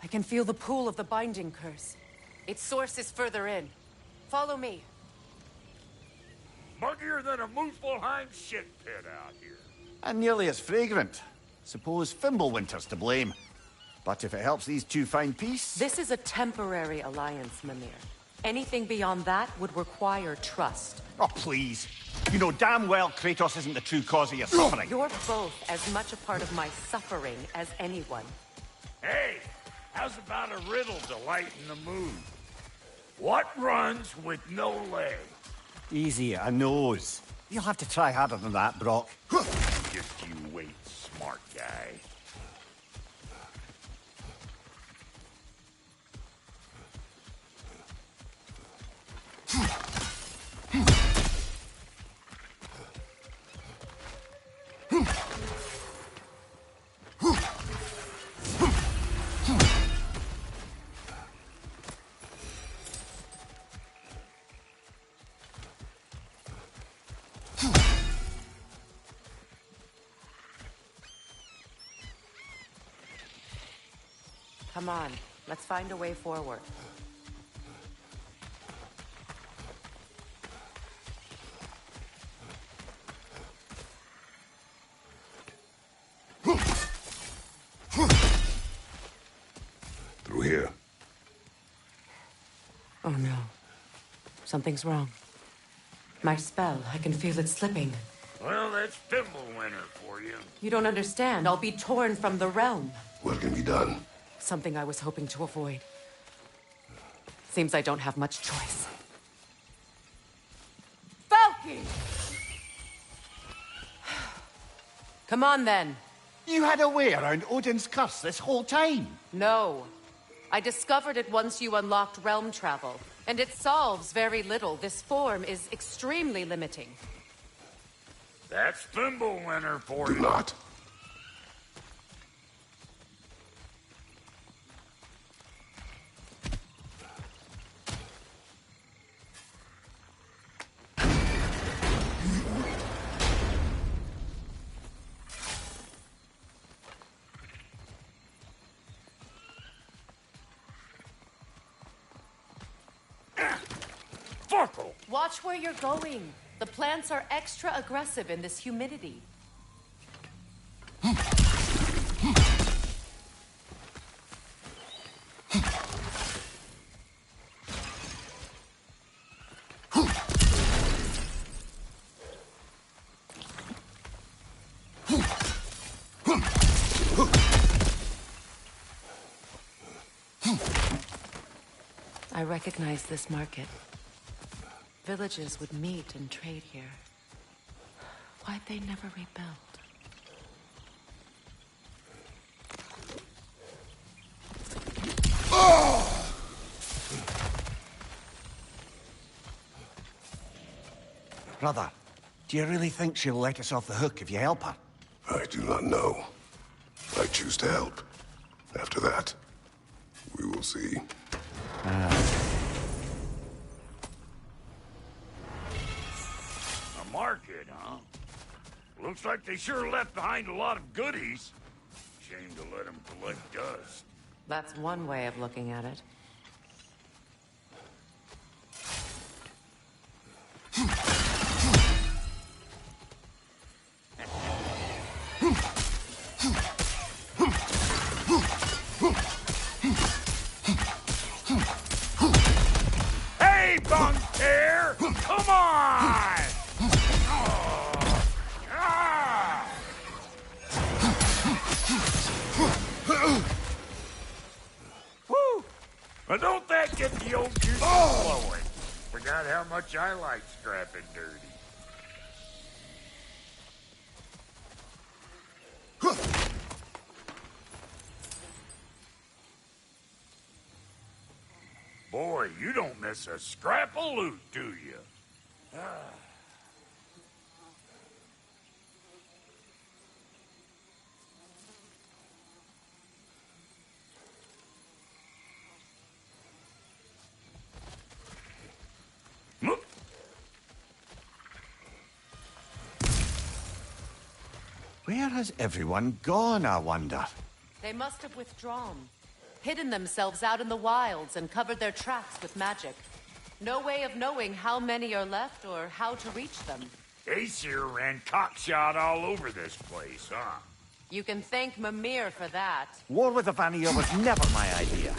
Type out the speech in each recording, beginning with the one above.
I can feel the pull of the binding curse. Its source is further in. Follow me. Muggier than a Muspelheim shit pit out here. And nearly as fragrant. Suppose Fimbulwinter's to blame. But if it helps these two find peace... This is a temporary alliance, Mimir. Anything beyond that would require trust. Oh, please. You know damn well Kratos isn't the true cause of your suffering. You're both as much a part of my suffering as anyone. Hey, how's about a riddle to lighten the mood? What runs with no leg? Easy, a nose. You'll have to try harder than that, Brock. Just you wait, smart guy. Come on, let's find a way forward. Through here. Oh no. Something's wrong. My spell, I can feel it slipping. Well, that's Fimbulwinter for you. You don't understand. I'll be torn from the realm. What can be done? Something I was hoping to avoid. Seems I don't have much choice. Falky! Come on, then. You had a way around Odin's curse this whole time. No. I discovered it once you unlocked realm travel, and it solves very little. This form is extremely limiting. That's Fimbulwinter for Do you. not. Fuckle! Watch where you're going. The plants are extra aggressive in this humidity. I recognize this market. Villages would meet and trade here. Why'd they never rebuild? Brother, do you really think she'll let us off the hook if you help her? I do not know. I choose to help. After that, we will see. A market, huh? Looks like they sure left behind a lot of goodies. Shame to let them collect dust. That's one way of looking at it. Hey, bunk hair! Come on! Woo! Well, don't that get the old juices flowing? Forgot how much I like scrapping dirty. Boy, you don't miss a scrap of loot, do you? Where has everyone gone, I wonder? They must have withdrawn. hidden themselves out in the wilds and covered their tracks with magic. No way of knowing how many are left or how to reach them. Aesir ran cockshot all over this place, huh? You can thank Mimir for that. War with the Vanir was never my idea.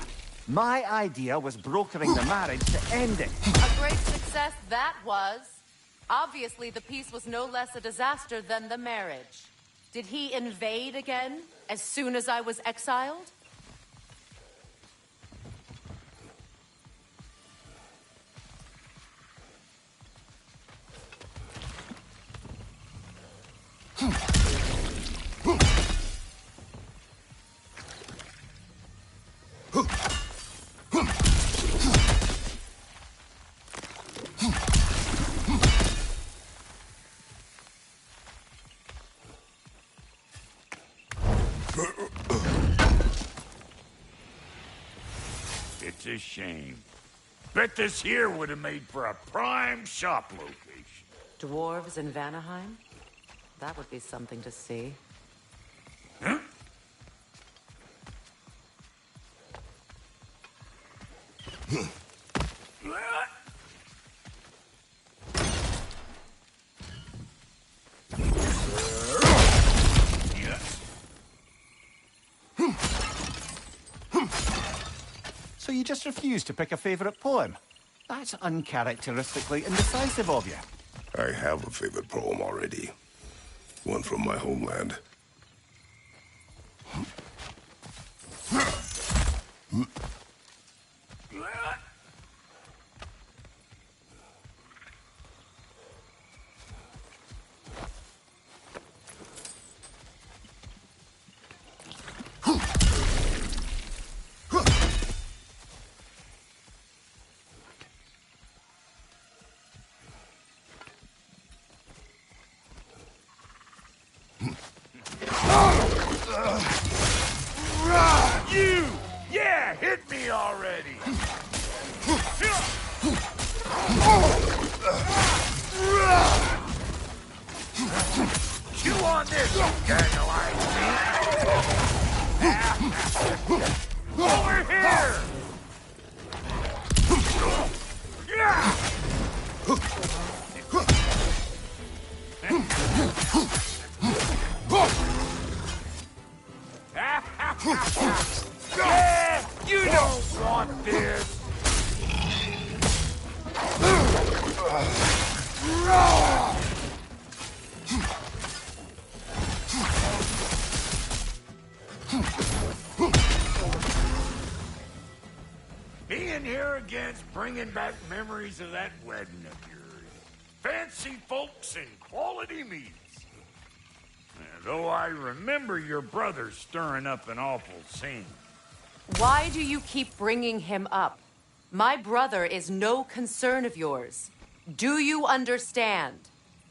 My idea was brokering the marriage to end it. A great success that was. Obviously, the peace was no less a disaster than the marriage. Did he invade again, as soon as I was exiled? It's a shame. Bet this here would have made for a prime shop location. Dwarves in Vanaheim? That would be something to see. Huh? So you just refuse to pick a favorite poem? That's uncharacteristically indecisive of you. I have a favorite poem already. One from my homeland. You! Yeah, hit me already! Chew on this, you gaggle-eyed meat! Over here! Yeah! Yeah, you don't want this! Being here again's bringing back memories of that wedding of yours. Fancy folks and quality meats. Though I remember your brother stirring up an awful scene. Why do you keep bringing him up? My brother is no concern of yours. Do you understand?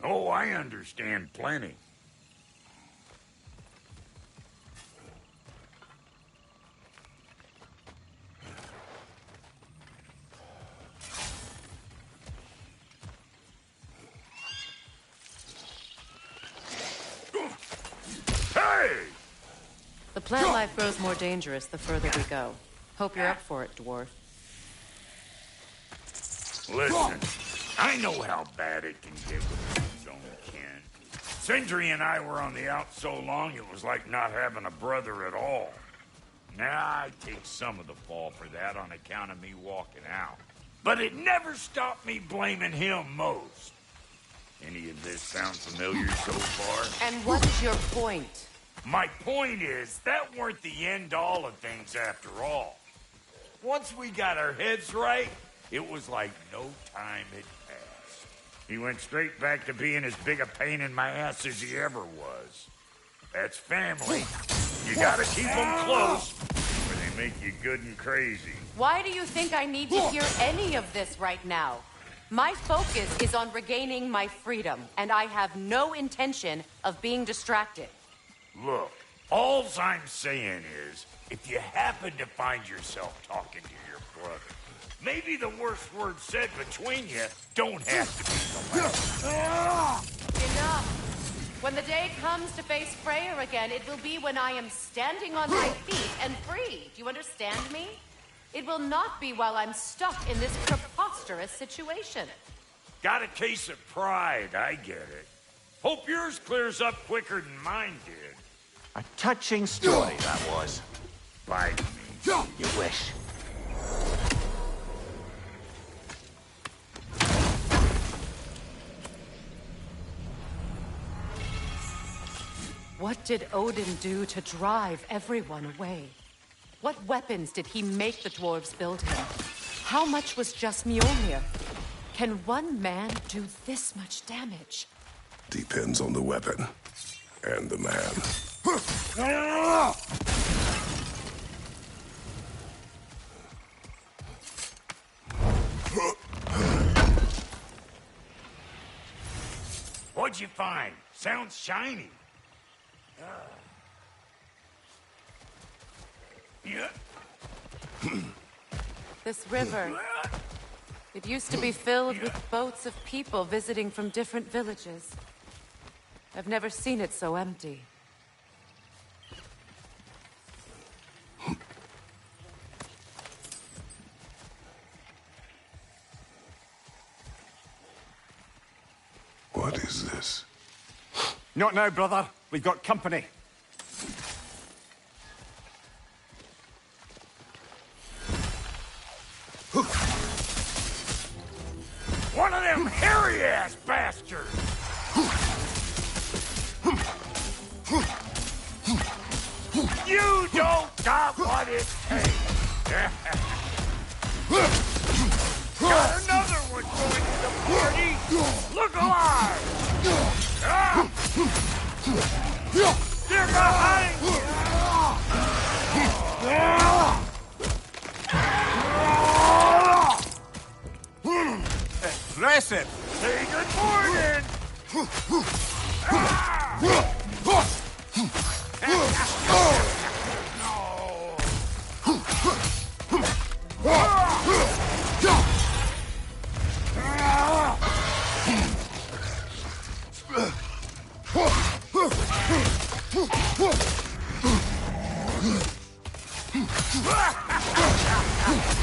Oh, I understand plenty. Hey! The plant life grows more dangerous the further we go. Hope you're up for it, dwarf. Listen, I know how bad it can get with one's own kin. Sindri and I were on the out so long it was like not having a brother at all. Now I take some of the fall for that on account of me walking out. But it never stopped me blaming him most. Any of this sound familiar so far? And what is your point? My point is, that weren't the end-all of things after all. Once we got our heads right, it was like no time had passed. He went straight back to being as big a pain in my ass as he ever was. That's family. You gotta keep them close, or they make you good and crazy. Why do you think I need to hear any of this right now? My focus is on regaining my freedom, and I have no intention of being distracted. Look, alls I'm saying is, if you happen to find yourself talking to your brother, maybe the worst word said between you don't have to be the last. Enough! When the day comes to face Freyr again, it will be when I am standing on my feet and free. Do you understand me? It will not be while I'm stuck in this preposterous situation. Got a case of pride, I get it. Hope yours clears up quicker than mine did. A touching story, that was. Bite me. You wish. What did Odin do to drive everyone away? What weapons did he make the dwarves build him? How much was just Mjolnir? Can one man do this much damage? Depends on the weapon. And the man. What'd you find? Sounds shiny. Yeah. This river. It used to be filled with boats of people visiting from different villages. I've never seen it so empty. What is this? Not now, brother. We've got company. One of them hairy-ass bastards! You don't got what it takes! Got another one going to the party! Look alive! Ah! They're behind you! Impressive! Say good morning!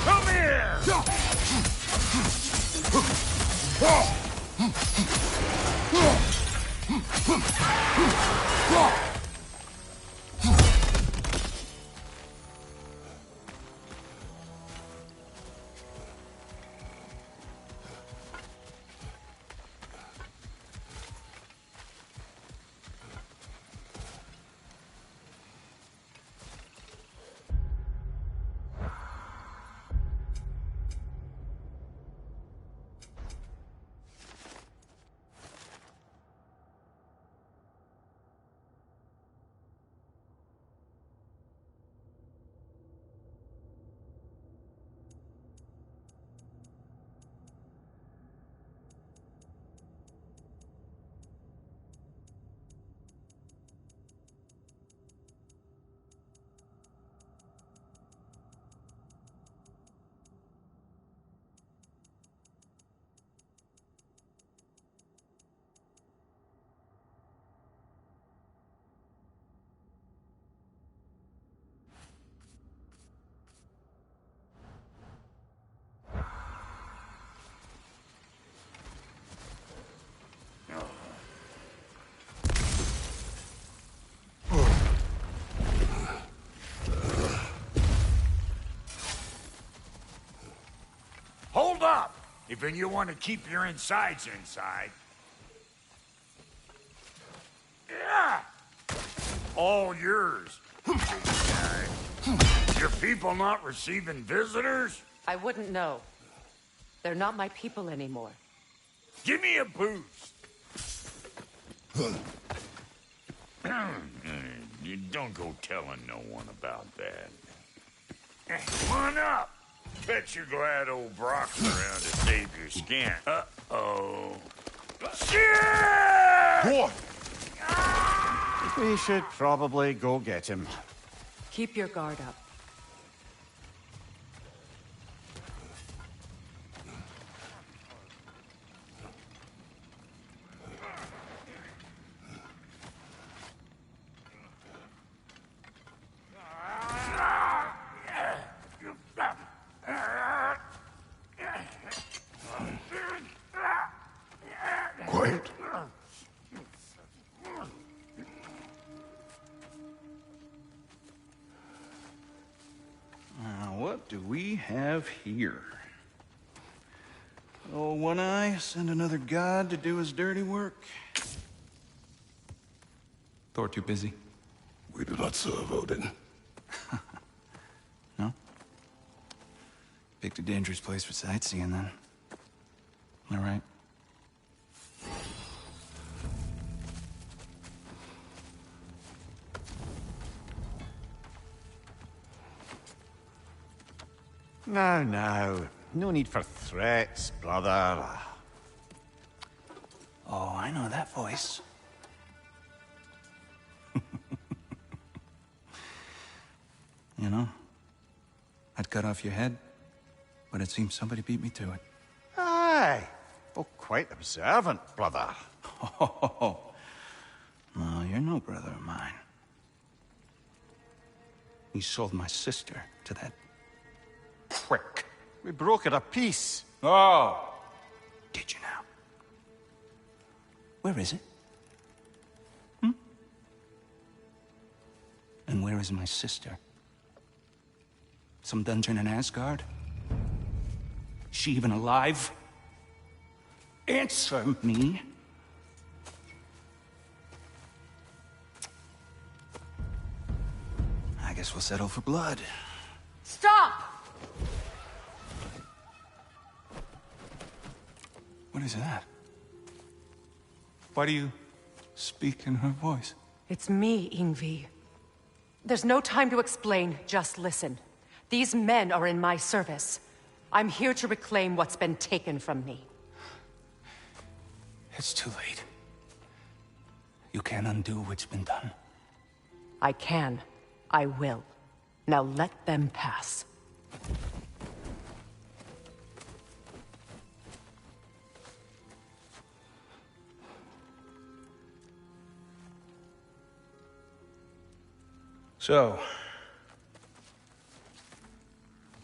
Come here! Hold up! If you want to keep your insides inside. Yeah! All yours, big guy. Your people not receiving visitors? I wouldn't know. They're not my people anymore. Give me a boost. You don't go telling no one about that. Come on up. Bet you're glad old Brock's around to save your skin. Uh-oh. Shit! What? We should probably go get him. Keep your guard up. what do we have here? Oh, One Eye, send another god to do his dirty work. Thor too busy? We do not serve Odin. No? Picked a dangerous place for sightseeing, then. All right. Now. No need for threats, brother. Oh, I know that voice. You know, I'd cut off your head, but it seems somebody beat me to it. Aye. Oh, quite observant, brother. Oh, no, you're no brother of mine. You sold my sister to that prick. We brokered a peace. Oh! Did you now? Where is it? And where is my sister? Some dungeon in Asgard? Is she even alive? Answer me. I guess we'll settle for blood. Stop! What is that? Why do you speak in her voice? It's me, Ingvi. There's no time to explain, just listen. These men are in my service. I'm here to reclaim what's been taken from me. It's too late. You can't undo what's been done. I can. I will. Now let them pass. So,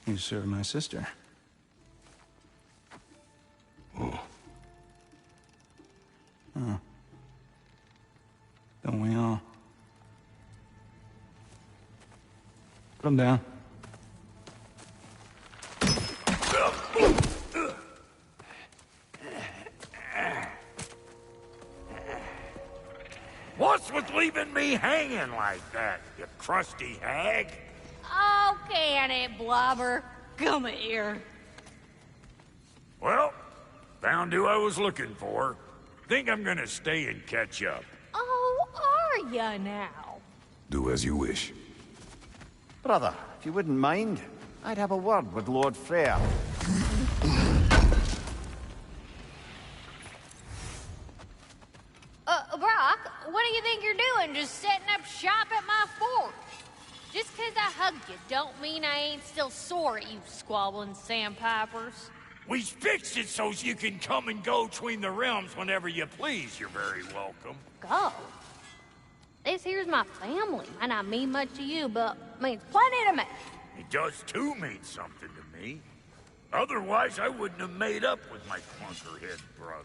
you serve my sister. Oh. Huh. Don't we all? Put him down. What's with leaving me hanging like that, you crusty hag? Oh, can it, Blobber? Come here. Well, found who I was looking for. Think I'm gonna stay and catch up. Oh, are ya now? Do as you wish. Brother, if you wouldn't mind, I'd have a word with Lord Freyr. Brock, what do you think you're doing? Just setting up shop at my fort? Just 'cause I hugged you don't mean I ain't still sore at you squabbling sandpipers. We fixed it so you can come and go between the realms whenever you please. You're very welcome. Go. This here's my family. Might not mean much to you, but means plenty to me. It does too mean something to me. Otherwise, I wouldn't have made up with my clunkerhead brother.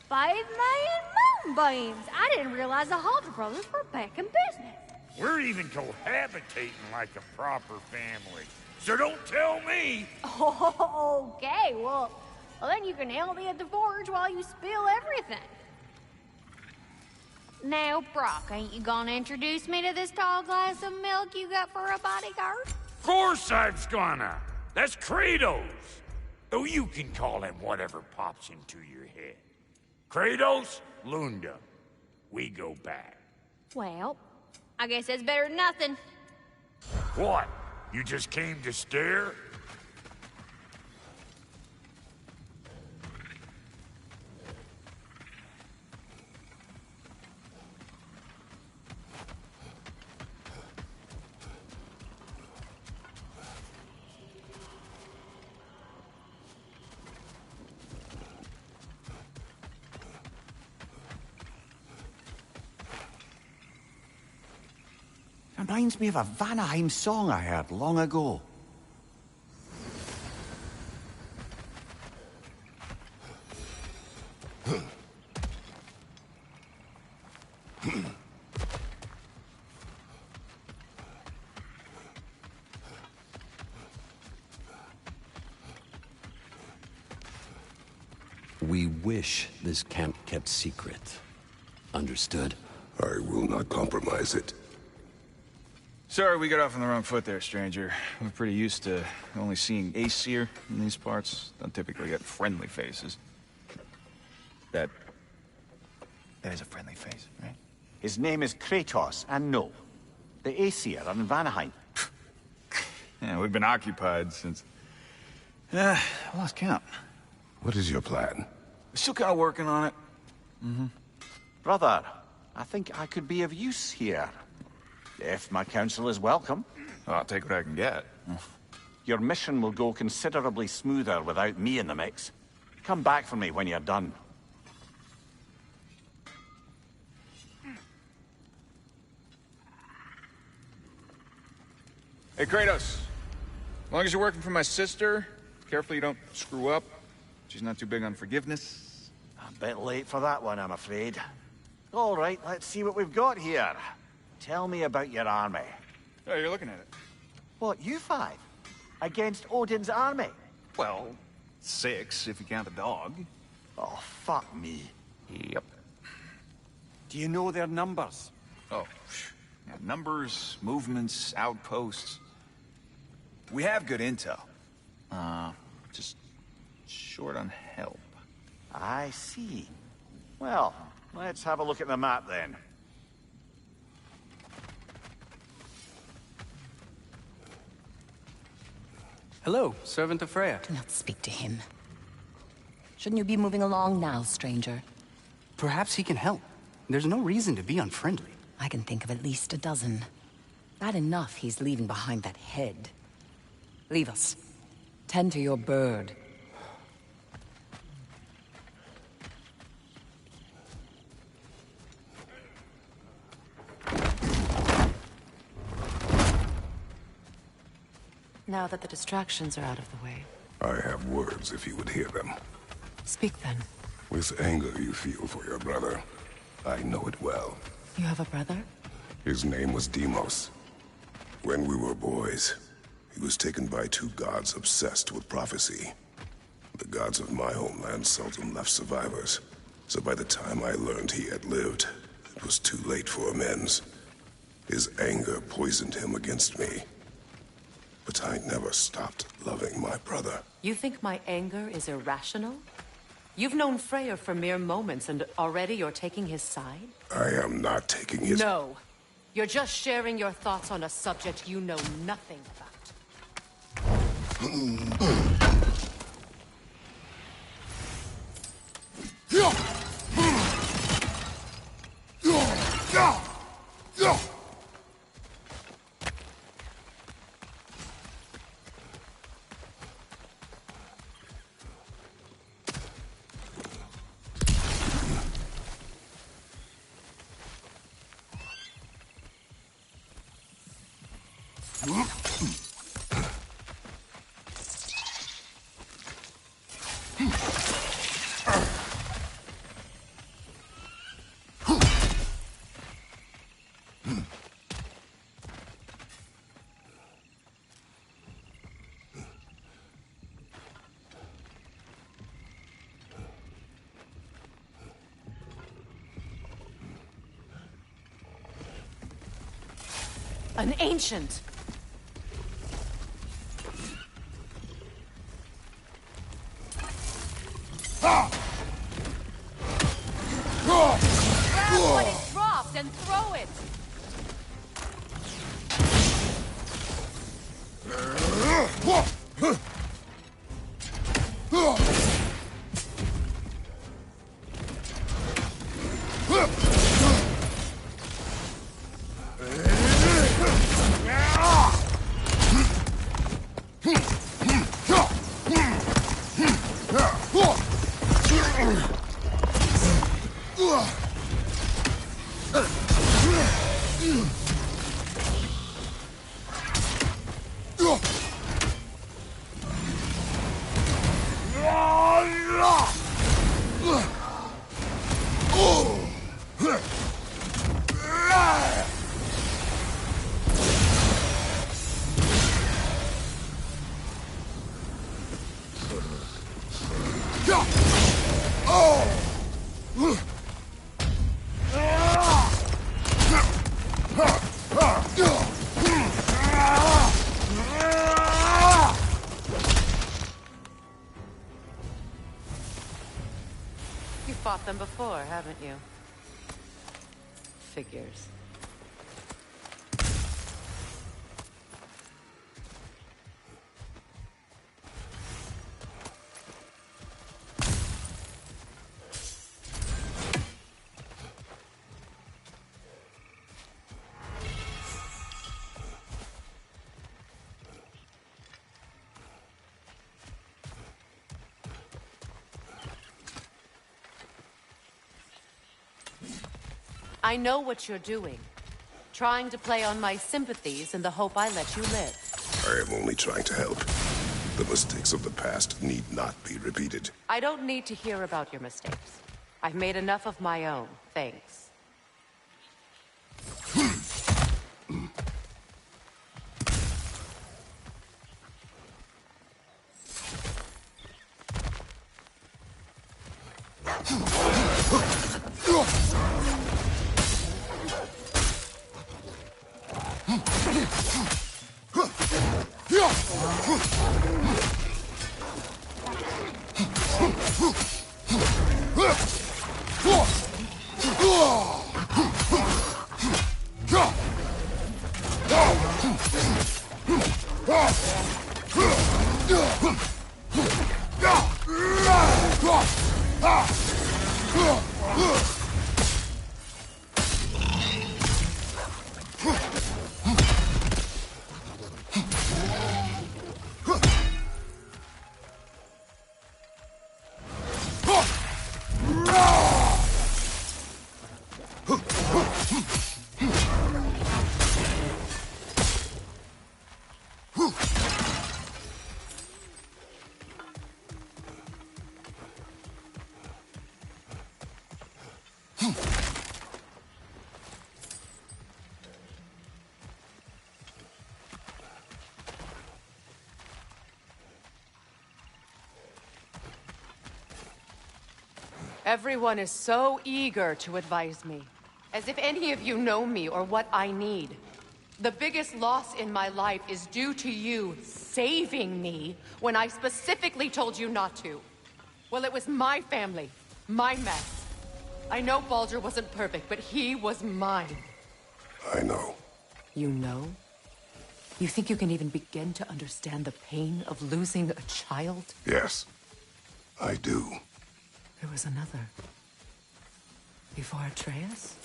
5 million moonbeams. I didn't realize the Halter brothers were back in business. We're even cohabitating like a proper family. So don't tell me. Okay, well then you can help me at the forge while you spill everything. Now, Brock, ain't you gonna introduce me to this tall glass of milk you got for a bodyguard? Of course I'm gonna. That's Kratos. Though you can call him whatever pops into your head. Kratos, Lunda. We go back. Well, I guess that's better than nothing. What? You just came to stare? Reminds me of a Vanaheim song I heard long ago. We wish this camp kept secret. Understood? I will not compromise it. Sorry, we got off on the wrong foot there, stranger. We're pretty used to only seeing Aesir in these parts. Don't typically get friendly faces. That is a friendly face, right? His name is Kratos, and no, the Aesir are in Vanaheim. Yeah, we've been occupied since... I lost count. What is your plan? Still kind of working on it. Brother, I think I could be of use here. If my counsel is welcome. Well, I'll take what I can get. Your mission will go considerably smoother without me in the mix. Come back for me when you're done. Hey, Kratos. As long as you're working for my sister, careful you don't screw up. She's not too big on forgiveness. A bit late for that one, I'm afraid. All right, let's see what we've got here. Tell me about your army. Oh, you're looking at it. What, you five? Against Odin's army? Well, 6, if you count the dog. Oh, fuck me. Yep. Do you know their numbers? Oh, yeah, numbers, movements, outposts. We have good intel. Just short on help. I see. Well, let's have a look at the map then. Hello, servant of Freya. Do not speak to him. Shouldn't you be moving along now, stranger? Perhaps he can help. There's no reason to be unfriendly. I can think of at least a dozen. Bad enough he's leaving behind that head. Leave us. Tend to your bird. Now that the distractions are out of the way. I have words if you would hear them. Speak then. With anger you feel for your brother. I know it well. You have a brother? His name was Deimos. When we were boys, he was taken by 2 gods obsessed with prophecy. The gods of my homeland seldom left survivors, so by the time I learned he had lived, it was too late for amends. His anger poisoned him against me. But I never stopped loving my brother. You think my anger is irrational? You've known Freyr for mere moments, and already you're taking his side? I am not taking his... No. You're just sharing your thoughts on a subject you know nothing about. An ancient! Grab what it dropped and throw it! You fought them before, haven't you? Figures. I know what you're doing. Trying to play on my sympathies in the hope I let you live. I am only trying to help. The mistakes of the past need not be repeated. I don't need to hear about your mistakes. I've made enough of my own, thanks. Everyone is so eager to advise me, as if any of you know me or what I need. The biggest loss in my life is due to you saving me when I specifically told you not to. Well, it was my family, my mess. I know Baldur wasn't perfect, but he was mine. I know. You know? You think you can even begin to understand the pain of losing a child? Yes, I do. There was another. Before Atreus?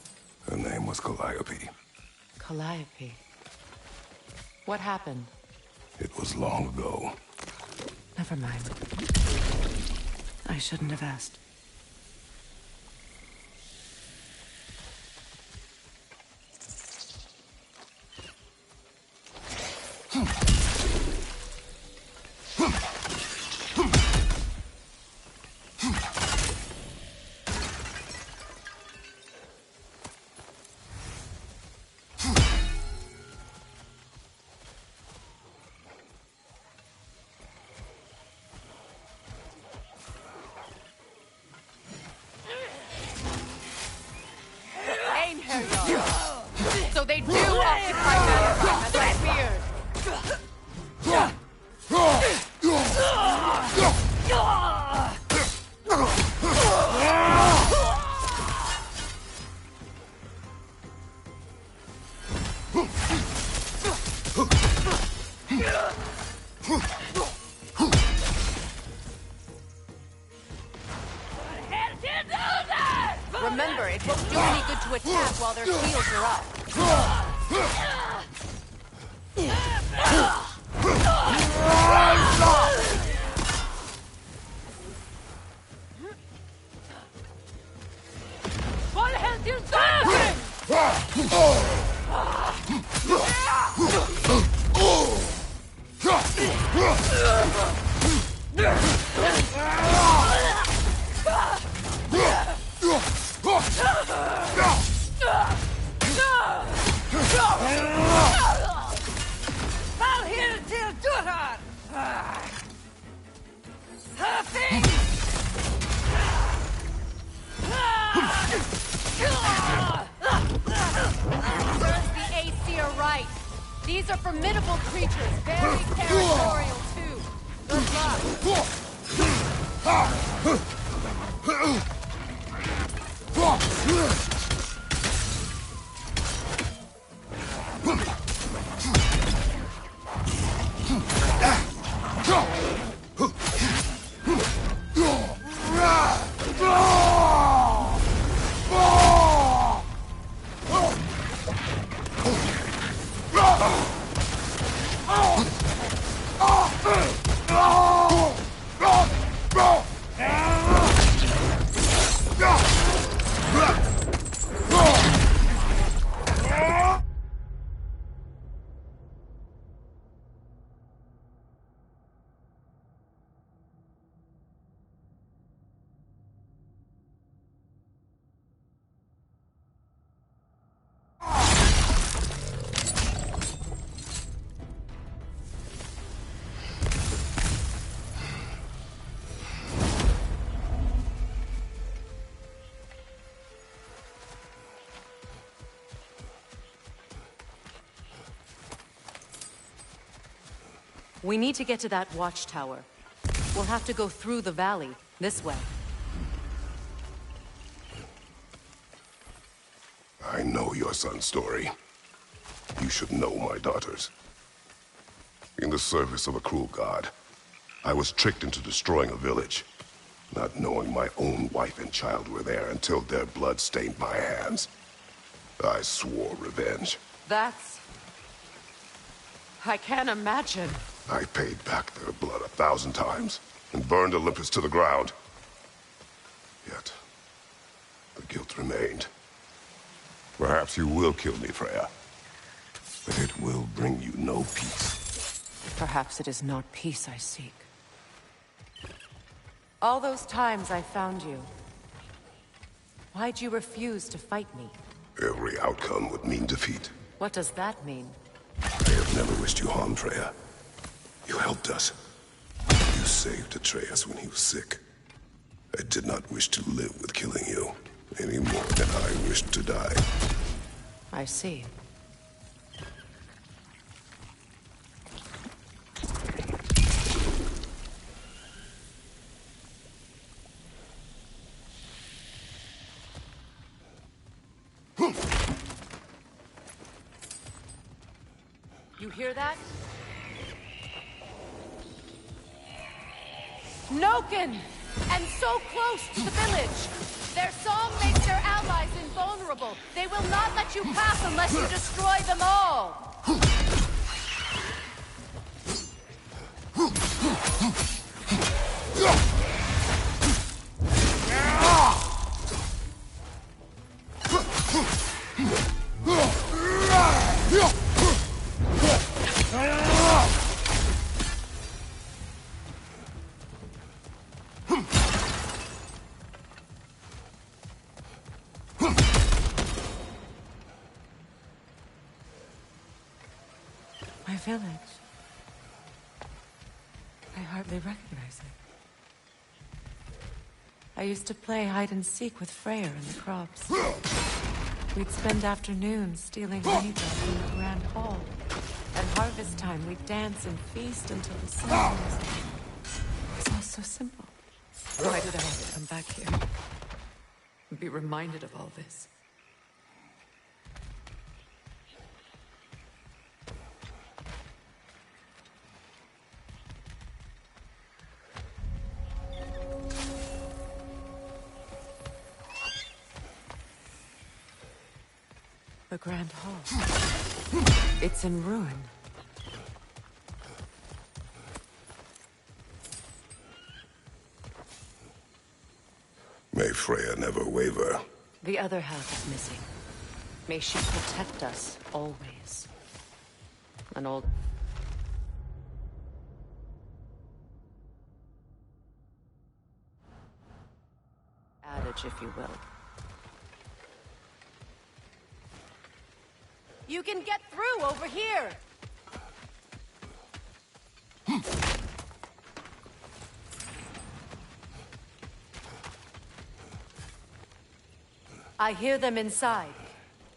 Her name was Calliope. Calliope. What happened? It was long ago. Never mind. I shouldn't have asked. So they do occupy Ragnarok, as I feared. Remember, it won't do any good to attack while their shields are up. horrible creatures, very territorial too. Good luck. We need to get to that watchtower. We'll have to go through the valley, this way. I know your son's story. You should know my daughter's. In the service of a cruel god, I was tricked into destroying a village, not knowing my own wife and child were there until their blood stained my hands. I swore revenge. That's... I can't imagine. I paid back their blood 1,000 times and burned Olympus to the ground. Yet, the guilt remained. Perhaps you will kill me, Freya. But it will bring you no peace. Perhaps it is not peace I seek. All those times I found you, why'd you refuse to fight me? Every outcome would mean defeat. What does that mean? I have never wished you harm, Freya. You helped us. You saved Atreus when he was sick. I did not wish to live with killing you, any more than I wished to die. I see. You hear that? Noken! And so close to the village! Their song makes their allies invulnerable. They will not let you pass unless you destroy them all! My village. I hardly recognize it. I used to play hide and seek with Freyr in the crops. We'd spend afternoons stealing honeycomb from the grand hall. At harvest time, we'd dance and feast until the sun rose. It was all so simple. Why did I have to come back here? And be reminded of all this? The Grand Hall. It's in ruin. May Freya never waver. The other half is missing. May she protect us, always. An old... adage, if you will. You can get through over here! I hear them inside.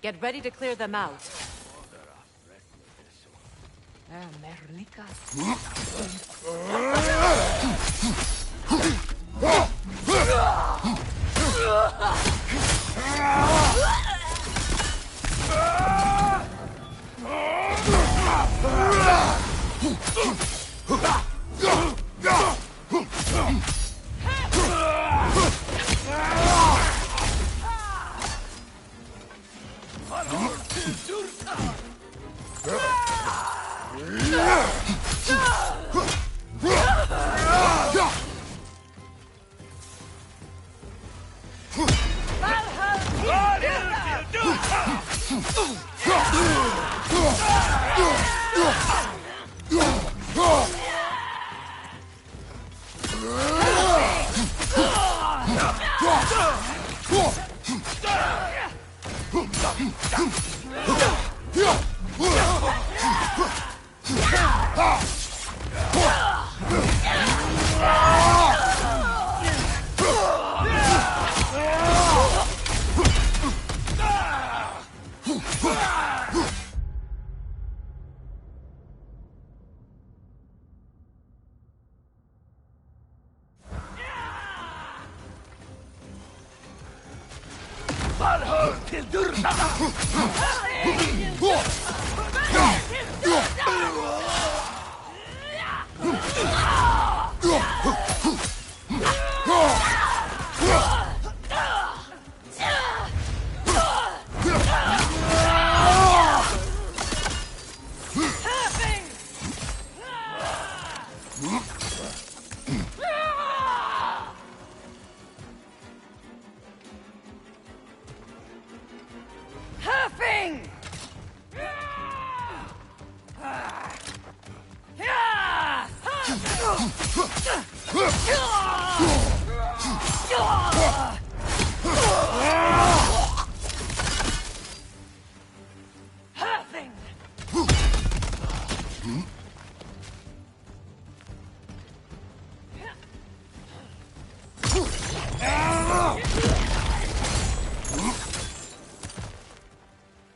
Get ready to clear them out.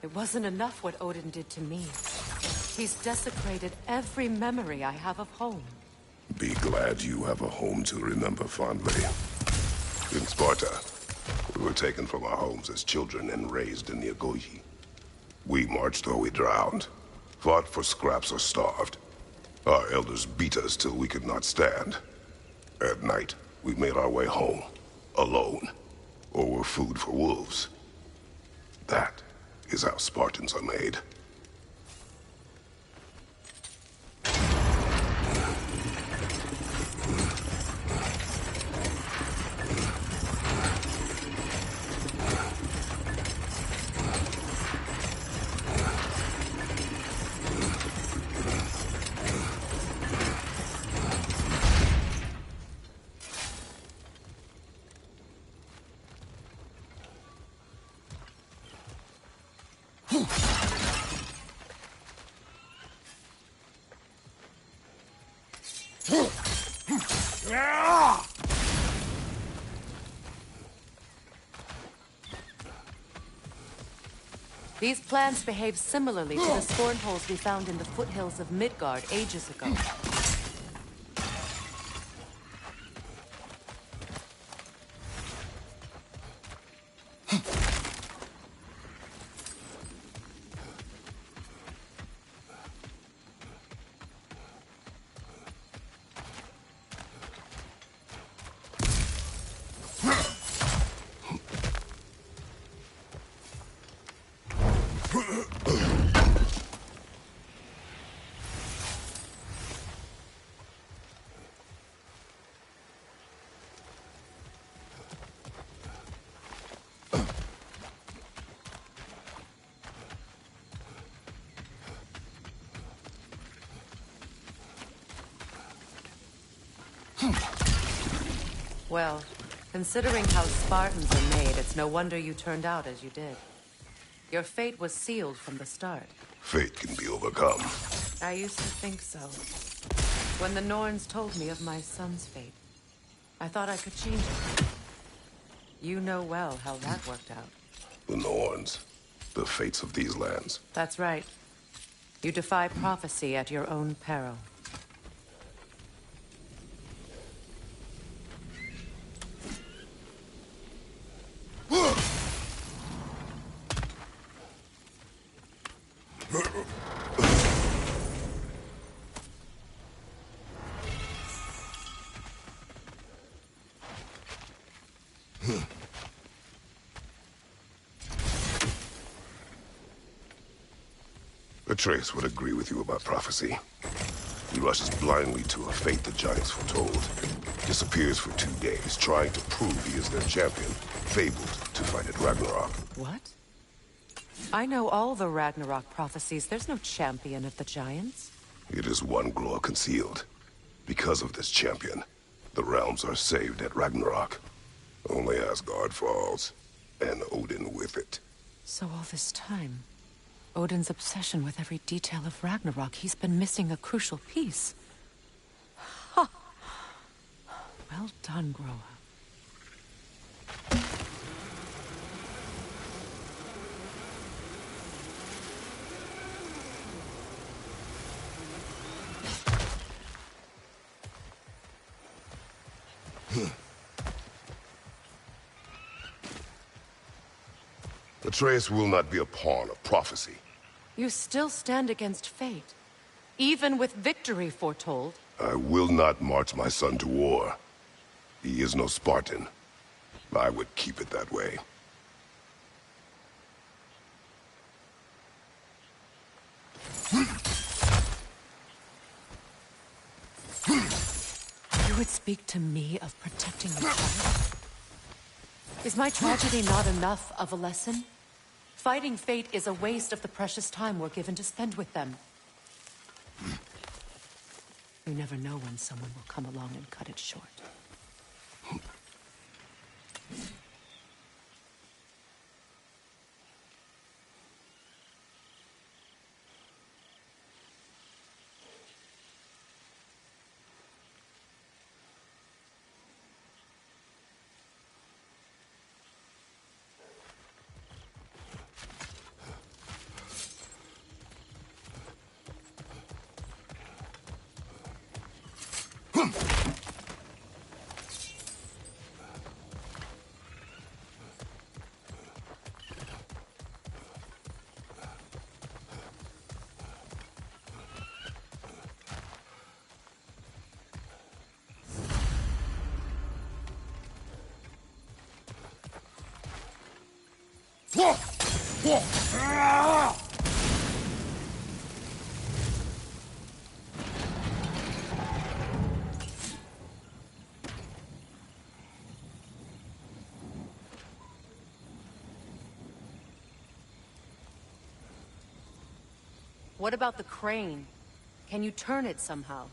It wasn't enough what Odin did to me. He's desecrated every memory I have of home. Be glad you have a home to remember fondly. In Sparta, we were taken from our homes as children and raised in the Agogi. We marched or we drowned, fought for scraps or starved. Our elders beat us till we could not stand. At night, we made our way home, alone, or were food for wolves. That is how Spartans are made. These plants behave similarly to the scorn holes we found in the foothills of Midgard ages ago. Well, considering how Spartans are made, it's no wonder you turned out as you did. Your fate was sealed from the start. Fate can be overcome. I used to think so. When the Norns told me of my son's fate, I thought I could change it. You know well how that worked out. The Norns. The fates of these lands. That's right. You defy prophecy at your own peril. Atreus would agree with you about prophecy. He rushes blindly to a fate the Giants foretold. Disappears for 2 days, trying to prove he is their champion. Fabled to fight at Ragnarok. What? I know all the Ragnarok prophecies. There's no champion of the Giants. It is one glow concealed. Because of this champion, the realms are saved at Ragnarok. Only Asgard falls, and Odin with it. So all this time, Odin's obsession with every detail of Ragnarok, he's been missing a crucial piece. Ha! Well done, Groa. Atreus will not be a pawn of prophecy. You still stand against fate, even with victory foretold. I will not march my son to war. He is no Spartan. I would keep it that way. You would speak to me of protecting your child? Is my tragedy not enough of a lesson? Fighting fate is a waste of the precious time we're given to spend with them. You never know when someone will come along and cut it short. What about the crane? Can you turn it somehow?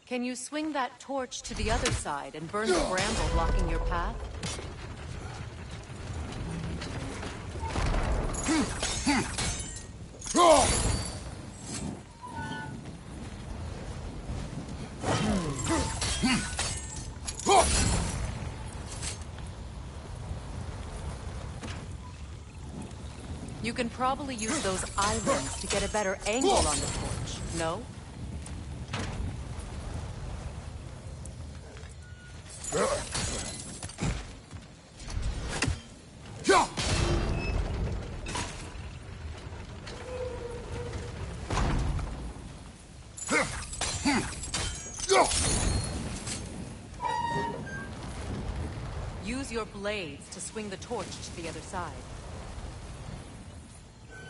Can you swing that torch to the other side and burn the bramble blocking your path? You can probably use those islands to get a better angle on the torch, no? Use your blades to swing the torch to the other side.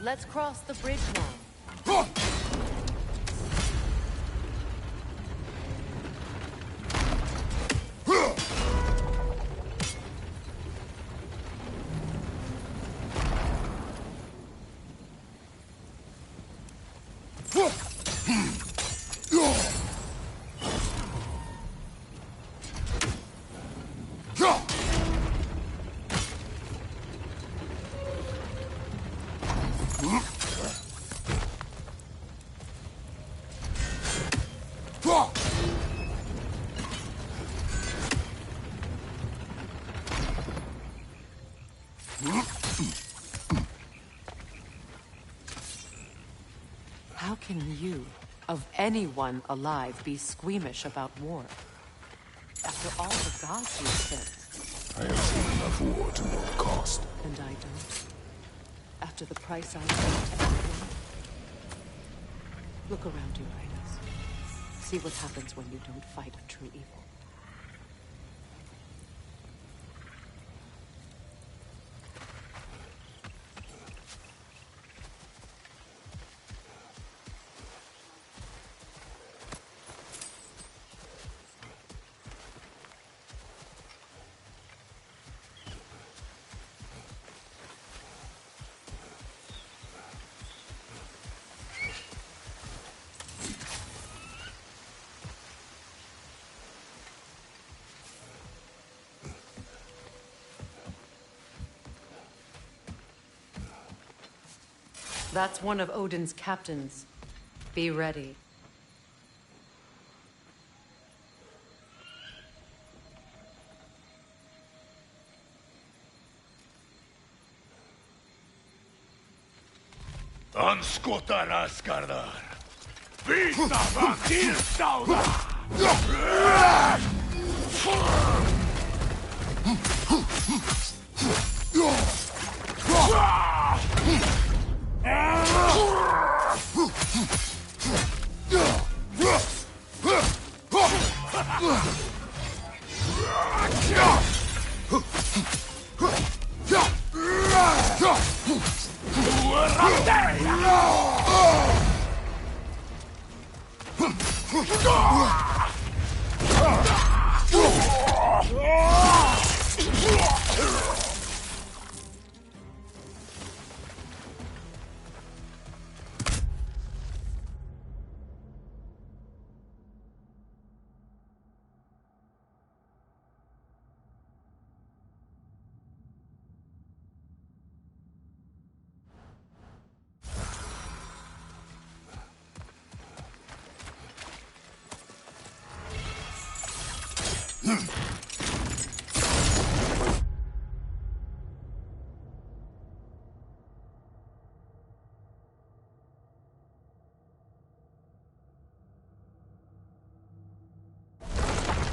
Let's cross the bridge now. How can you, of anyone alive, be squeamish about war? After all the gods you've sent. I have seen enough war to know the cost. And I don't. After the price I paid to everyone. Look around you, Raiders. See what happens when you don't fight a true evil. That's one of Odin's captains. Be ready. Anskotar Askardar! Vita van tillstånda!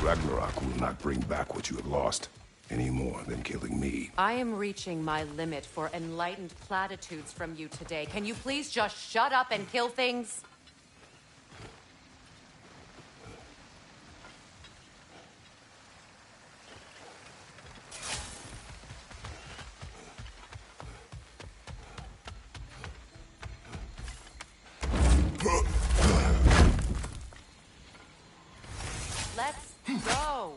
Ragnarok will not bring back what you have lost, any more than killing me. I am reaching my limit for enlightened platitudes from you today. Can you please just shut up and kill things? Let's go.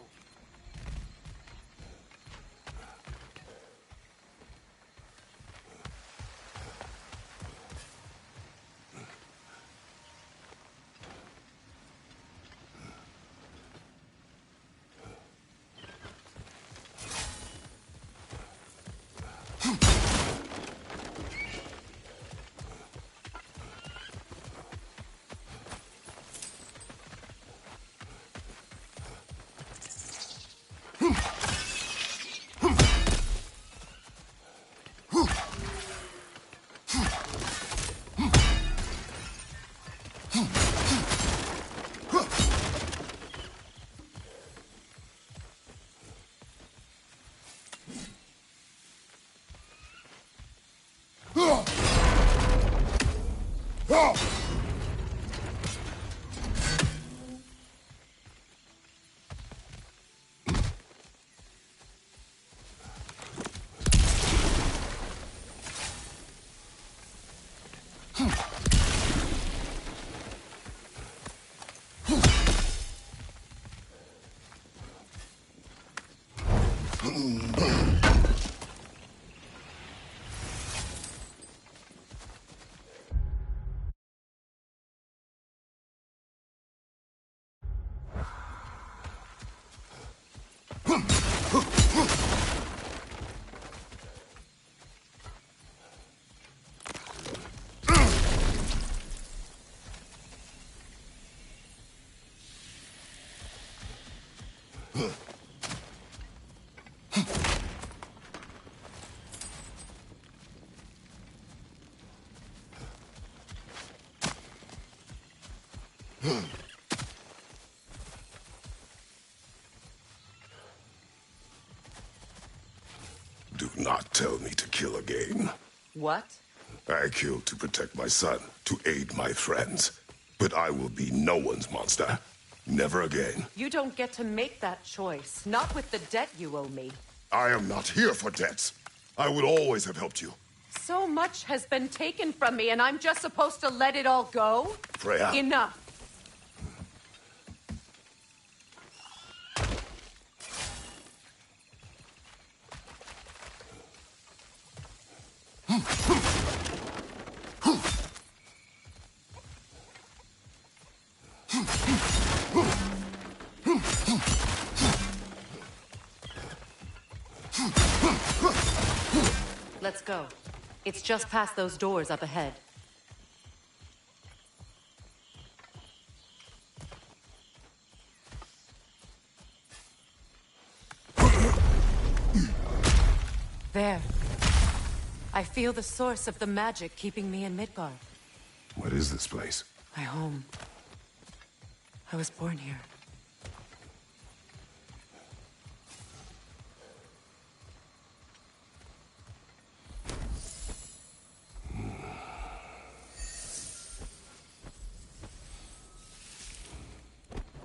Do not tell me to kill again. What? I killed to protect my son, to aid my friends. But I will be no one's monster. Never again. You don't get to make that choice. Not with the debt you owe me. I am not here for debts. I would always have helped you. So much has been taken from me, and I'm just supposed to let it all go? Freya. Enough. Let's go. It's just past those doors up ahead. There. I feel the source of the magic keeping me in Midgard. What is this place? My home. I was born here.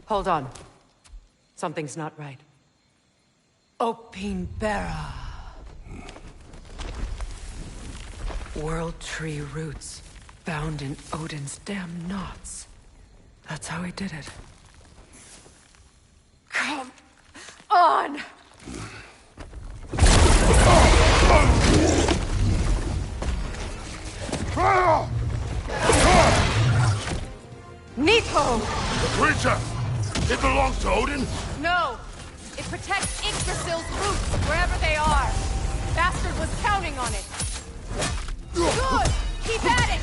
Hold on. Something's not right. Opinbera. World tree roots, bound in Odin's damn knots. That's how he did it. Come on! Nepo! The creature! It belongs to Odin? No! It protects Yggdrasil's roots, wherever they are. Bastard was counting on it. Good! Keep at it!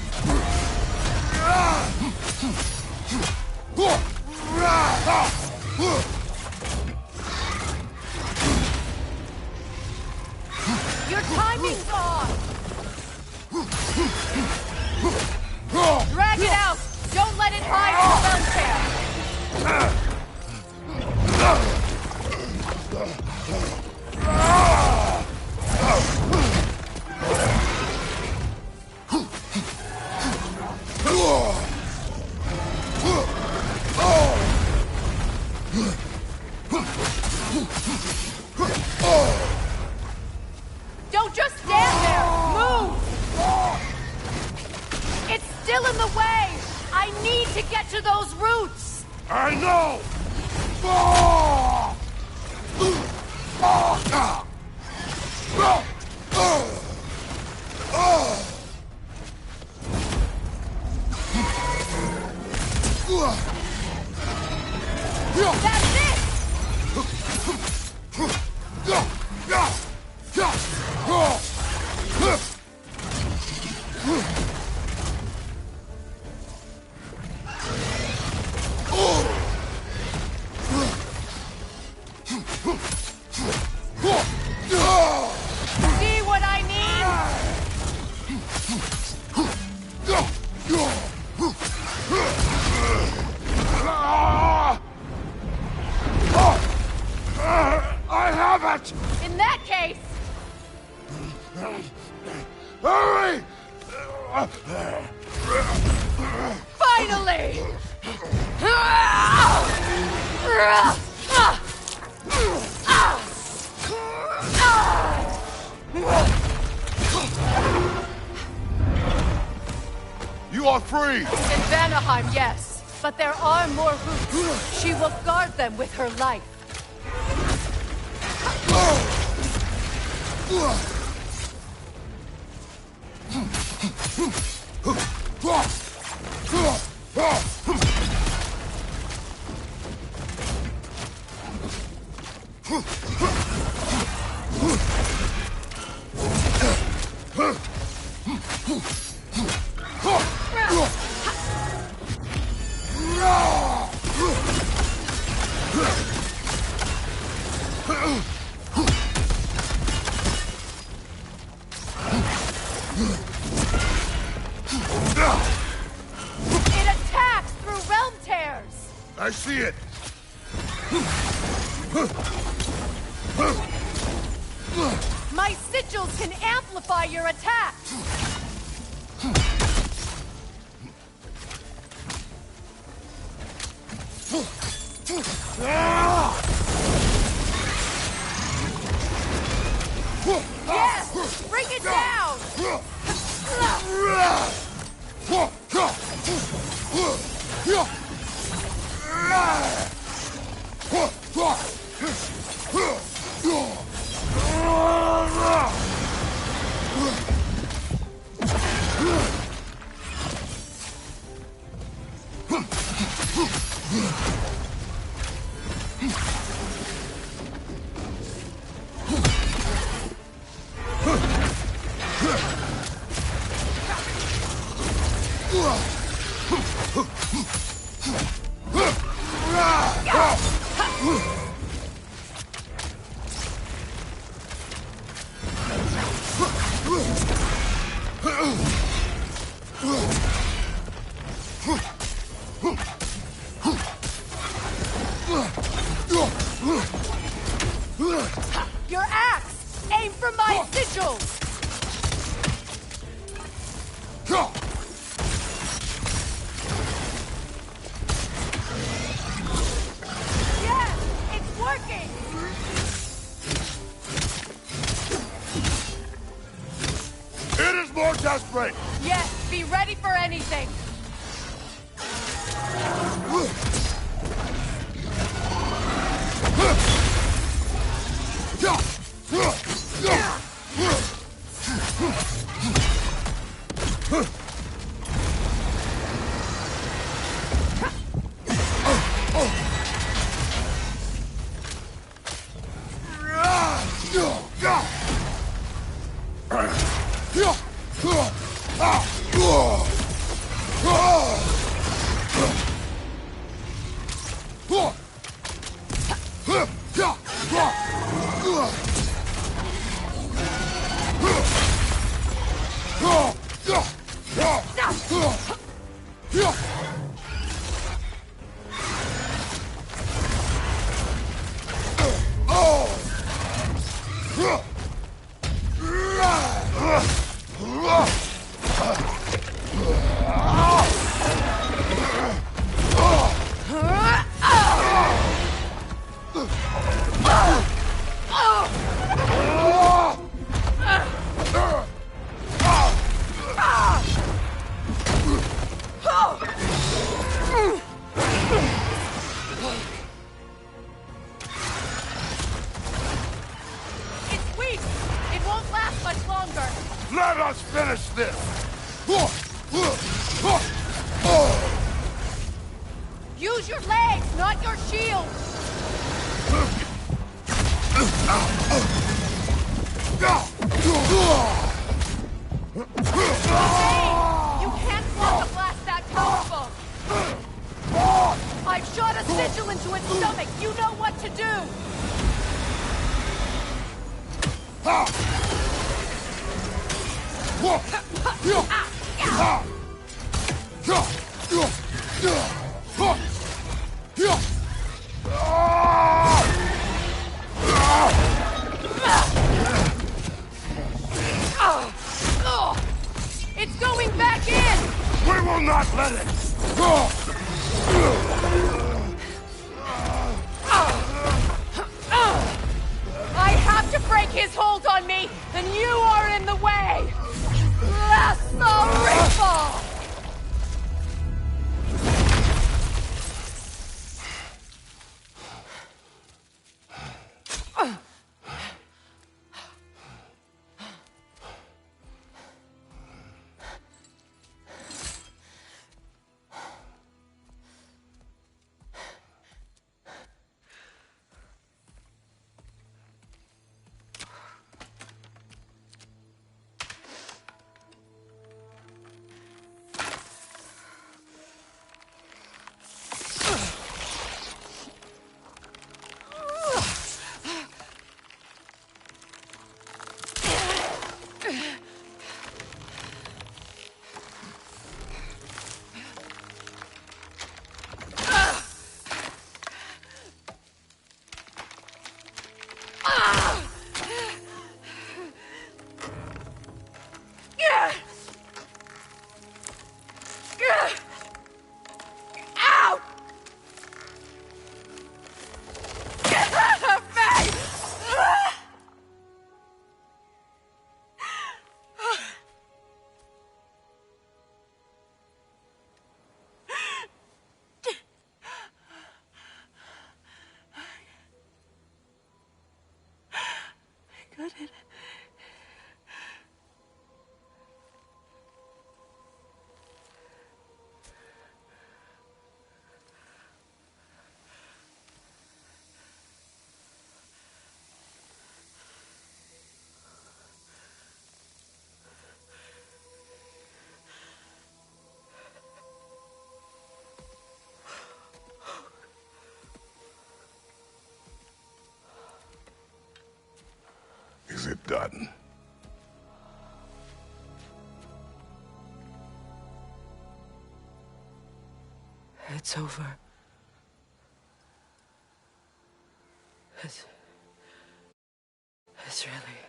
Your timing's off! Drag it out! Don't let it hide in the bell chair! Don't just stand there! Move! It's still in the way! I need to get to those roots! I know! That's it! See what I mean? I have it! In that case, Hurry! finally! You are free! In Vanaheim, yes. But there are more roots. She will guard them with her life. I see it! My sigils can amplify your attack! Yes! Bring it down! Your axe! Aim for my sigils! Yes! It's working! It is more desperate! Yes, be ready for anything! It's weak! It won't last much longer! Let us finish this! Use your legs, not your shield! Hey! You can't block a blast that powerful! I've shot a sigil into its stomach! You know what to do! It's going back in! We will not let it! I have to break his hold on me, and you are in the way! Blast the Ripple! done. It's over. It's really...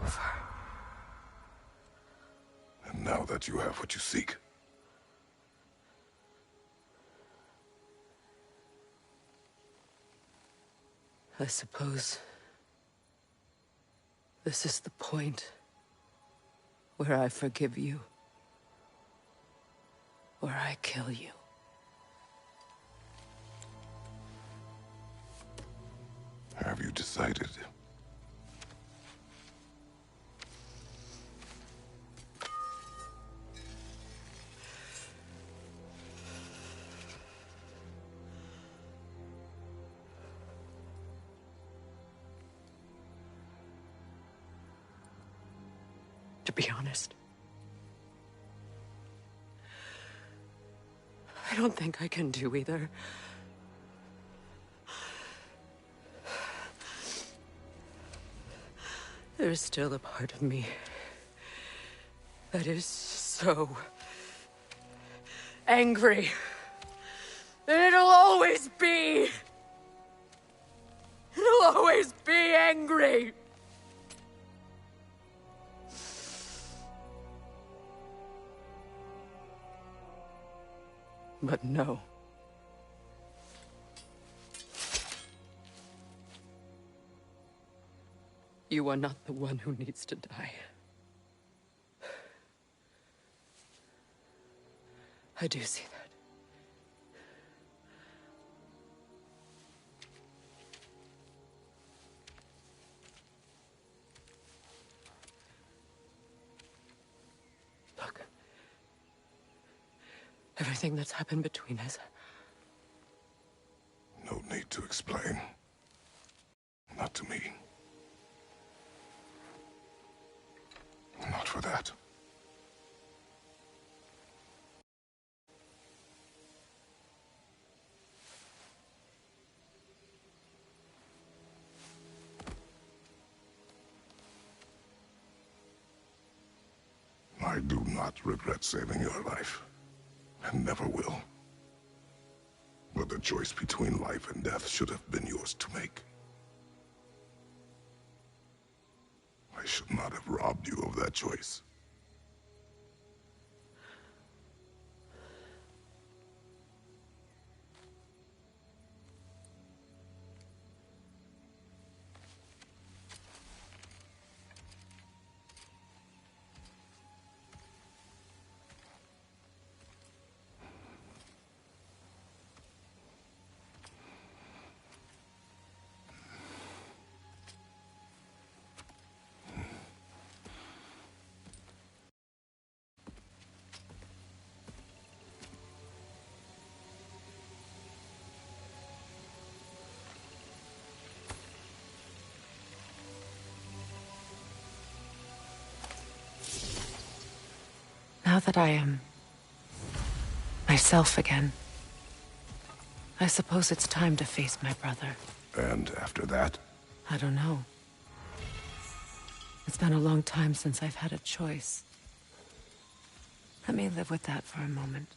over. And now that you have what you seek, I suppose this is the point where I forgive you, or I kill you. have you decided? To be honest, I don't think I can do either. There's still a part of me that is so angry. And it'll always be. It'll always be angry. But no. You are not the one who needs to die. I do see that. Look. Everything that's happened between us. No need to explain. Not to me. Not for that. I do not regret saving your life, and never will. But the choice between life and death should have been yours to make. I should not have robbed you of that choice. Now that I am myself again, I suppose it's time to face my brother. And after that? I don't know. It's been a long time since I've had a choice. Let me live with that for a moment.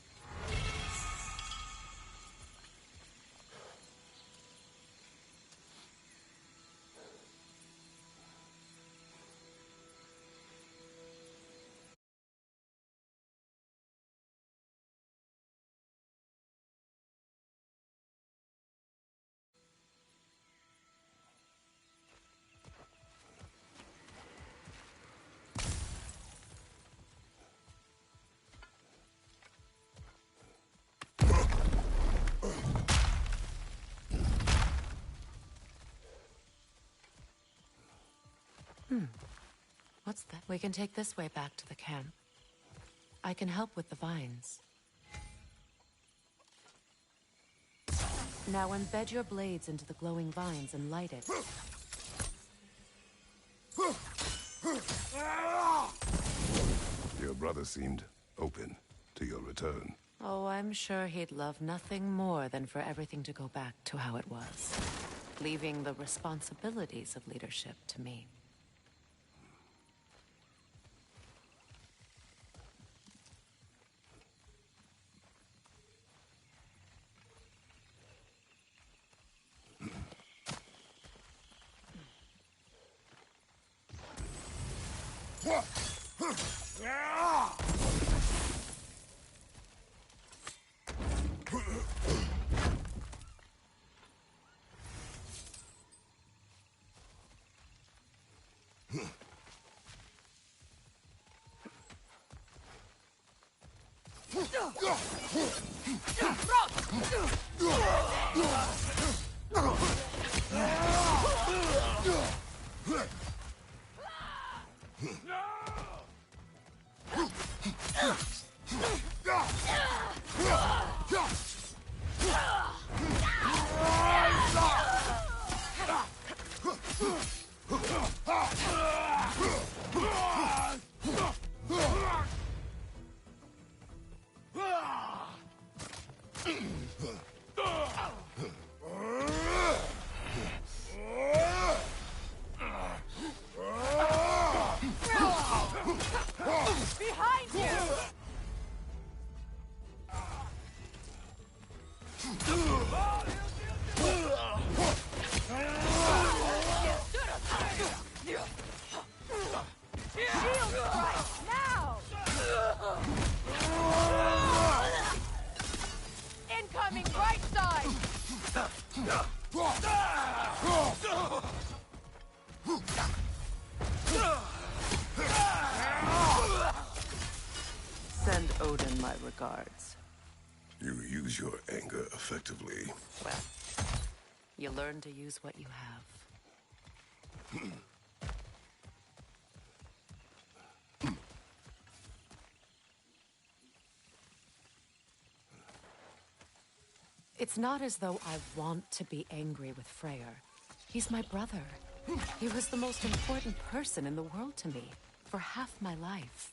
What's that? We can take this way back to the camp. I can help with the vines. Now embed your blades into the glowing vines and light it. Your brother seemed open to your return. Oh, I'm sure he'd love nothing more than for everything to go back to how it was, leaving the responsibilities of leadership to me. Behind you! Shield right now! Incoming right side! Send Odin my regards. You use your anger effectively. Well, you learn to use what you have. It's not as though I want to be angry with Freyr. He's my brother. He was the most important person in the world to me for half my life.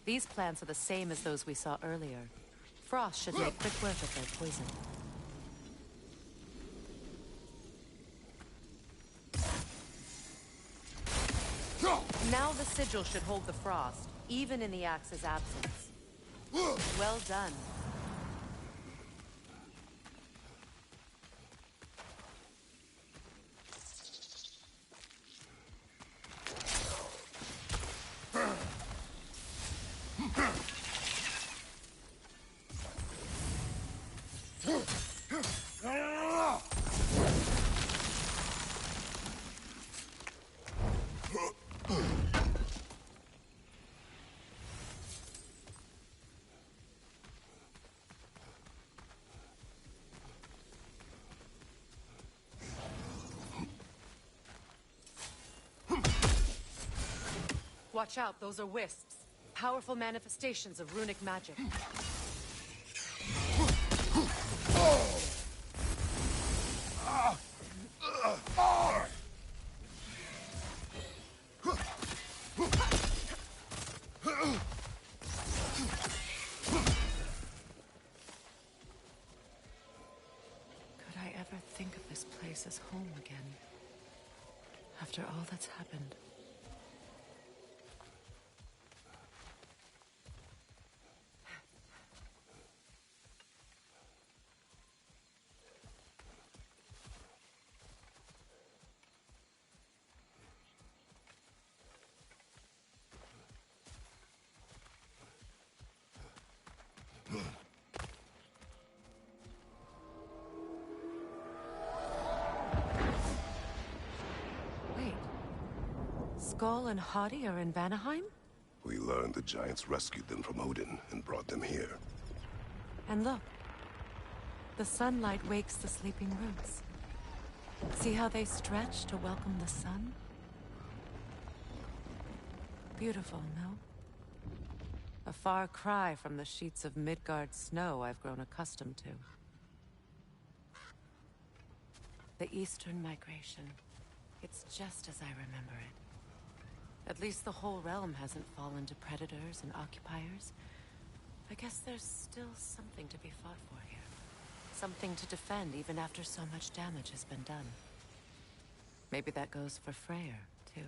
These plants are the same as those we saw earlier. Frost should make quick work of their poison. Now the sigil should hold the frost, even in the axe's absence. Well done. Watch out, those are wisps. Powerful manifestations of runic magic. Could I ever think of this place as home again? After all that's happened. Wait. Skull and Hati are in Vanaheim? We learned the giants rescued them from Odin and brought them here. And look. The sunlight wakes the sleeping roots. See how they stretch to welcome the sun? Beautiful, no? A far cry from the sheets of Midgard snow I've grown accustomed to. The Eastern Migration. It's just as I remember it. At least the whole realm hasn't fallen to predators and occupiers. I guess there's still something to be fought for here. Something to defend even after so much damage has been done. Maybe that goes for Freyr, too.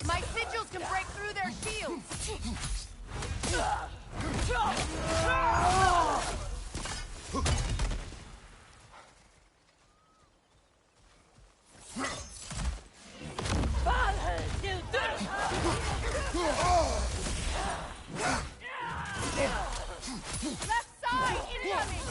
My sigils can break through their shields! Left side, incoming!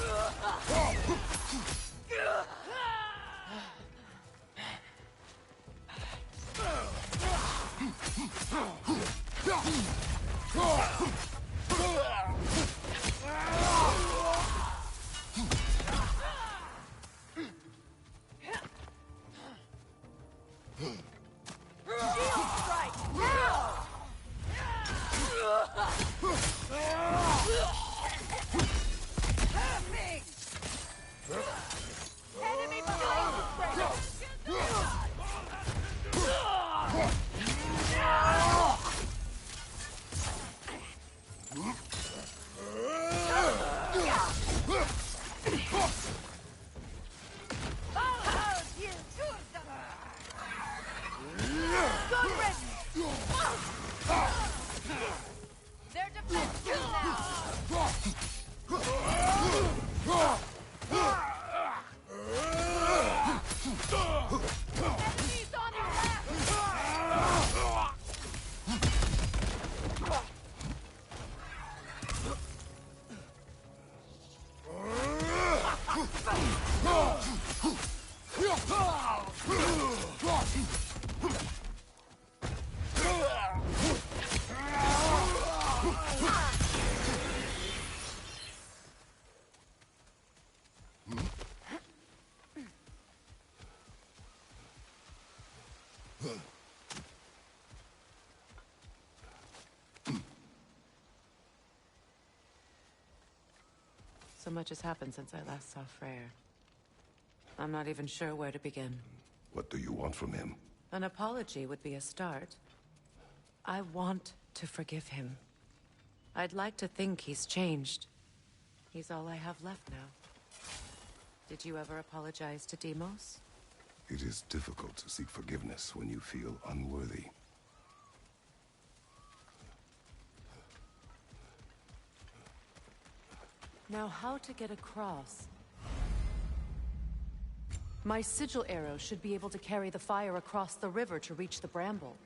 Enemy behind you, Fredo! Good riddance! They're defensive now! Enemies on your left! So much has happened since I last saw Freyr. I'm not even sure where to begin. What do you want from him? An apology would be a start. I want to forgive him. I'd like to think he's changed. He's all I have left now. Did you ever apologize to Deimos? It is difficult to seek forgiveness when you feel unworthy. Now, how to get across? My sigil arrow should be able to carry the fire across the river to reach the bramble.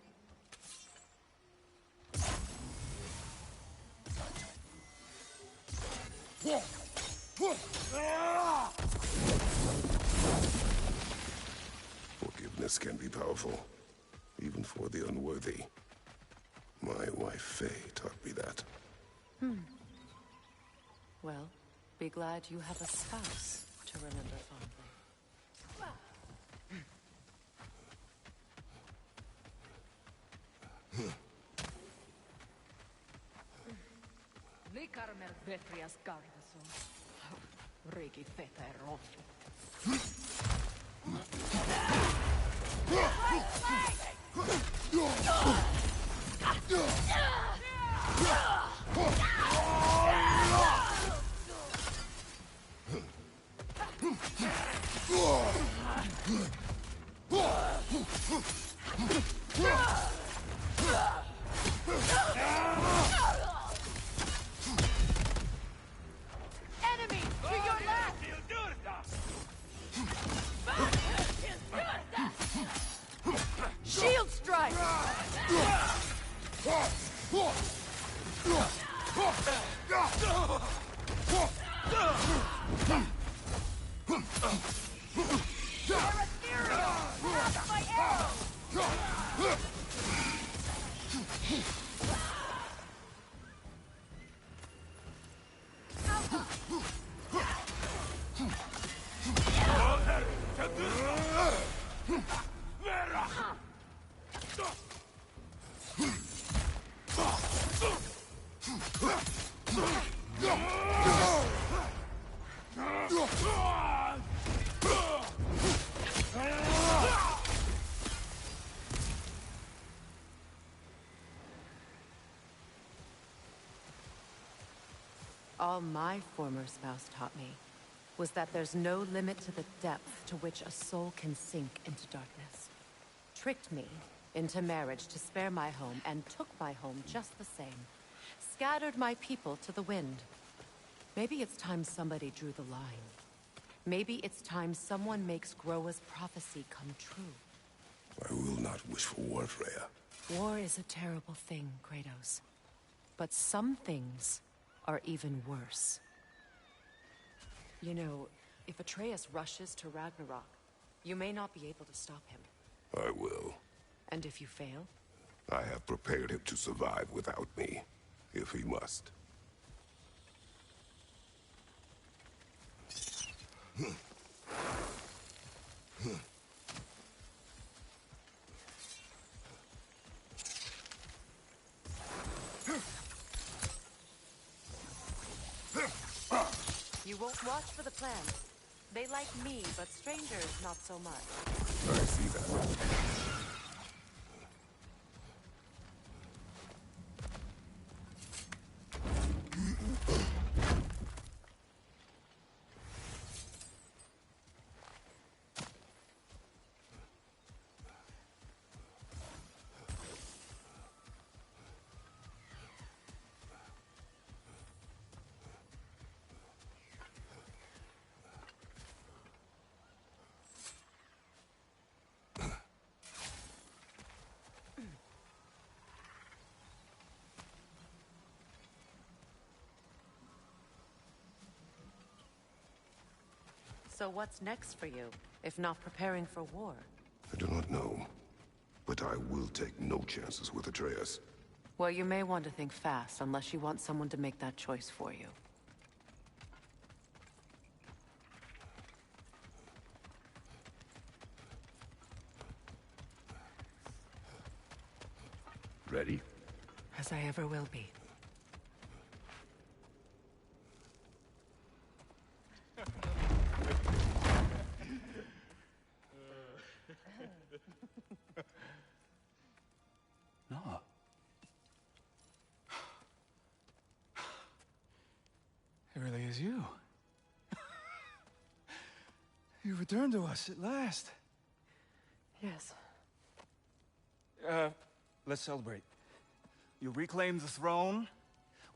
Forgiveness can be powerful, even for the unworthy. My wife Faye taught me that. Well, be glad you have a spouse to remember fondly. Vetrias Gardason. Regi Feteron. Enemy to your left! Shield strike! All my former spouse taught me was that there's no limit to the depth to which a soul can sink into darkness. Tricked me into marriage to spare my home and took my home just the same. Scattered my people to the wind. Maybe it's time somebody drew the line. Maybe it's time someone makes Groa's prophecy come true. I will not wish for war, Freya. War is a terrible thing, Kratos. But some things are even worse. You know, if Atreus rushes to Ragnarok, you may not be able to stop him. I will. And if you fail? I have prepared him to survive without me, if he must. You won't watch for the plants. They like me, but strangers not so much. I see that. So what's next for you, if not preparing for war? I do not know, but I will take no chances with Atreus. Well, you may want to think fast, unless you want someone to make that choice for you. Ready? As I ever will be. No. It really is you. You returned to us at last. Yes. Let's celebrate. You reclaim the throne.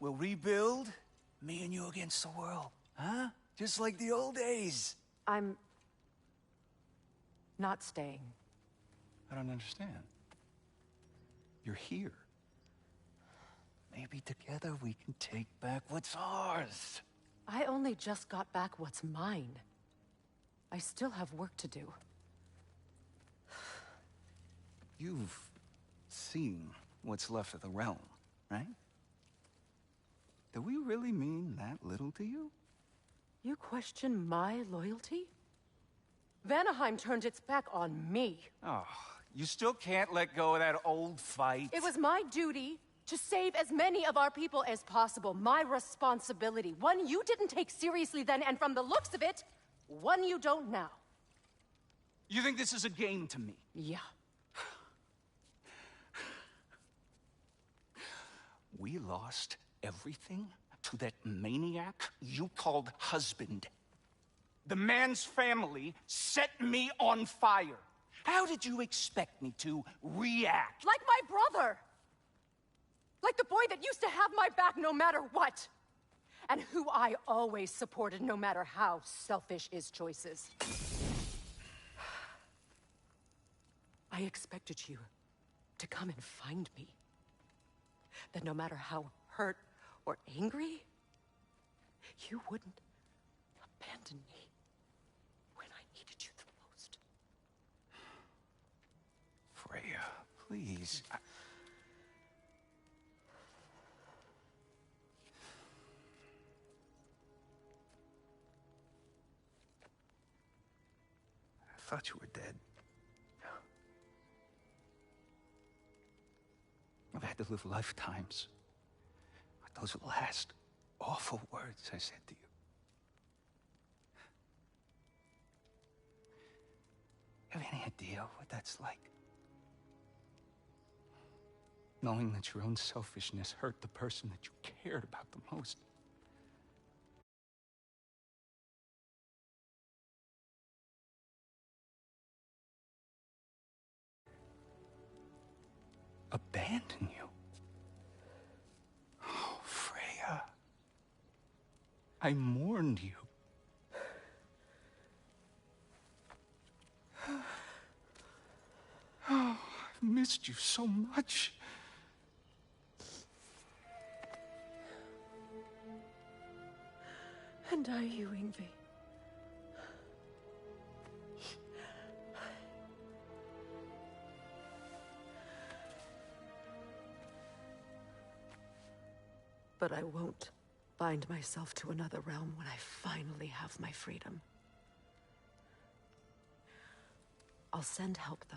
We'll rebuild. Me and you against the world. Huh? Just like the old days. I'm not staying. I don't understand. You're here. Maybe together we can take back what's ours. I only just got back what's mine. I still have work to do. You've seen what's left of the realm, right? Do we really mean that little to you? You question my loyalty? Vanaheim turned its back on me. Oh, you still can't let go of that old fight? It was my duty To save as many of our people as possible. My responsibility. One you didn't take seriously then, and from the looks of it, one you don't now. You think this is a game to me? Yeah. We lost everything to that maniac you called husband. The man's family set me on fire. How did you expect me to react? Like my brother! Like the boy that used to have my back no matter what! And who I always supported no matter how selfish his choices. I expected you to come and find me. That no matter how hurt or angry, you wouldn't abandon me when I needed you the most. Freya, please. I thought you were dead. I've had to live lifetimes with those last awful words I said to you. Have any idea what that's like? Knowing that your own selfishness hurt the person that you cared about the most. Abandon you? Oh, Freya. I mourned you. Oh, I've missed you so much. And are you, Yngvi? But I won't bind myself to another realm when I finally have my freedom. I'll send help, though.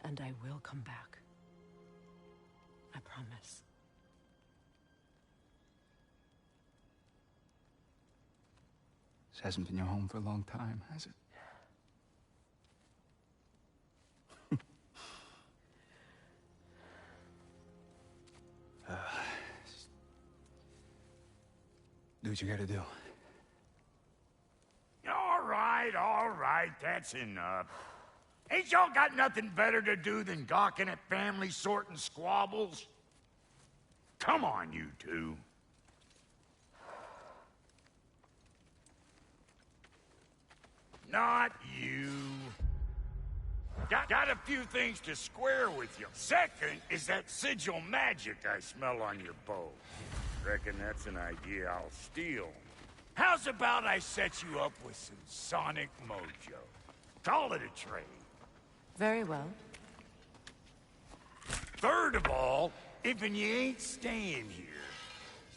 And I will come back. I promise. This hasn't been your home for a long time, has it? Do what you gotta do. All right, that's enough. Ain't y'all got nothing better to do than gawking at family sorting squabbles? Come on, you two. Not you. Got a few things to square with you. Second is that sigil magic I smell on your bow. Reckon that's an idea I'll steal. How's about I set you up with some sonic mojo? Call it a trade. Very well. Third of all, if you ain't staying here,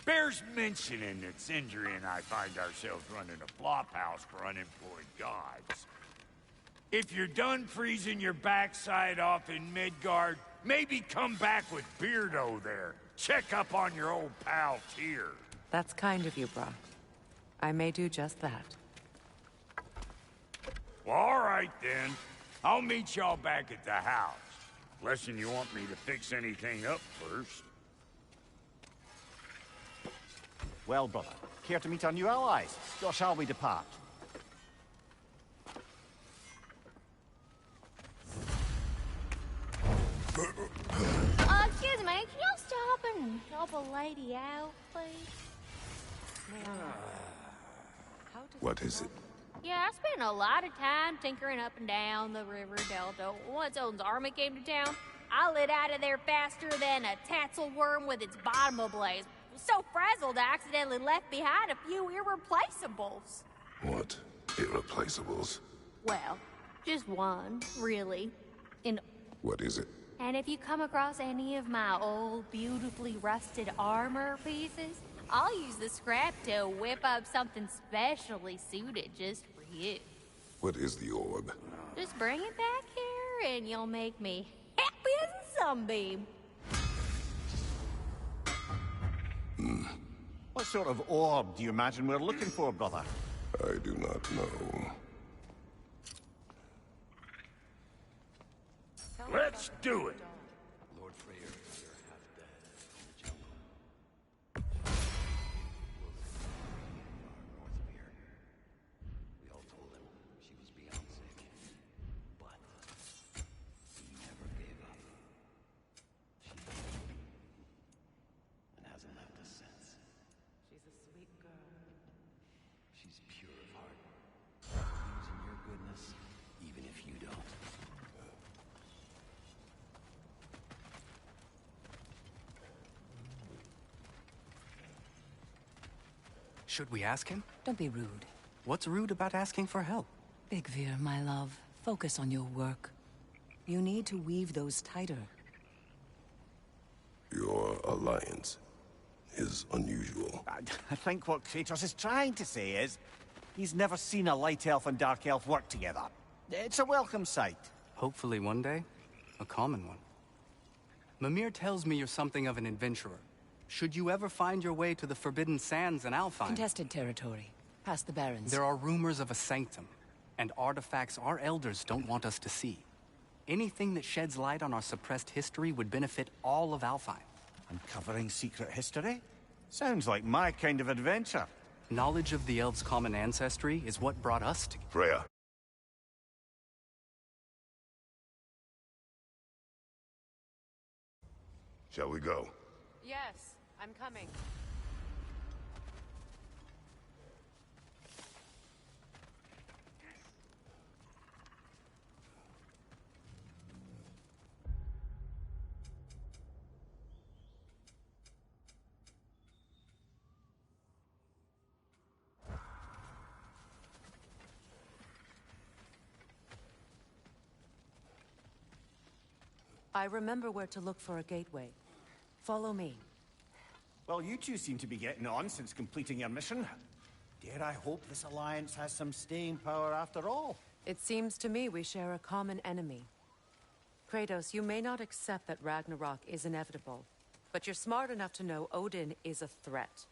bears mentioning that Sindri and I find ourselves running a flop house for unemployed gods. If you're done freezing your backside off in Midgard, maybe come back with Beardo there. Check up on your old pal Tyr. That's kind of you, Brock. I may do just that. Well, all right then. I'll meet y'all back at the house. Unless you want me to fix anything up first. Well, brother, care to meet our new allies? Or shall we depart? Excuse me, can y'all stop and help a lady out, please? What is it? Yeah, I spent a lot of time tinkering up and down the river delta. Once Odin's army came to town, I lit out of there faster than a tassel worm with its bottom ablaze. So frazzled, I accidentally left behind a few irreplaceables. What? Irreplaceables? Well, just one, really. What is it? And if you come across any of my old, beautifully rusted armor pieces, I'll use the scrap to whip up something specially suited just for you. What is the orb? Just bring it back here and you'll make me happy as a sunbeam. What sort of orb do you imagine we're looking for, brother? I do not know. Let's do it! Lord Freyr is under half dead in the jungle. Far north of here. We all told him she was beyond sick, but he never gave up. She and hasn't left us since. She's a sweet girl. She's pure of heart. Believes in your goodness, even if you don't. Should we ask him? Don't be rude. What's rude about asking for help? Big Veer, my love, focus on your work. You need to weave those tighter. Your alliance is unusual. I think what Kratos is trying to say is, he's never seen a light elf and dark elf work together. It's a welcome sight. Hopefully one day, a common one. Mimir tells me you're something of an adventurer. Should you ever find your way to the Forbidden Sands in Alfheim... Contested territory. Past the Barrens. There are rumors of a sanctum, and artifacts our elders don't want us to see. Anything that sheds light on our suppressed history would benefit all of Alfheim. Uncovering secret history? Sounds like my kind of adventure. Knowledge of the elves' common ancestry is what brought us together. Freya. Shall we go? Yes, I'm coming. I remember where to look for a gateway. Follow me. Well, you two seem to be getting on since completing your mission. Dare I hope this alliance has some staying power after all? It seems to me we share a common enemy. Kratos, you may not accept that Ragnarok is inevitable, but you're smart enough to know Odin is a threat.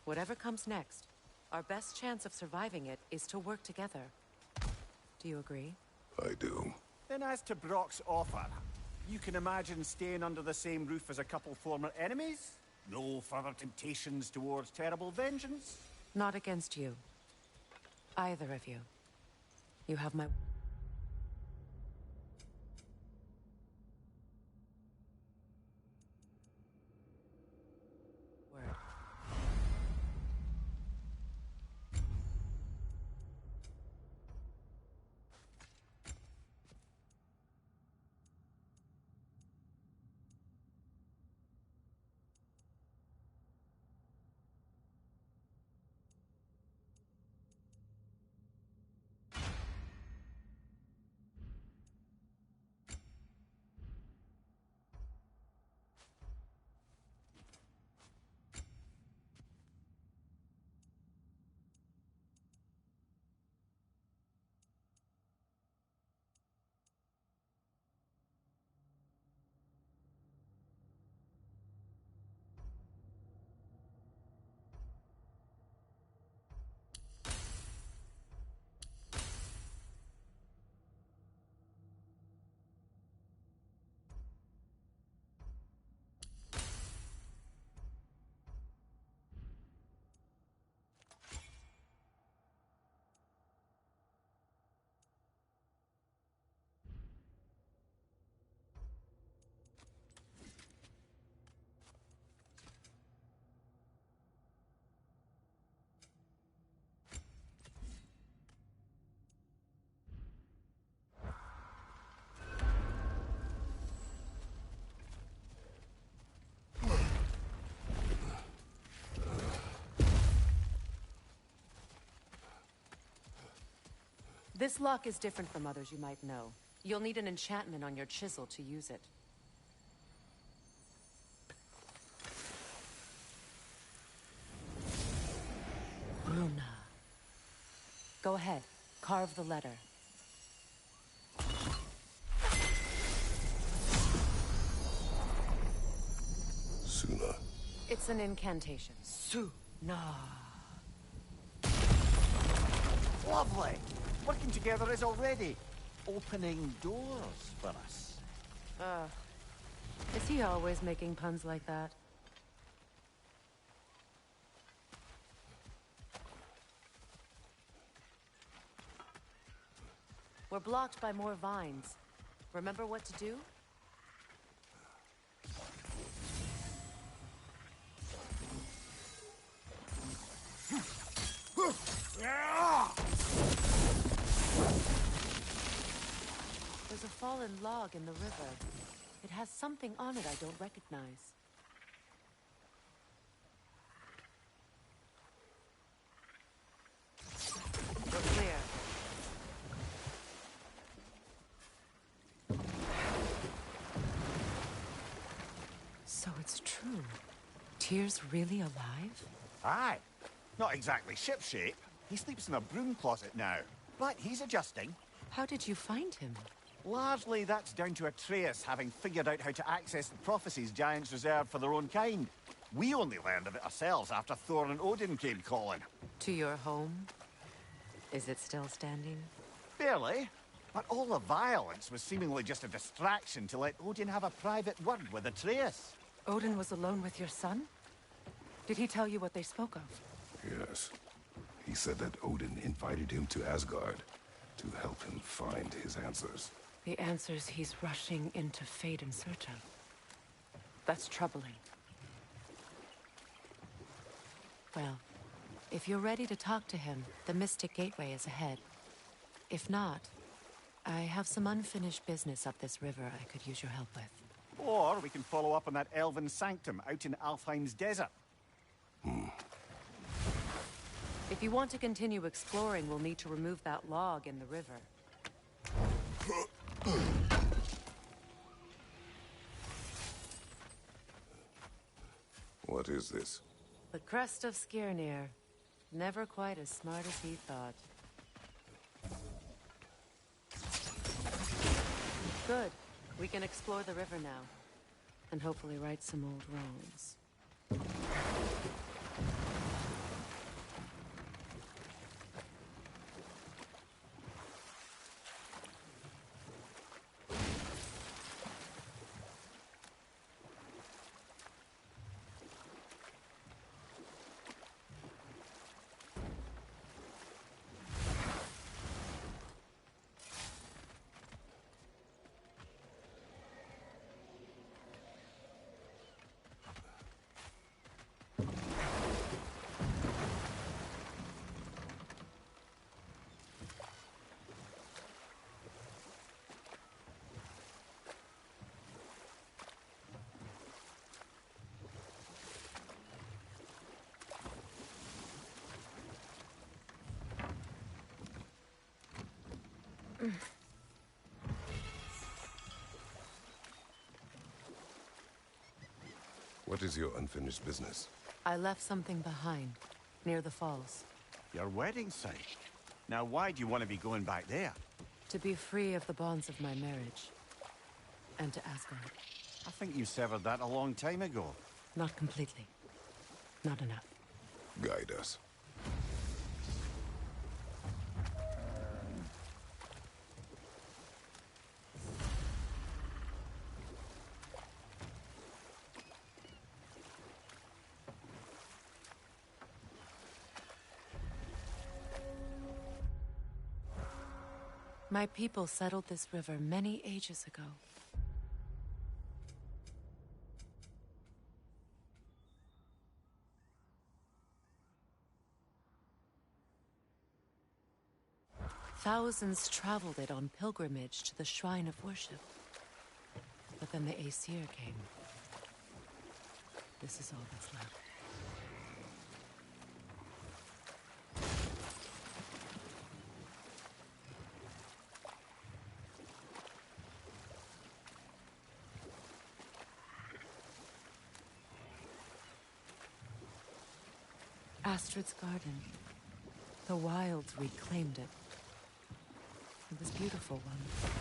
Whatever comes next, our best chance of surviving it is to work together. Do you agree? I do. Then as to Brock's offer, you can imagine staying under the same roof as a couple former enemies? No further temptations towards terrible vengeance? Not against you. Either of you. You have my... word. This lock is different from others you might know. You'll need an enchantment on your chisel to use it. Bruna. Go ahead. Carve the letter. It's an incantation. Su-na. Lovely! Working together is already opening doors for us. Is he always making puns like that? We're blocked by more vines. Remember what to do? There's a fallen log in the river. It has something on it I don't recognize. We're clear. So it's true. Tyr's really alive? Aye. Not exactly shipshape. He sleeps in a broom closet now. But he's adjusting. How did you find him? Largely, that's down to Atreus having figured out how to access the prophecies giants reserved for their own kind. We only learned of it ourselves after Thor and Odin came calling. To your home? Is it still standing? Barely. But all the violence was seemingly just a distraction to let Odin have a private word with Atreus. Odin was alone with your son? Did he tell you what they spoke of? Yes. He said that Odin invited him to Asgard to help him find his answers. The answers he's rushing into fate in search of. That's troubling. Well, if you're ready to talk to him, the Mystic Gateway is ahead. If not, I have some unfinished business up this river I could use your help with. Or we can follow up on that elven sanctum out in Alfheim's desert. If you want to continue exploring, we'll need to remove that log in the river. What is this? The crest of Skirnir. Never quite as smart as he thought. Good. We can explore the river now. And hopefully right some old wrongs. What is your unfinished business? I left something behind, near the falls. Your wedding site. Now, why do you want to be going back there? To be free of the bonds of my marriage. And to Asgard. I think you severed that a long time ago. Not completely. Not enough. Guide us. My people settled this river many ages ago. Thousands traveled it on pilgrimage to the shrine of worship. But then the Aesir came. This is all that's left. Astrid's garden. The wilds reclaimed it. It was beautiful once.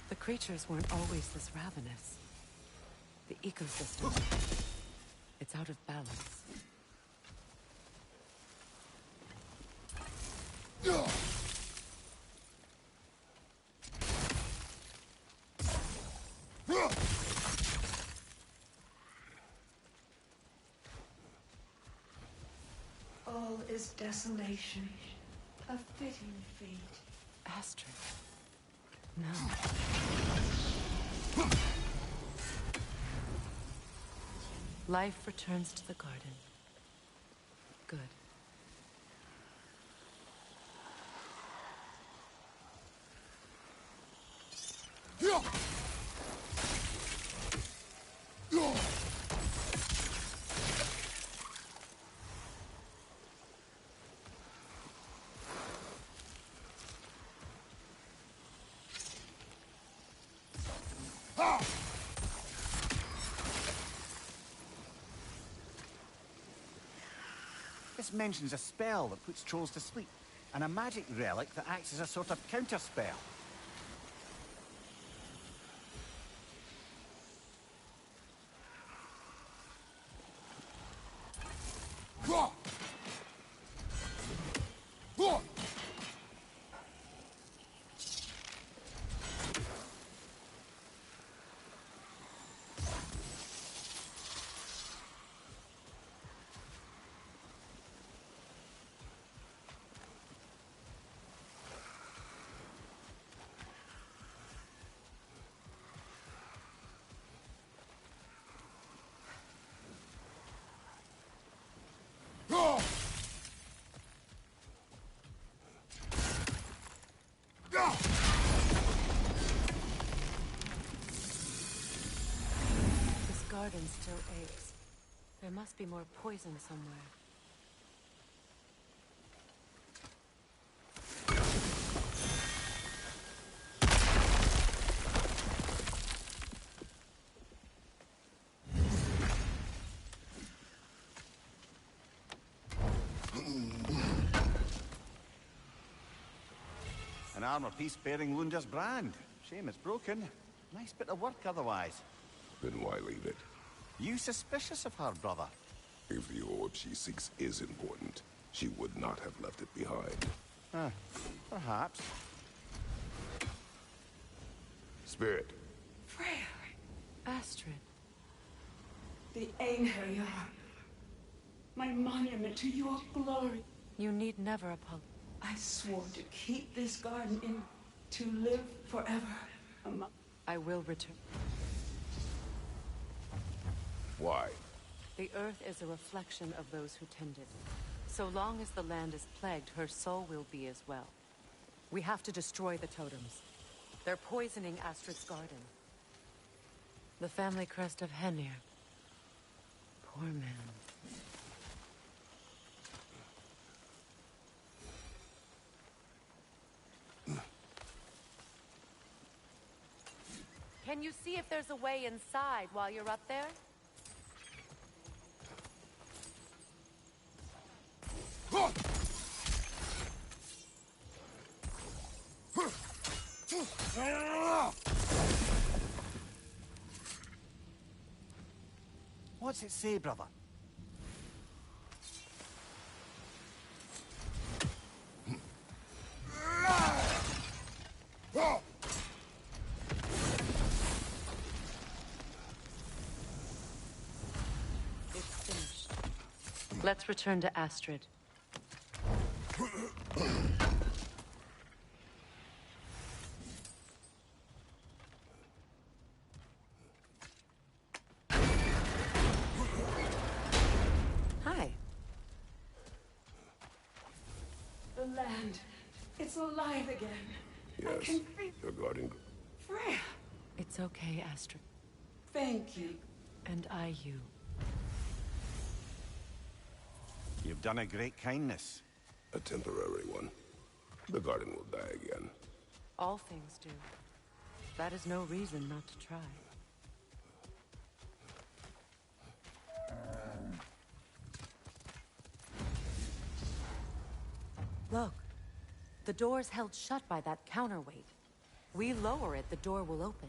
The creatures weren't always this ravenous. The ecosystem, it's out of balance. All is desolation, a fitting fate. Astrid. No. Life returns to the garden. Good. This mentions a spell that puts trolls to sleep, and a magic relic that acts as a sort of counter-spell. This garden still aches. There must be more poison somewhere. An armor piece bearing Lunda's brand. Shame it's broken. Nice bit of work otherwise. Then why leave it? You suspicious of her, brother? If the orb she seeks is important, she would not have left it behind. Perhaps. Spirit. Freya, Astrid. the Einherjar, my monument to your glory. You need never apologize. I swore to keep this garden in, to live forever among... I will return. Why? The earth is a reflection of those who tend it. So long as the land is plagued, her soul will be as well. We have to destroy the totems. They're poisoning Astrid's garden. The family crest of Henir. Poor man. Can you see if there's a way inside while you're up there? What's it say, brother? It's finished. Let's return to Astrid. Hi. The land. It's alive again. I Yes, can feel you're guarding. Freya. It's okay, Astrid. Thank you. And I you. You've done a great kindness. A temporary one. The garden will die again. All things do. That is no reason not to try. Look. The door's held shut by that counterweight. We lower it, the door will open.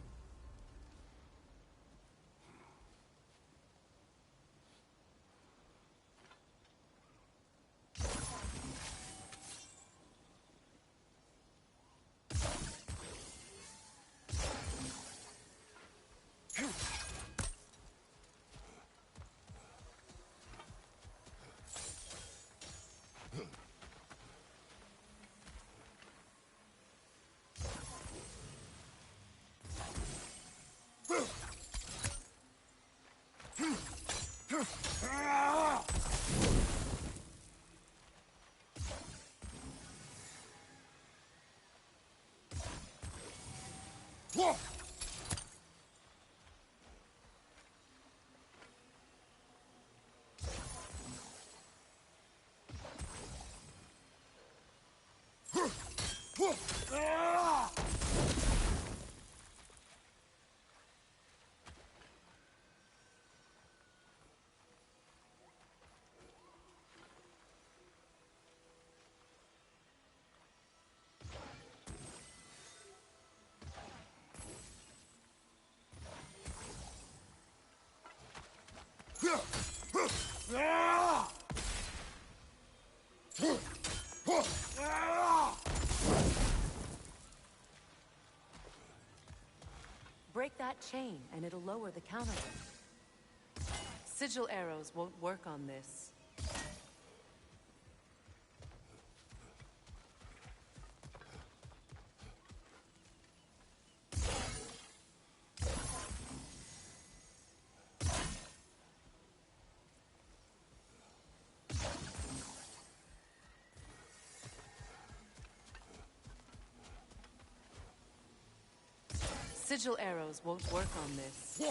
Break that chain, and it'll lower the counterweight. Sigil arrows won't work on this. Sigil arrows won't work on this.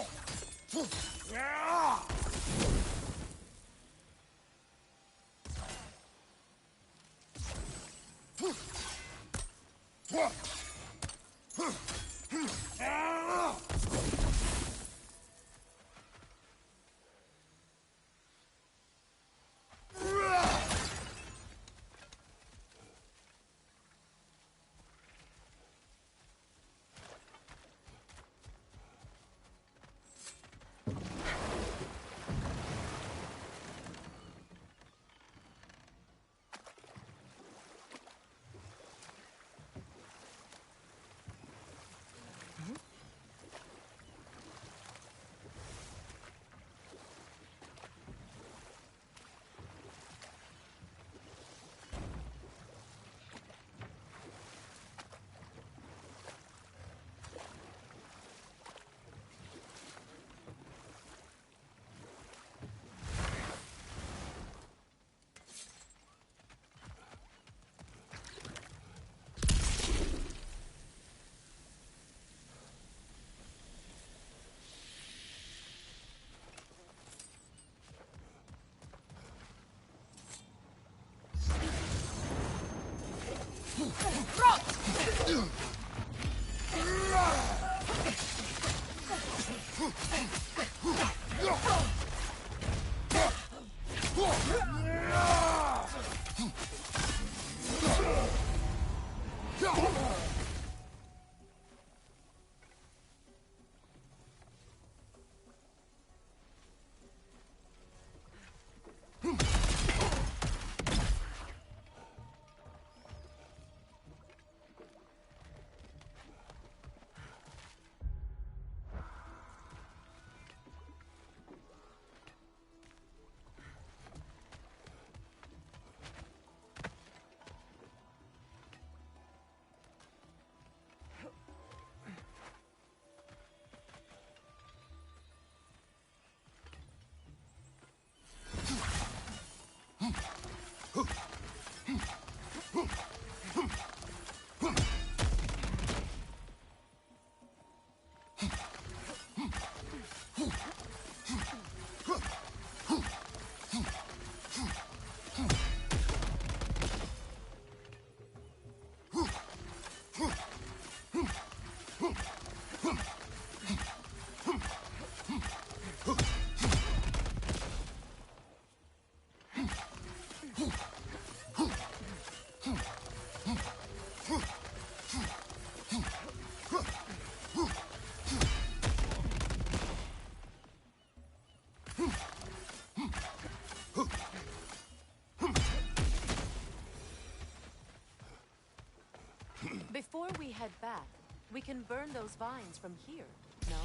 Before we head back, we can burn those vines from here, no?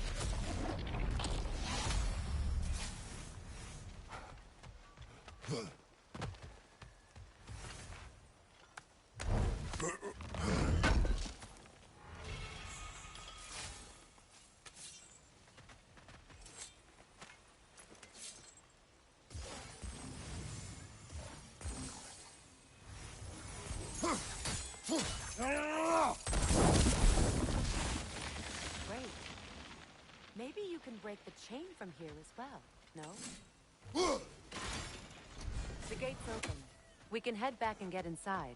Great. Maybe you can break the chain from here as well, no? The gate's open. We can head back and get inside.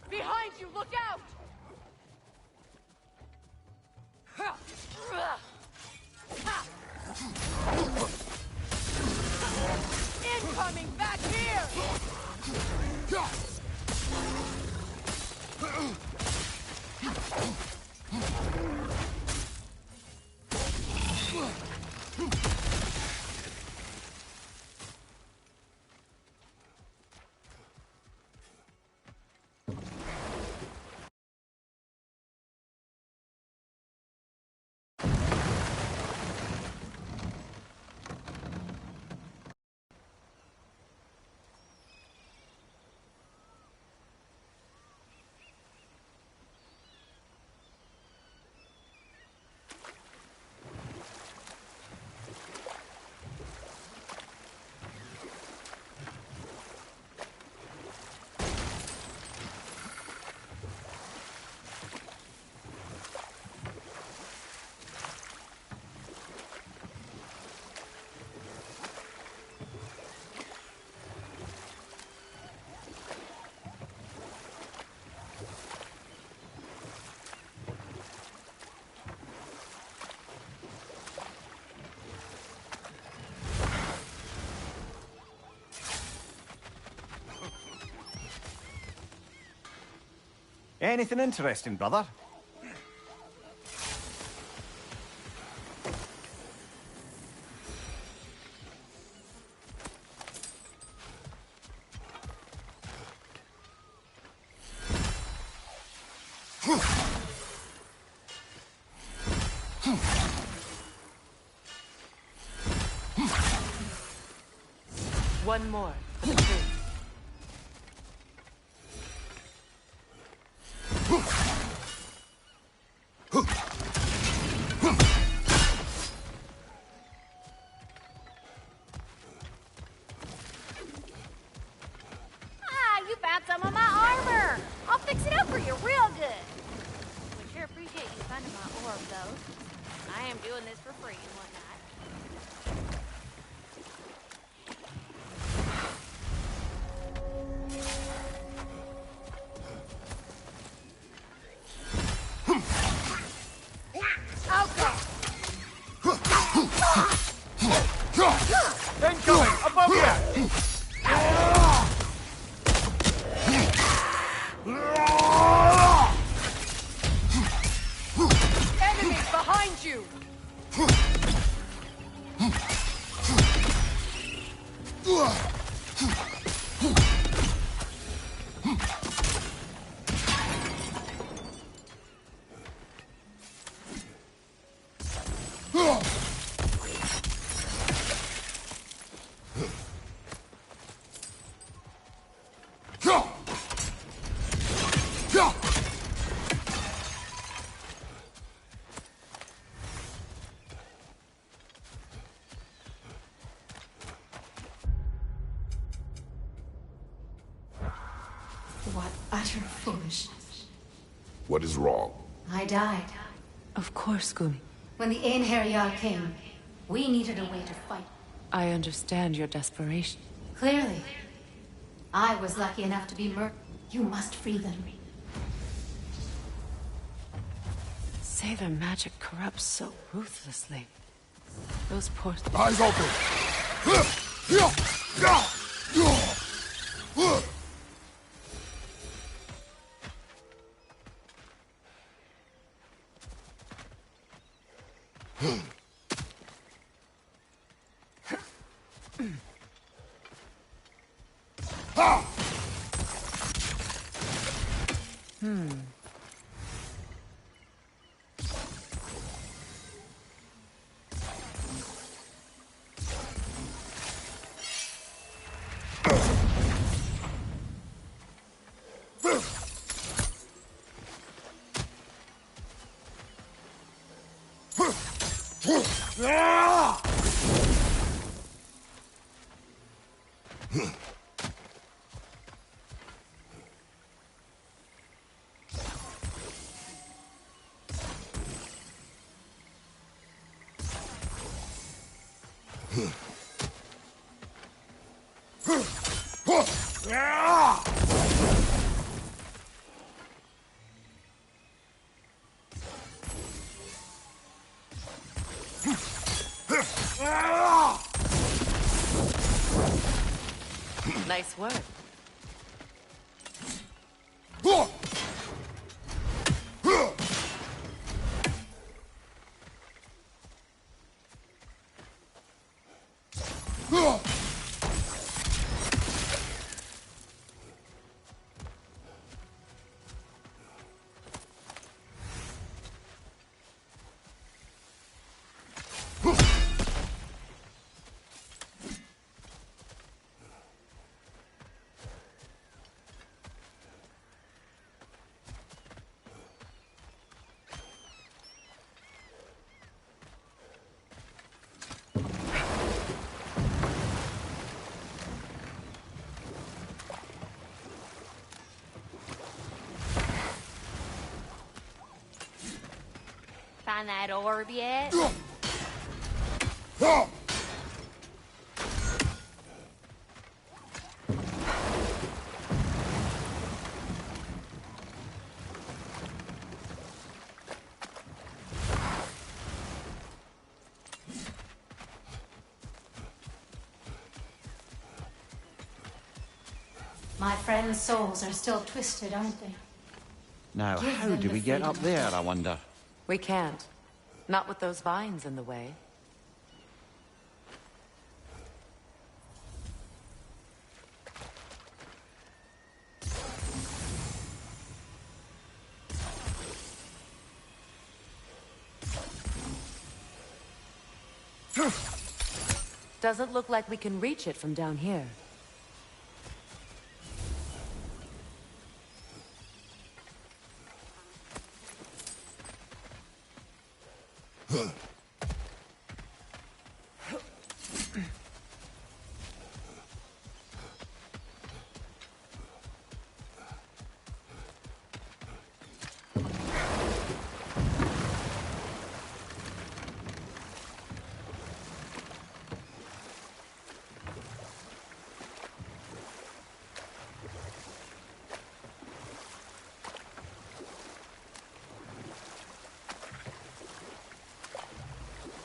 Behind you, look out! Incoming back here! Anything interesting, brother? One more for the crew. You found some of my armor. I'll fix it up for you real good. Would sure appreciate you finding my orb, though. I am doing this for free and whatnot. Incoming! Above you! Enemies behind you! What utter foolishness. What is wrong? I died. Of course, Gumi. When the Einherjar came, we needed a way to fight. I understand your desperation. Clearly. I was lucky enough to be murdered. You must free them. Say their magic corrupts so ruthlessly. Those poor... Eyes open! Nice work. Find that orb yet? My friends' souls are still twisted, aren't they? Now, Give how them do the we get freedom up there, I wonder? We can't. Not with those vines in the way. Doesn't look like we can reach it from down here.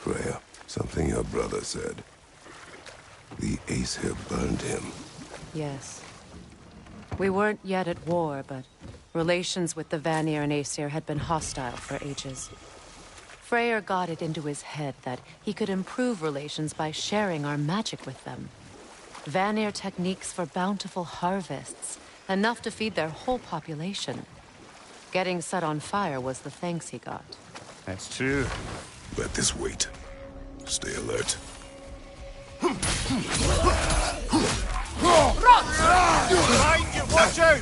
Freya, something your brother said. The Aesir burned him. Yes. We weren't yet at war, but relations with the Vanir and Aesir had been hostile for ages. Freyr got it into his head that he could improve relations by sharing our magic with them. Vanir techniques for bountiful harvests, enough to feed their whole population. Getting set on fire was the thanks he got. That's true. Let this wait. Stay alert. Behind you, watch out!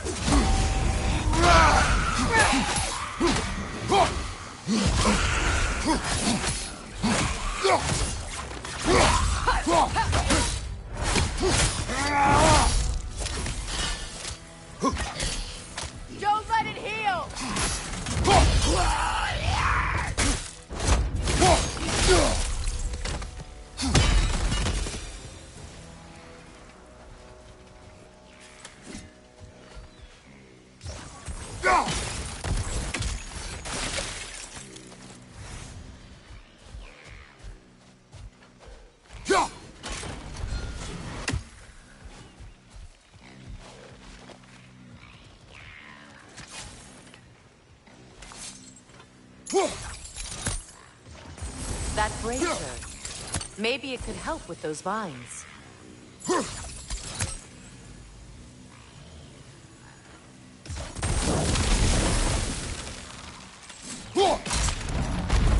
Maybe it could help with those vines.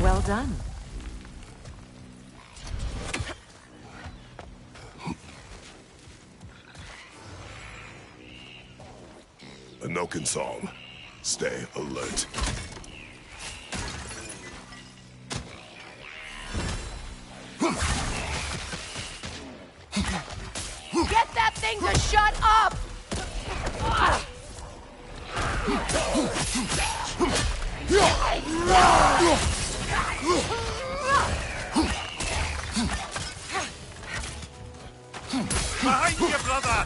Well done. Anoken song. Stay alert. Get that thing to shut up! Behind you, brother!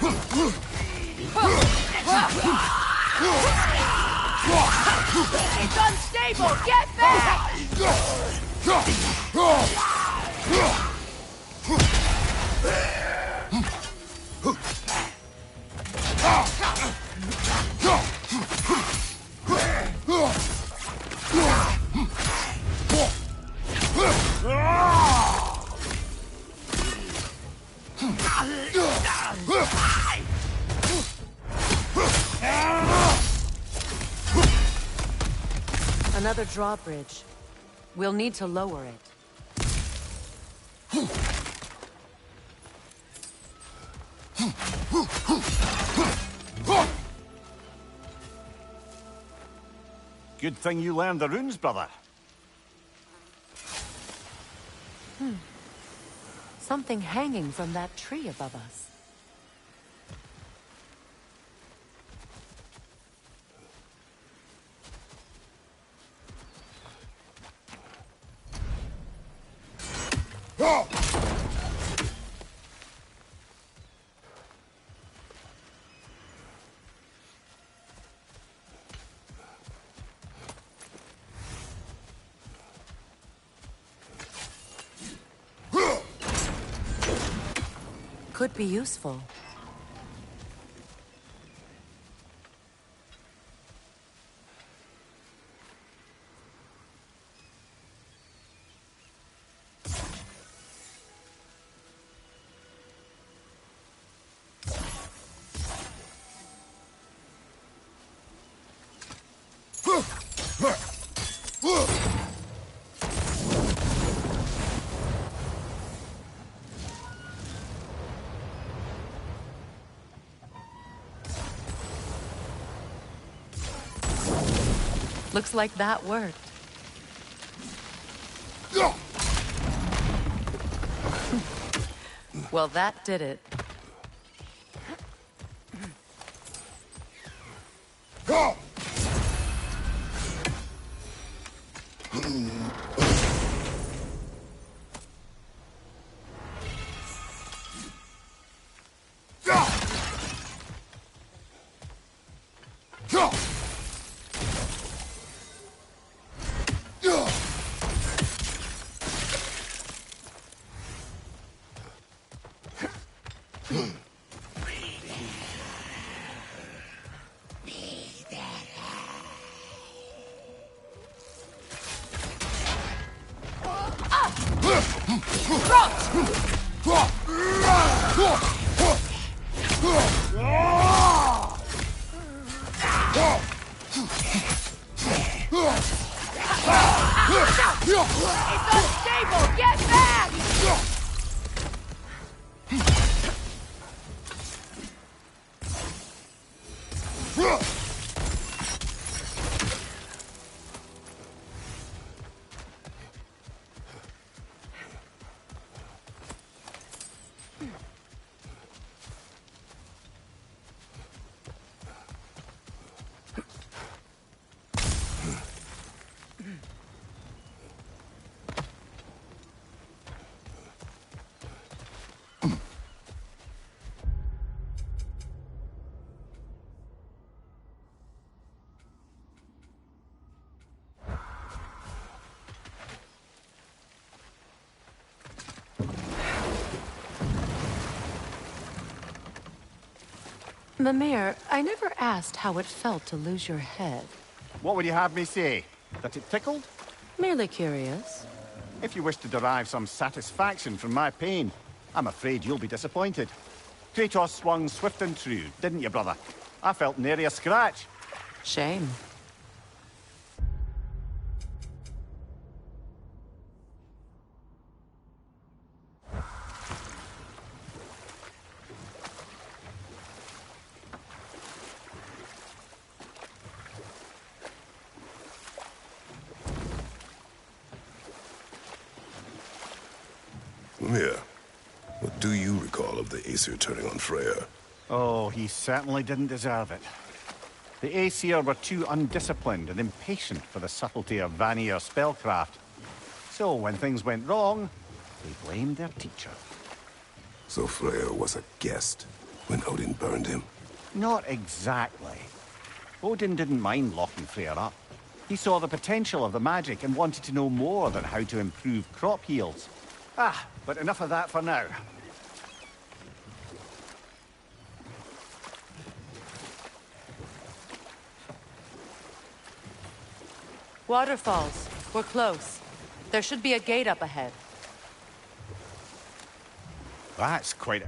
It's unstable! Get back! Another drawbridge. We'll need to lower it. Good thing you learned the runes, brother. Something hanging from that tree above us. Could be useful. Looks like that worked. Well, that did it. It's unstable! Get back! Mimir, I never asked how it felt to lose your head. What would you have me say? That it tickled? Merely curious. If you wish to derive some satisfaction from my pain, I'm afraid you'll be disappointed. Kratos swung swift and true, didn't you, brother? I felt nary a scratch. Shame. Mimir, what do you recall of the Aesir turning on Freya? Oh, he certainly didn't deserve it. The Aesir were too undisciplined and impatient for the subtlety of Vanir spellcraft. So when things went wrong, they blamed their teacher. So Freya was a guest when Odin burned him? Not exactly. Odin didn't mind locking Freya up. He saw the potential of the magic and wanted to know more than how to improve crop yields. But enough of that for now. Waterfalls. We're close. There should be a gate up ahead. That's quite a...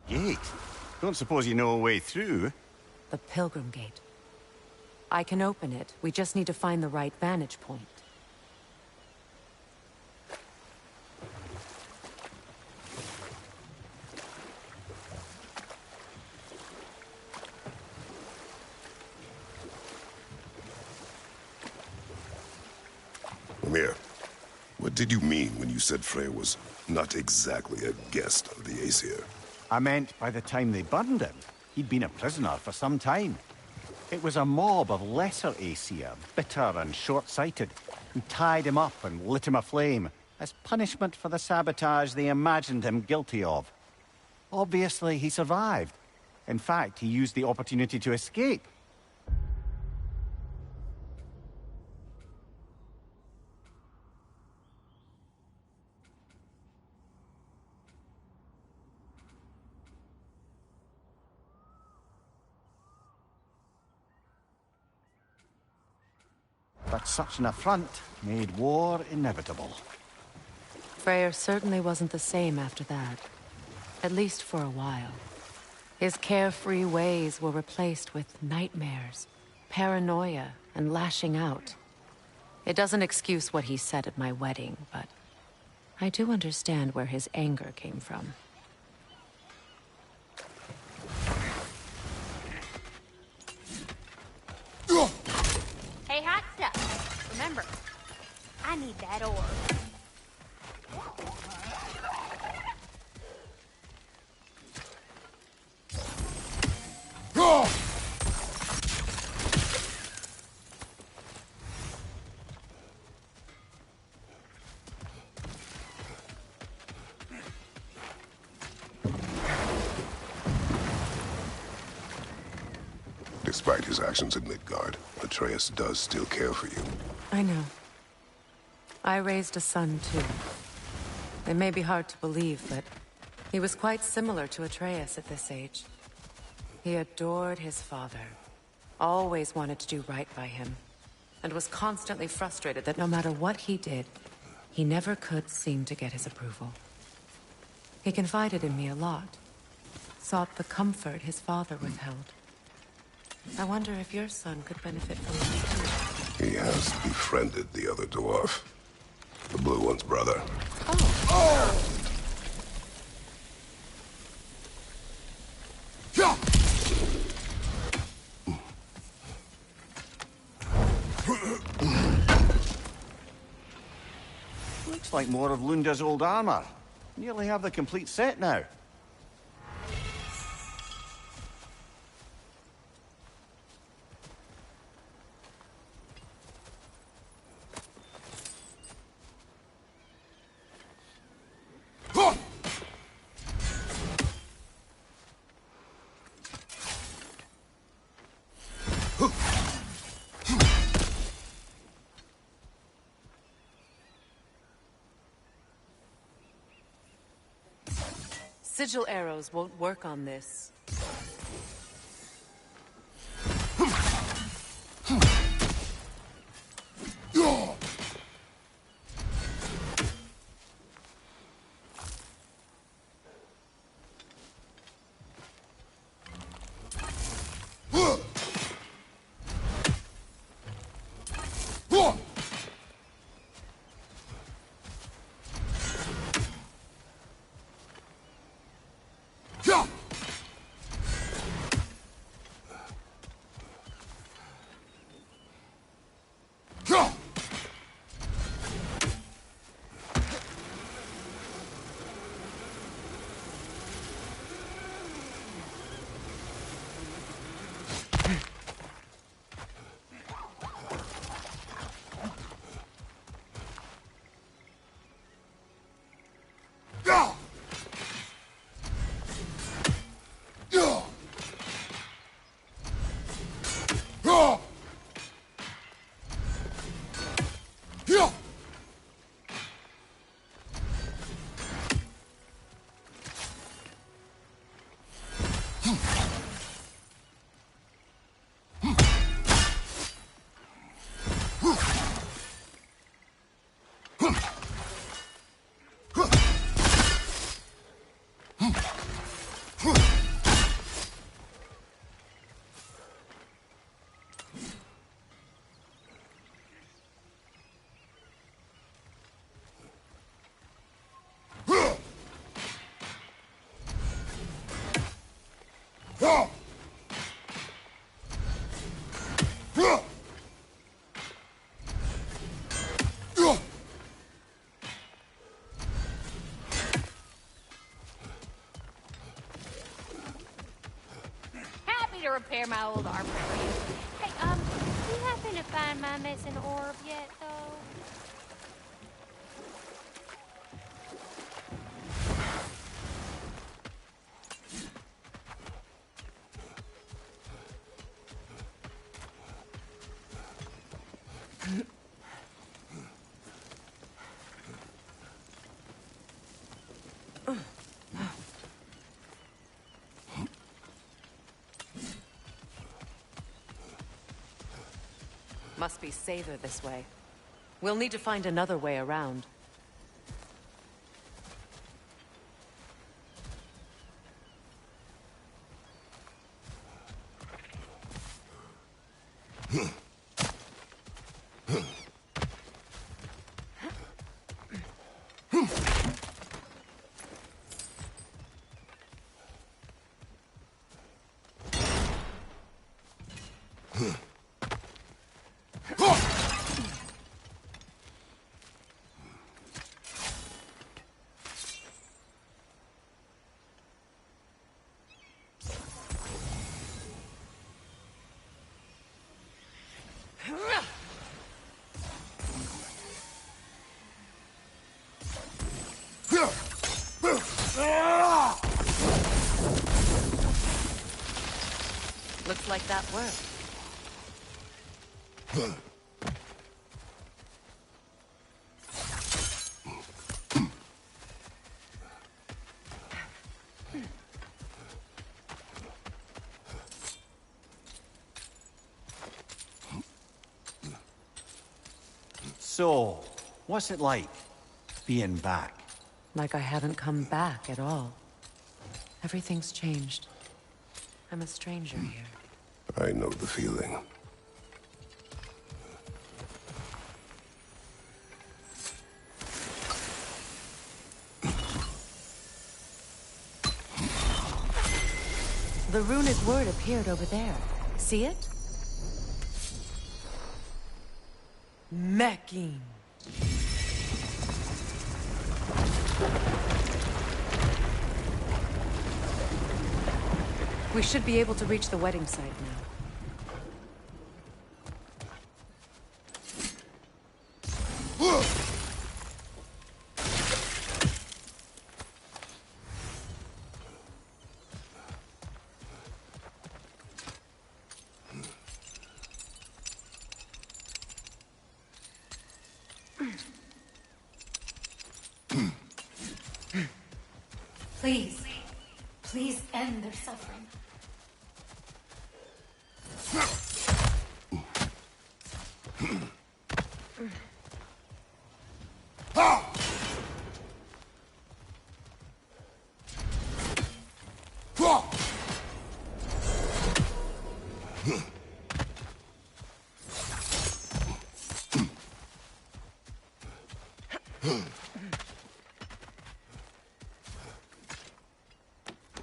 gate? Don't suppose you know a way through? The Pilgrim Gate. I can open it. We just need to find the right vantage point. Mimir, what did you mean when you said Freya was not exactly a guest of the Aesir? I meant by the time they burned him, he'd been a prisoner for some time. It was a mob of lesser Aesir, bitter and short-sighted, who tied him up and lit him aflame as punishment for the sabotage they imagined him guilty of. Obviously, he survived. In fact, he used the opportunity to escape. But such an affront made war inevitable. Freyr certainly wasn't the same after that. At least for a while. His carefree ways were replaced with nightmares, paranoia, and lashing out. It doesn't excuse what he said at my wedding, but I do understand where his anger came from. Hey, hot stuff. Remember, I need that orb. Despite his actions in Midgard, Atreus does still care for you. I know. I raised a son, too. It may be hard to believe, but he was quite similar to Atreus at this age. He adored his father, always wanted to do right by him, and was constantly frustrated that no matter what he did, he never could seem to get his approval. He confided in me a lot, sought the comfort his father withheld. I wonder if your son could benefit from this too. He has befriended the other dwarf. The blue one's brother. Looks like more of Lunda's old armor. Nearly have the complete set now. Sigil arrows won't work on this. Happy to repair my old armor for you. Hey, do you happen to find my missing orb yet, though? Must be safer this way. We'll need to find another way around. Looks like that worked. So, what's it like, being back? Like I haven't come back at all. Everything's changed. I'm a stranger here. I know the feeling. The runic word appeared over there. See it? Mecking. We should be able to reach the wedding site now. Please. Please end their suffering.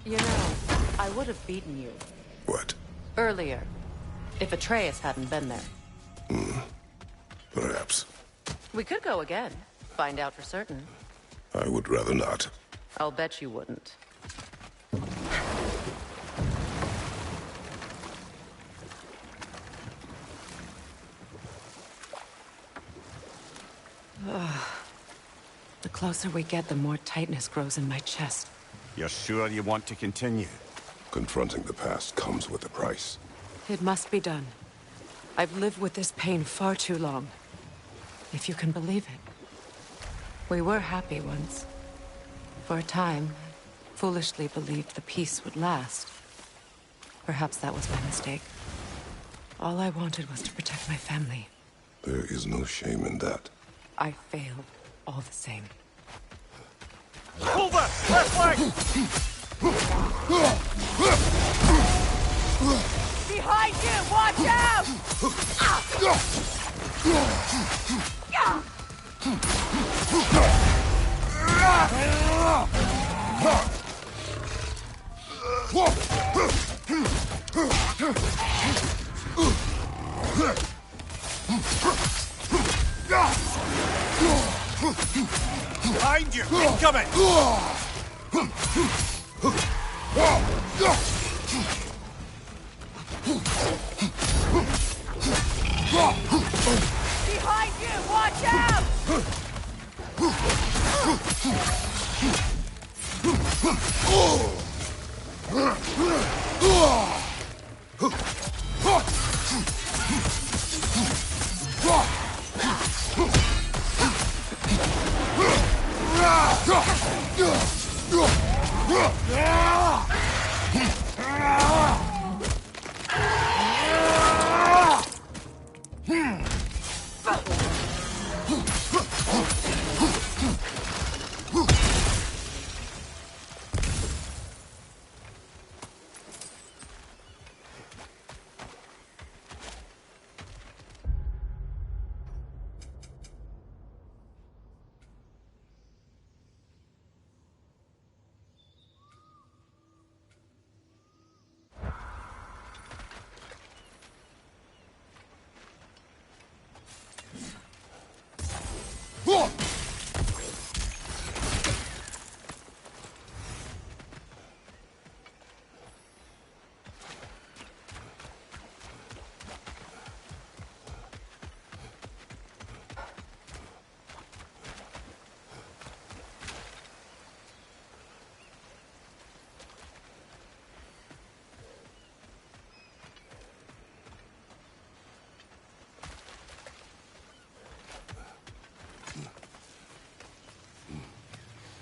You know, I would have beaten you. What? Earlier. If Atreus hadn't been there. Perhaps. We could go again. Find out for certain. I would rather not. I'll bet you wouldn't. The closer we get, the more tightness grows in my chest. You're sure you want to continue? Confronting the past comes with a price. It must be done. I've lived with this pain far too long. If you can believe it. We were happy once. For a time, I foolishly believed the peace would last. Perhaps that was my mistake. All I wanted was to protect my family. There is no shame in that. I failed, all the same. Pull back! Left leg! Behind you! Watch out! Behind you! Incoming! Behind you! Watch out!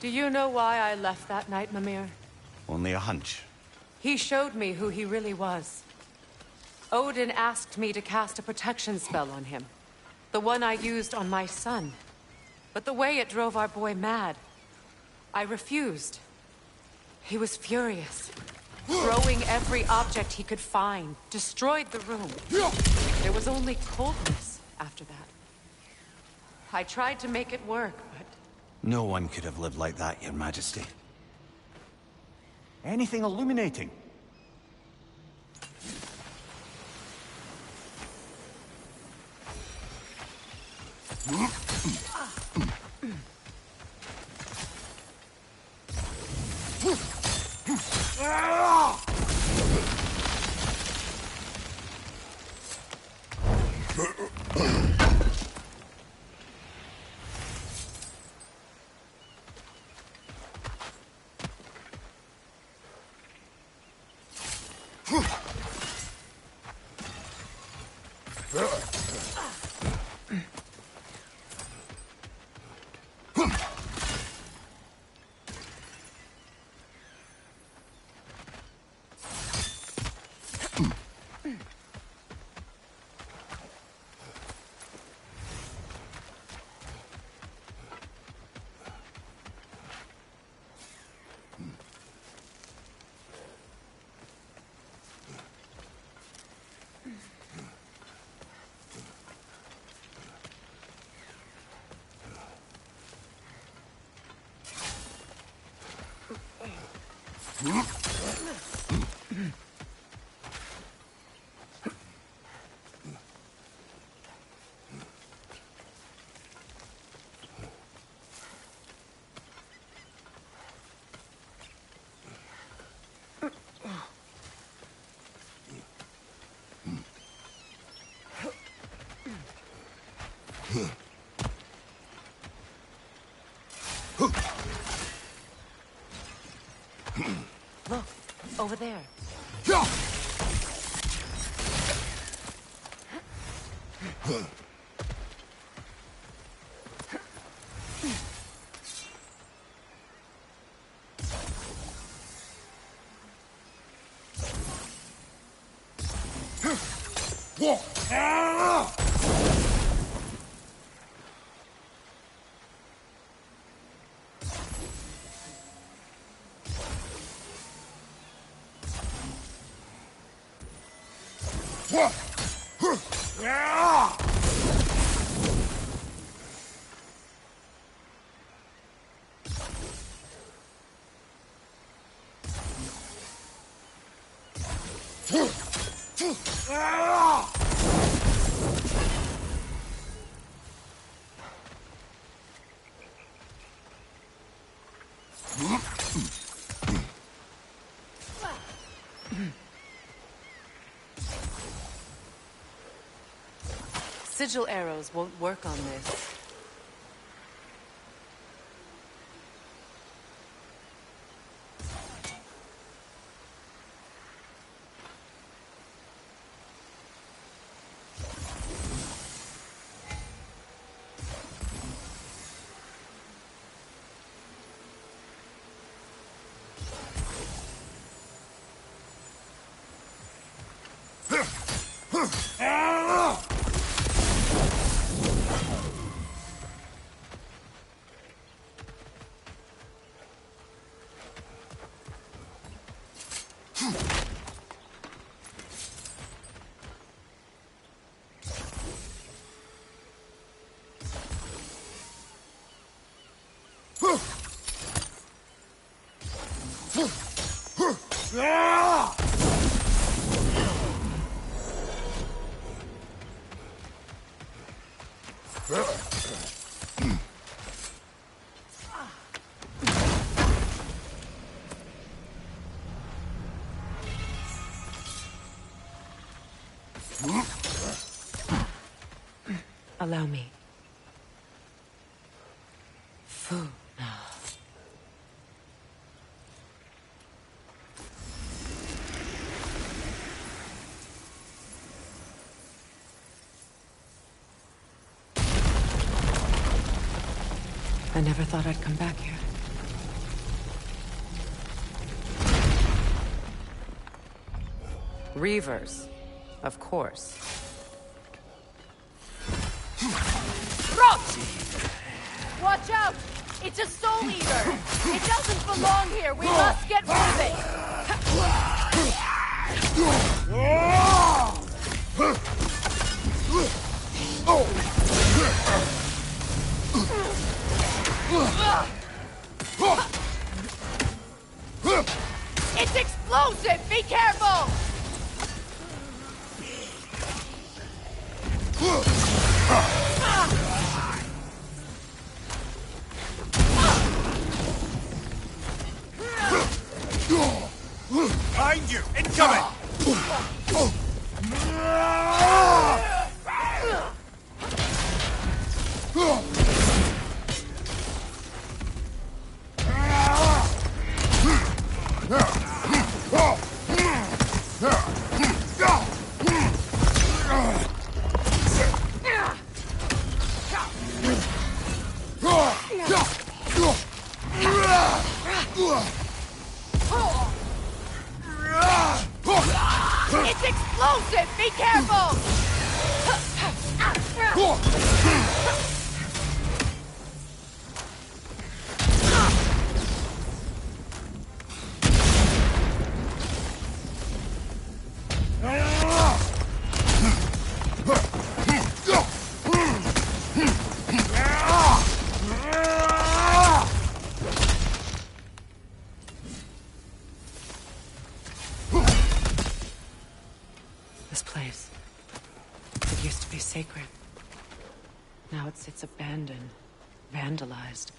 Do you know why I left that night, Mimir? Only a hunch. He showed me who he really was. Odin asked me to cast a protection spell on him. The one I used on my son. But the way it drove our boy mad, I refused. He was furious. Throwing every object he could find, destroyed the room. There was only coldness after that. I tried to make it work, but... No one could have lived like that, Your Majesty. Anything illuminating? Look, over there. Sigil arrows won't work on this. Allow me. Food now. I never thought I'd come back here. Reavers, of course. Watch out! It's a soul eater! It doesn't belong here! We must get moving! It's explosive! Be careful! Behind you! Incoming! It's explosive! Be careful! This place. It used to be sacred. Now it sits abandoned, vandalized.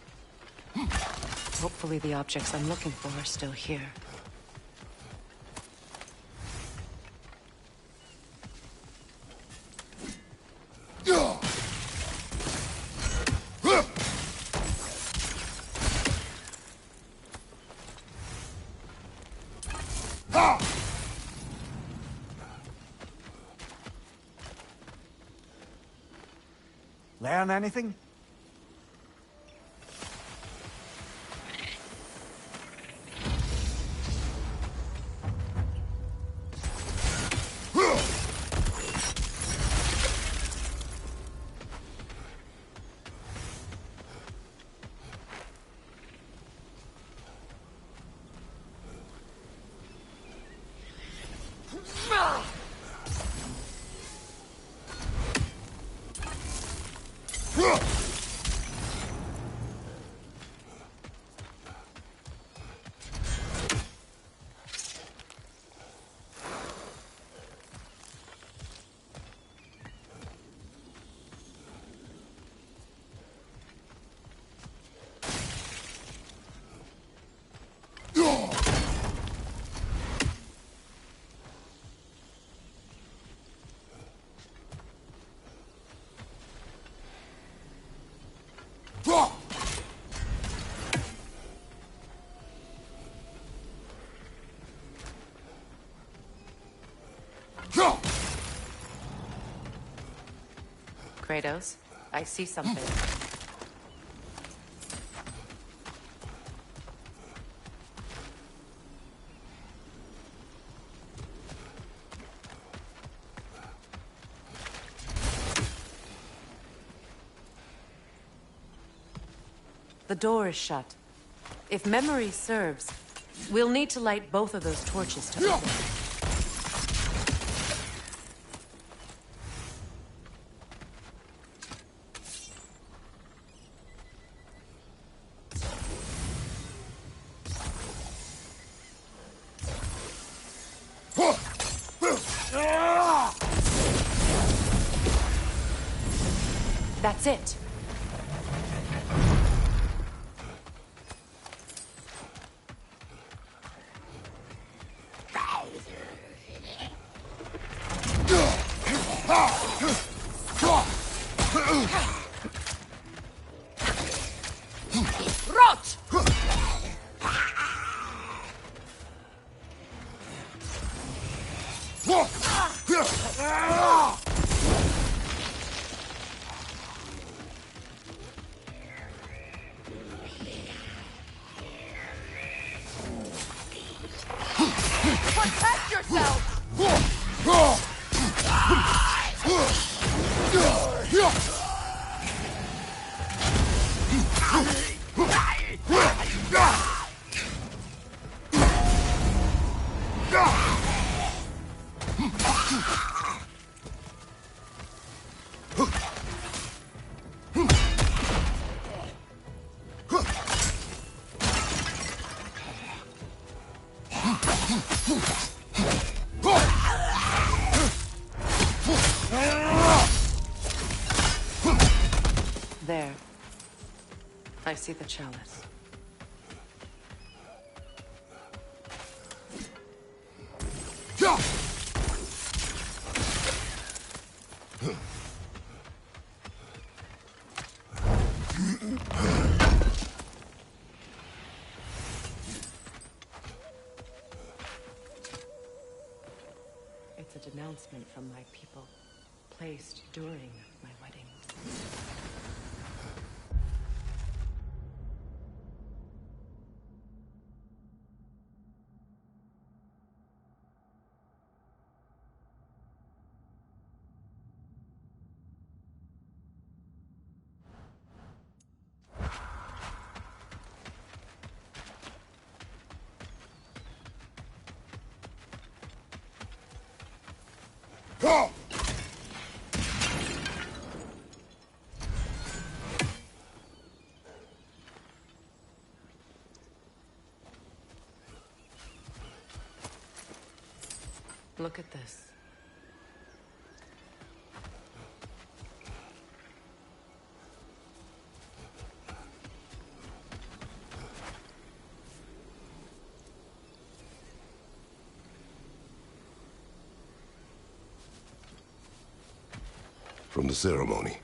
Hopefully the objects I'm looking for are still here. Learn anything? Kratos, I see something. The door is shut. If memory serves, we'll need to light both of those torches to open it. That's it. Rot! Protect yourself! There. I see the chalice. It's a denouncement from my people, placed during my wedding. Look at this. From the ceremony.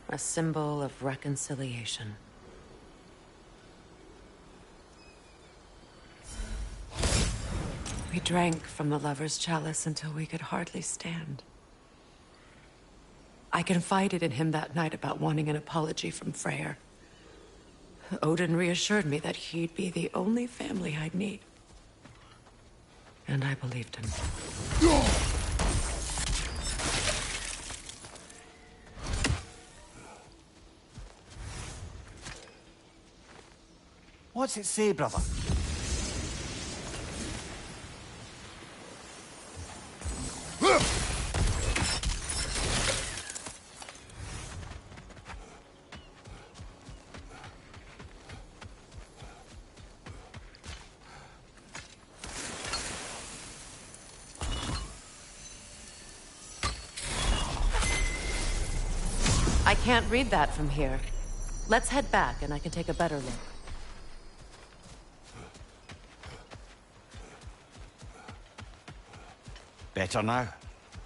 A symbol of reconciliation. We drank from the lover's chalice until we could hardly stand. I confided in him that night about wanting an apology from Freyr. Odin reassured me that he'd be the only family I'd need. And I believed him. What's it say, brother? I can't read that from here. Let's head back and I can take a better look. Better now?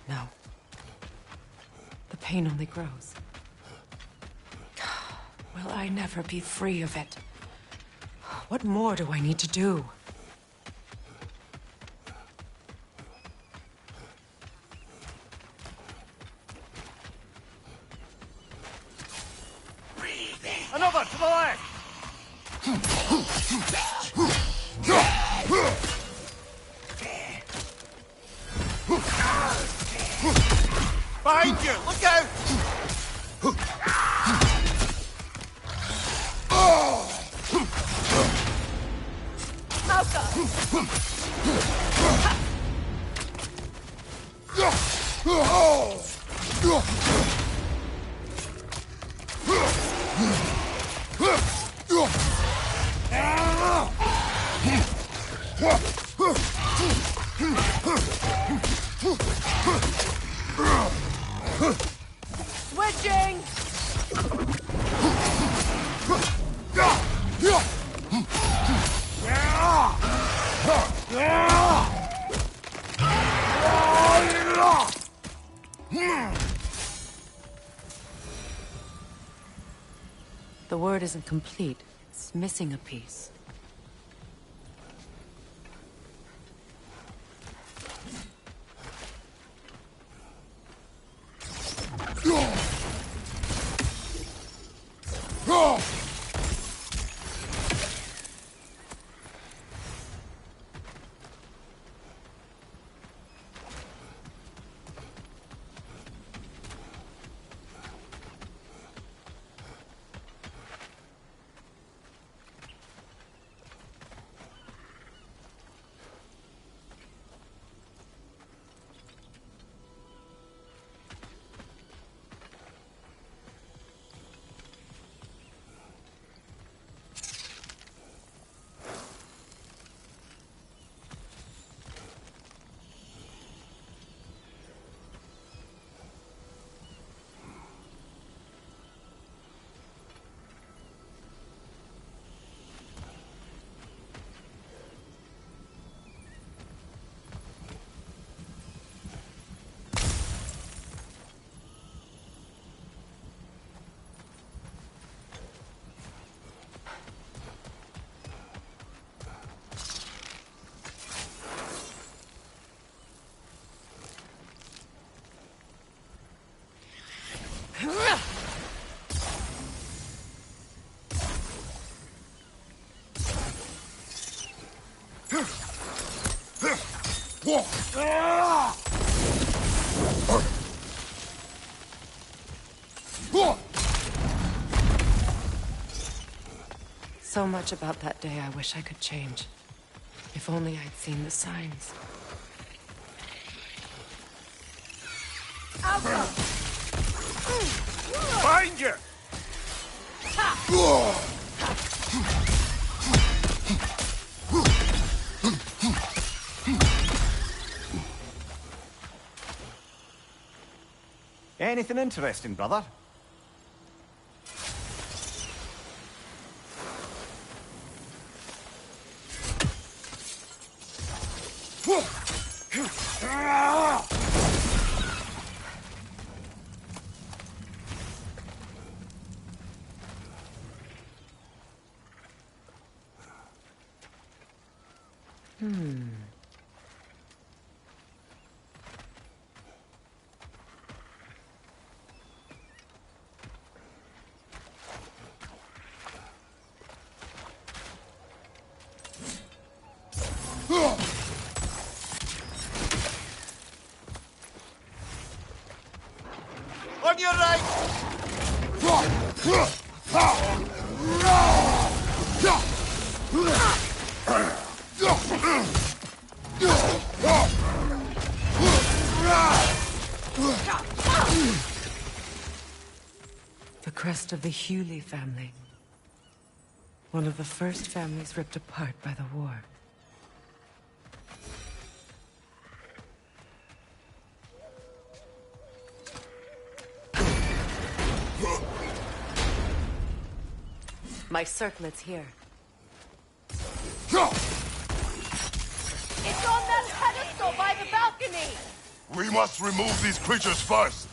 No. The pain only grows. Will I never be free of it? What more do I need to do? Another to the left! Behind you! Look out! Switching! The word isn't complete. It's missing a piece. So much about that day I wish I could change. If only I'd seen the signs. Behind you! Anything interesting, brother? On your right! The crest of the Hewley family. One of the first families ripped apart by the war. My circlet's here. It's on that pedestal by the balcony! We must remove these creatures first.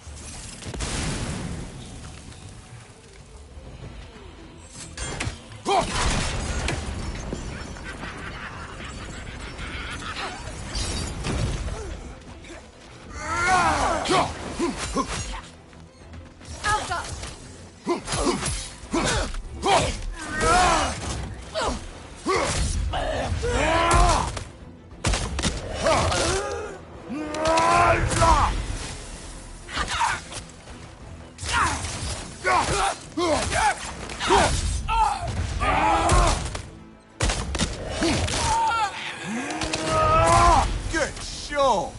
Good show.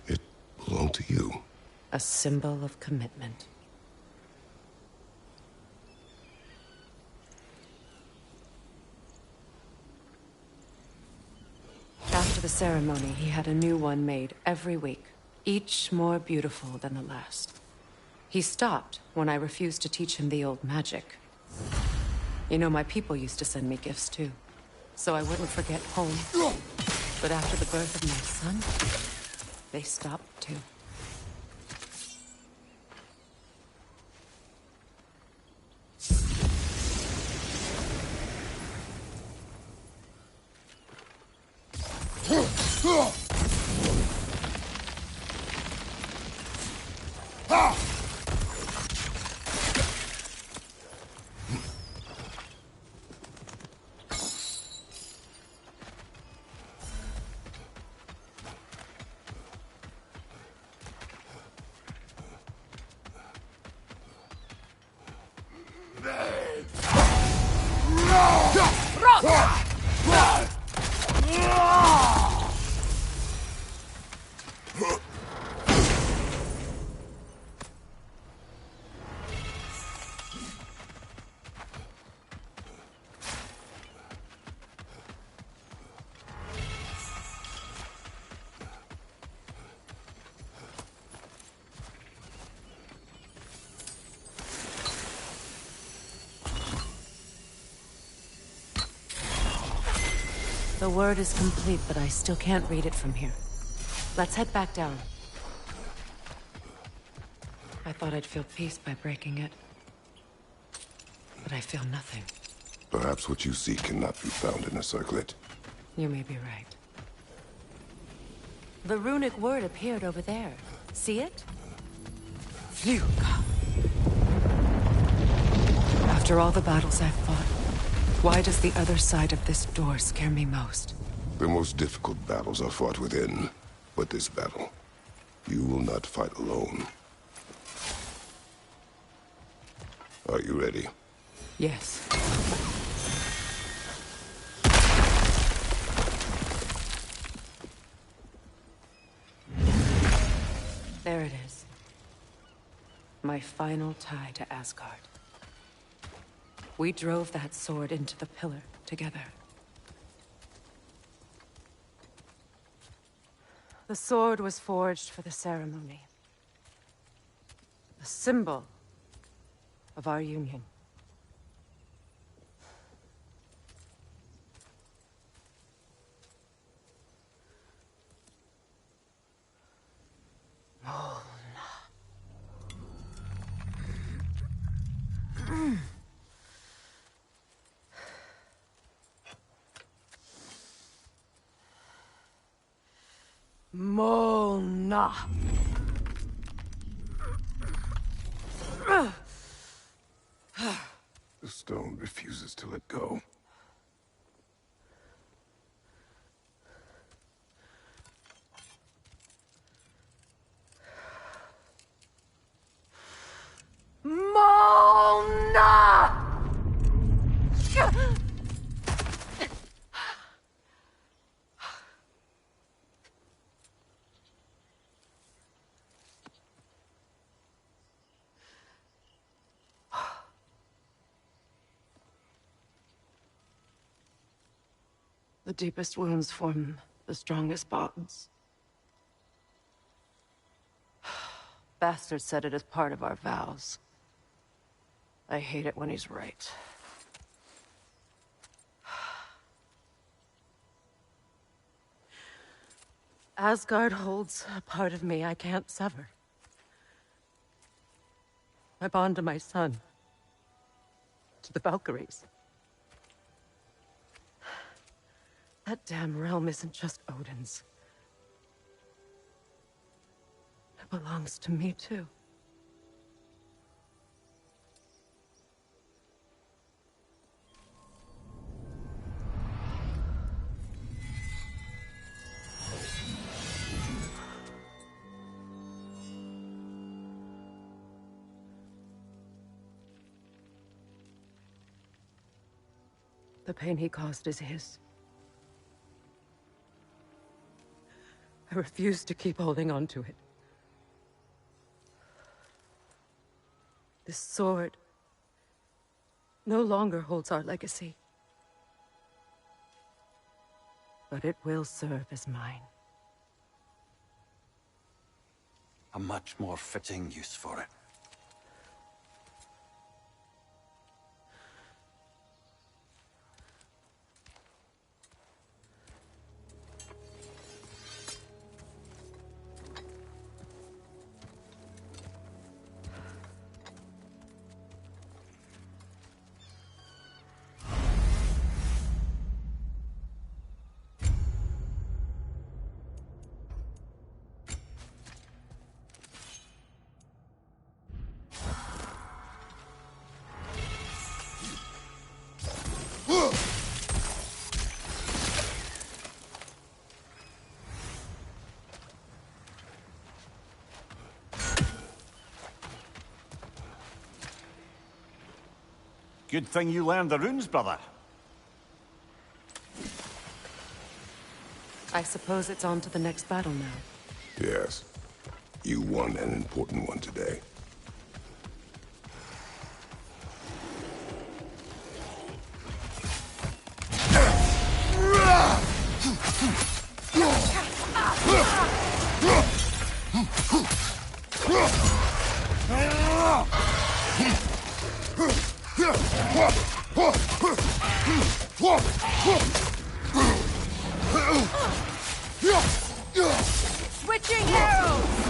It belonged to you. A symbol of commitment. After the ceremony, he had a new one made every week, each more beautiful than the last. He stopped when I refused to teach him the old magic. You know, my people used to send me gifts too, so I wouldn't forget home. But after the birth of my son, they stopped too. The word is complete, but I still can't read it from here. Let's head back down. I thought I'd feel peace by breaking it. But I feel nothing. Perhaps what you seek cannot be found in a circlet. You may be right. The runic word appeared over there. See it? Phew. After all the battles I've fought, why does the other side of this door scare me most? The most difficult battles are fought within. But this battle, you will not fight alone. Are you ready? Yes. There it is. My final tie to Asgard. We drove that sword into the pillar together. The sword was forged for the ceremony. The symbol of our union. Mona. The stone refuses to let go. Mona! The deepest wounds form the strongest bonds. Bastard said it as part of our vows. I hate it when he's right. Asgard holds a part of me I can't sever. I bond to my son. To the Valkyries. That damn realm isn't just Odin's. It belongs to me, too. The pain he caused is his. I refuse to keep holding on to it. This sword no longer holds our legacy. But it will serve as mine. A much more fitting use for it. Good thing you learned the runes, brother. I suppose it's on to the next battle now. Yes. You won an important one today. Switching arrows!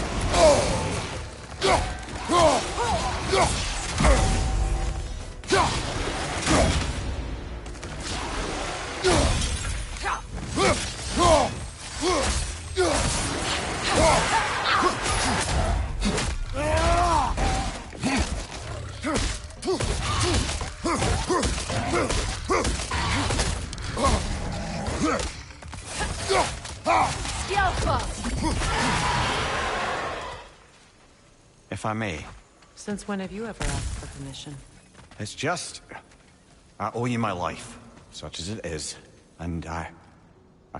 If I may. Since when have you ever asked for permission? It's just... I owe you my life, such as it is. And I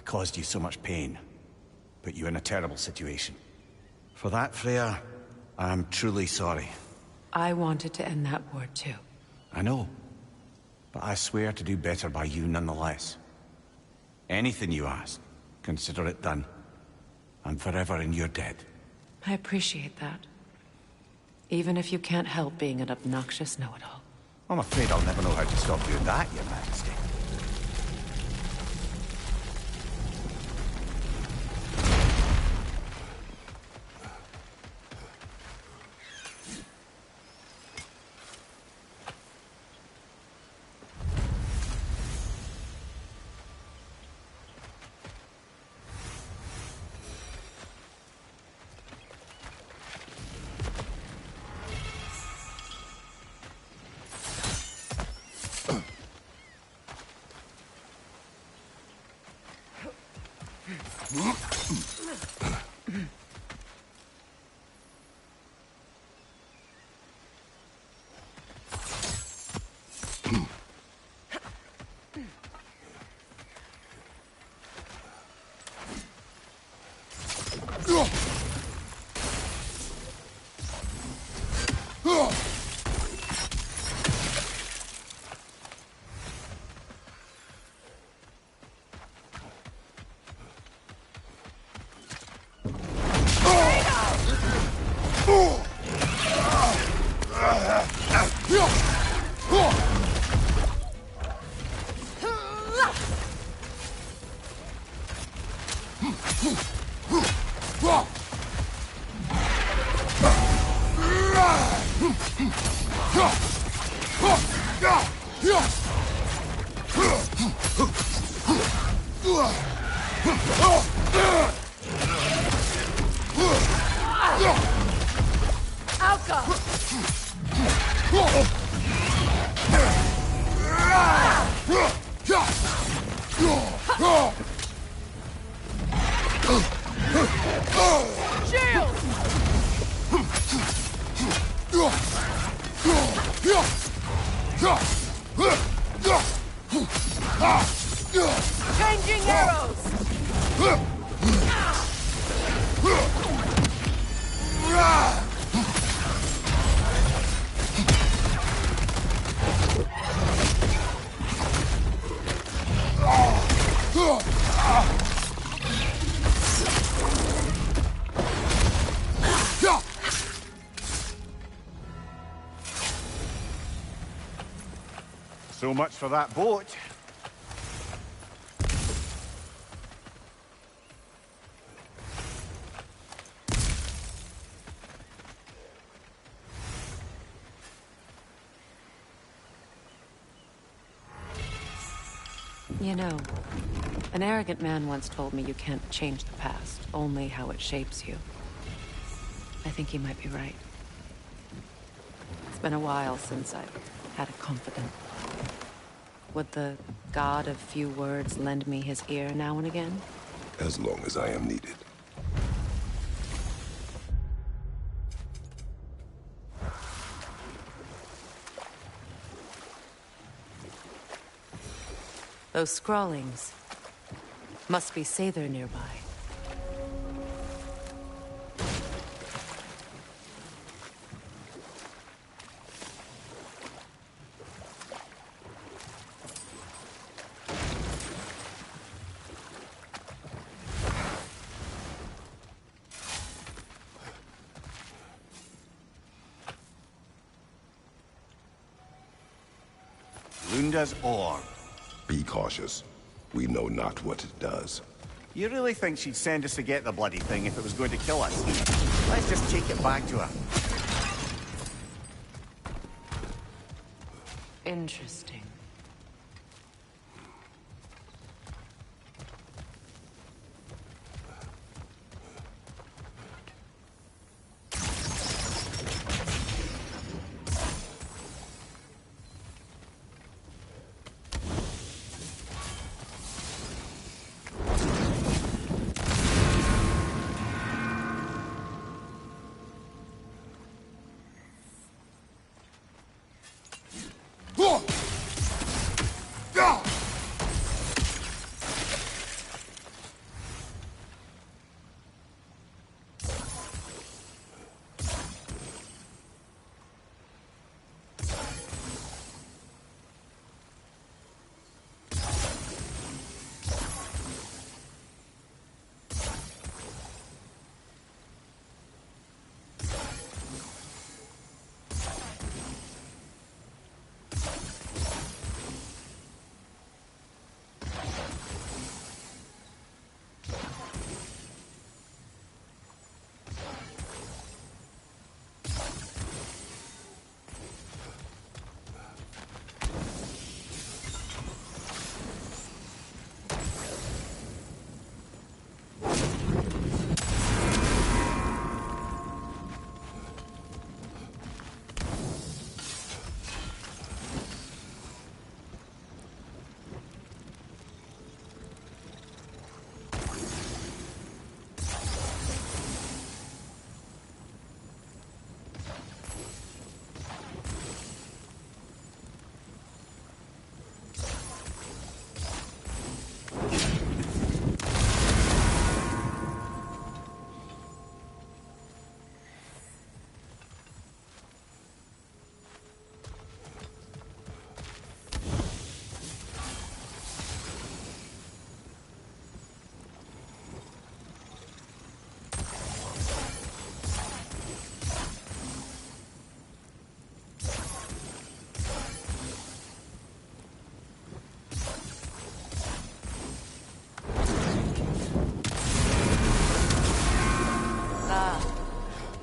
caused you so much pain. Put you in a terrible situation. For that, Freya, I am truly sorry. I wanted to end that war too. I know. But I swear to do better by you nonetheless. Anything you ask, consider it done. I'm forever in your debt. I appreciate that. Even if you can't help being an obnoxious know-it-all. I'm afraid I'll never know how to stop doing that, Your Majesty. Changing arrows! So much for that boat. You know, an arrogant man once told me you can't change the past, only how it shapes you. I think he might be right. It's been a while since I've had a confidant. Would the god of few words lend me his ear now and again? As long as I am needed. Those scrawlings must be Sather nearby. Lunda's orb. Be cautious. We know not what it does. You really think she'd send us to get the bloody thing if it was going to kill us? Let's just take it back to her. Interesting.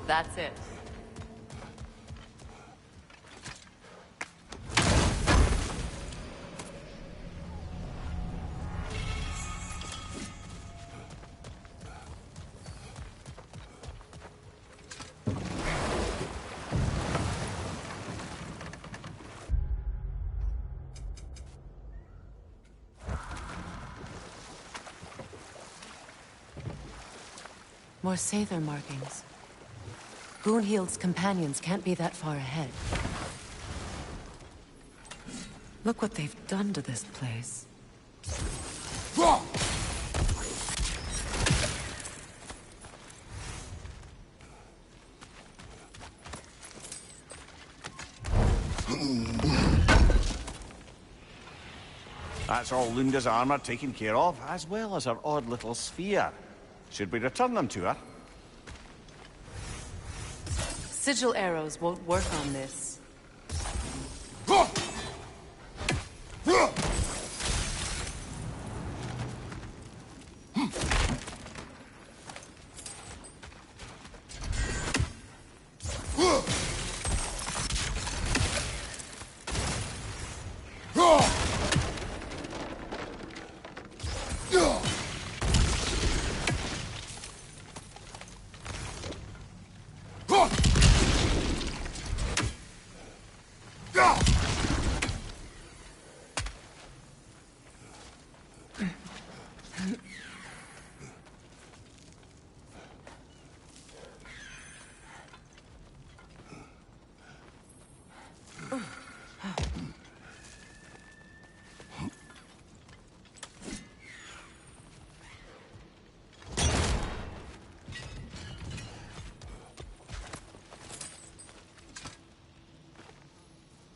That's it. More Sather markings. Gunhild's companions can't be that far ahead. Look what they've done to this place. That's all Lunda's armor taken care of, as well as her odd little sphere. Should we return them to her? Sigil arrows won't work on this.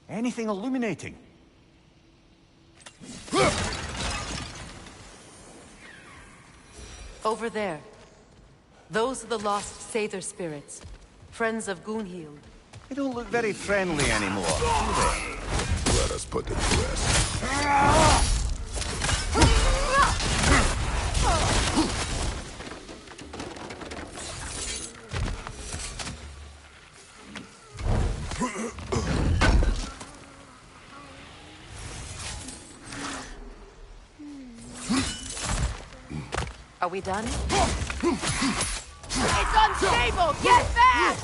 Anything illuminating? Over there. Those are the lost Sather spirits. Friends of Gunhild. They don't look very friendly anymore, do they? Let us put them to rest. Are we done? It's unstable! Get back!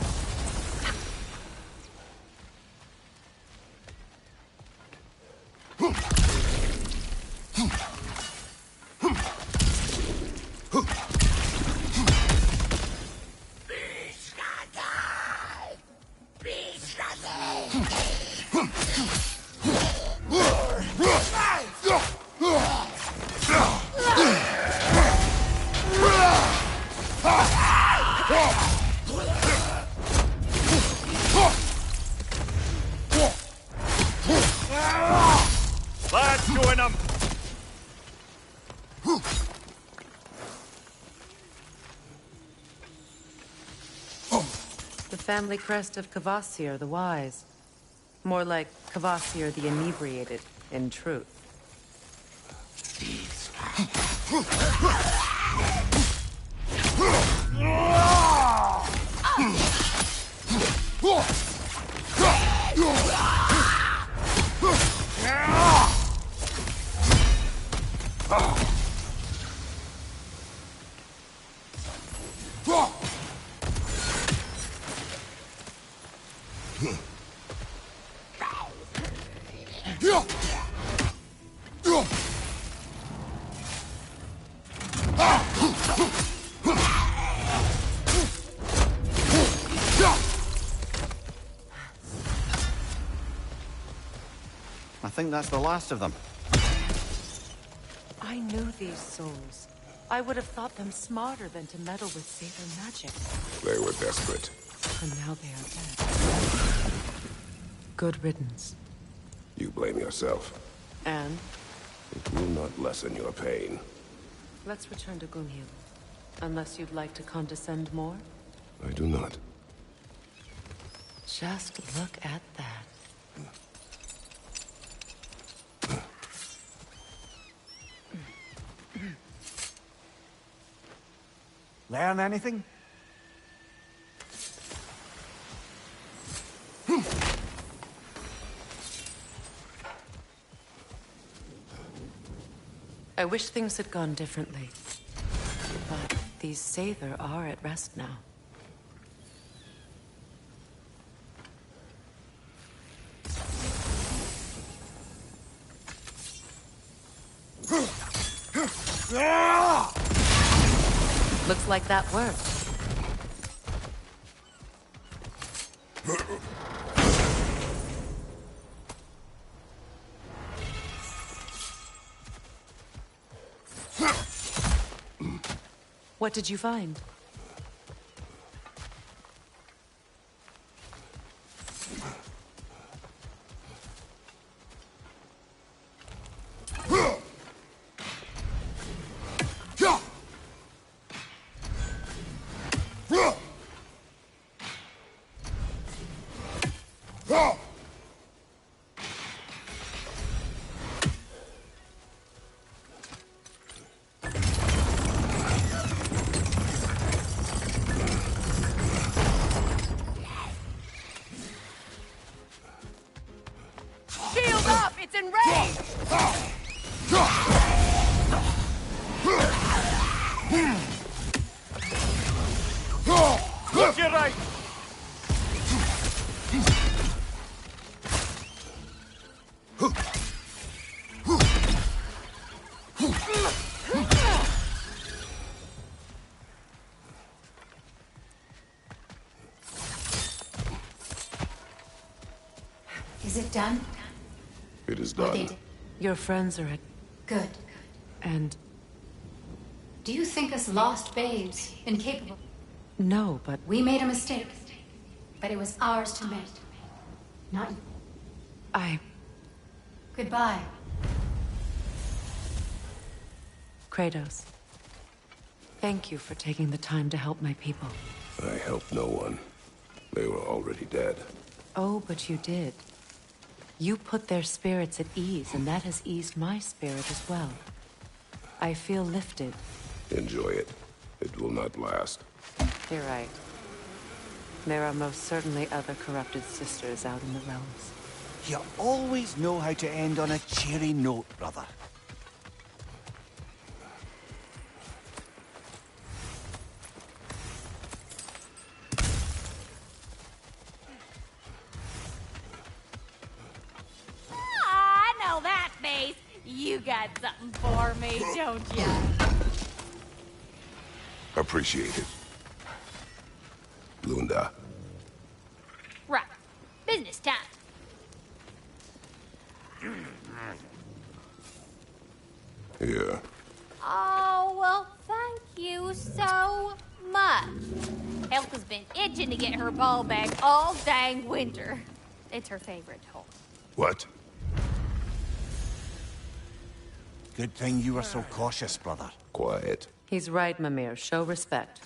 Let's join them! The family crest of Kvasir the Wise. More like Kvasir the Inebriated, in truth. I think that's the last of them. I knew these souls. I would have thought them smarter than to meddle with Sather magic. They were desperate. And now they are dead. Good riddance. You blame yourself. And? It will not lessen your pain. Let's return to Gunhild. Unless you'd like to condescend more? I do not. Just look at that. Learn anything? I wish things had gone differently. But these Sather are at rest now. Looks like that worked. What did you find? Shield up! It's enraged! Look your right! Is it done? It is Or they done. did- Your friends are at... Good. And... Do you think us lost babes, incapable? No, but... We made a mistake, but it was ours to make. Not you. I... Goodbye. Kratos. Thank you for taking the time to help my people. I helped no one. They were already dead. Oh, but you did. You put their spirits at ease, and that has eased my spirit as well. I feel lifted. Enjoy it. It will not last. You're right. There are most certainly other corrupted sisters out in the realms. You always know how to end on a cheery note, brother. I know that face. You got something for me, don't ya? Appreciate it. Lunda. Right. Business time. Here. Oh, well, thank you so much. Elf has been itching to get her ball back all dang winter. It's her favorite toy. What? Good thing you were so cautious, brother. Quiet. He's right, Mimir. Show respect.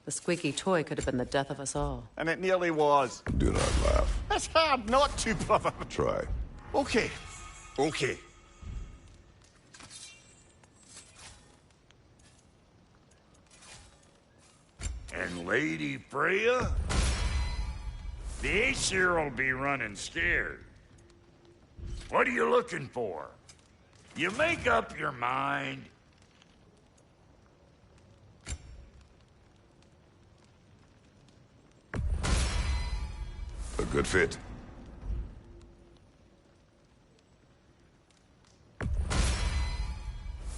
The squeaky toy could have been the death of us all. And it nearly was. Do not laugh. It's hard not to, brother. Try. Okay. Okay. And Lady Freya? The Aesir will be running scared. What are you looking for? You make up your mind. A good fit.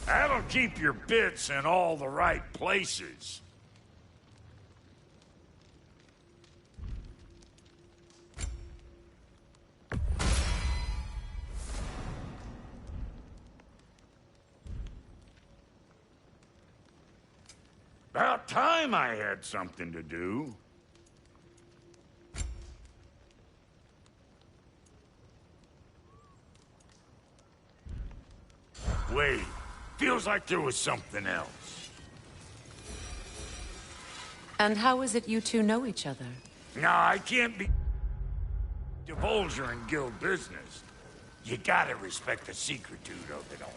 That'll keep your bits in all the right places. About time I had something to do. Wait, feels like there was something else. And how is it you two know each other? No, I can't be divulger in guild business. You gotta respect the secretude of it all.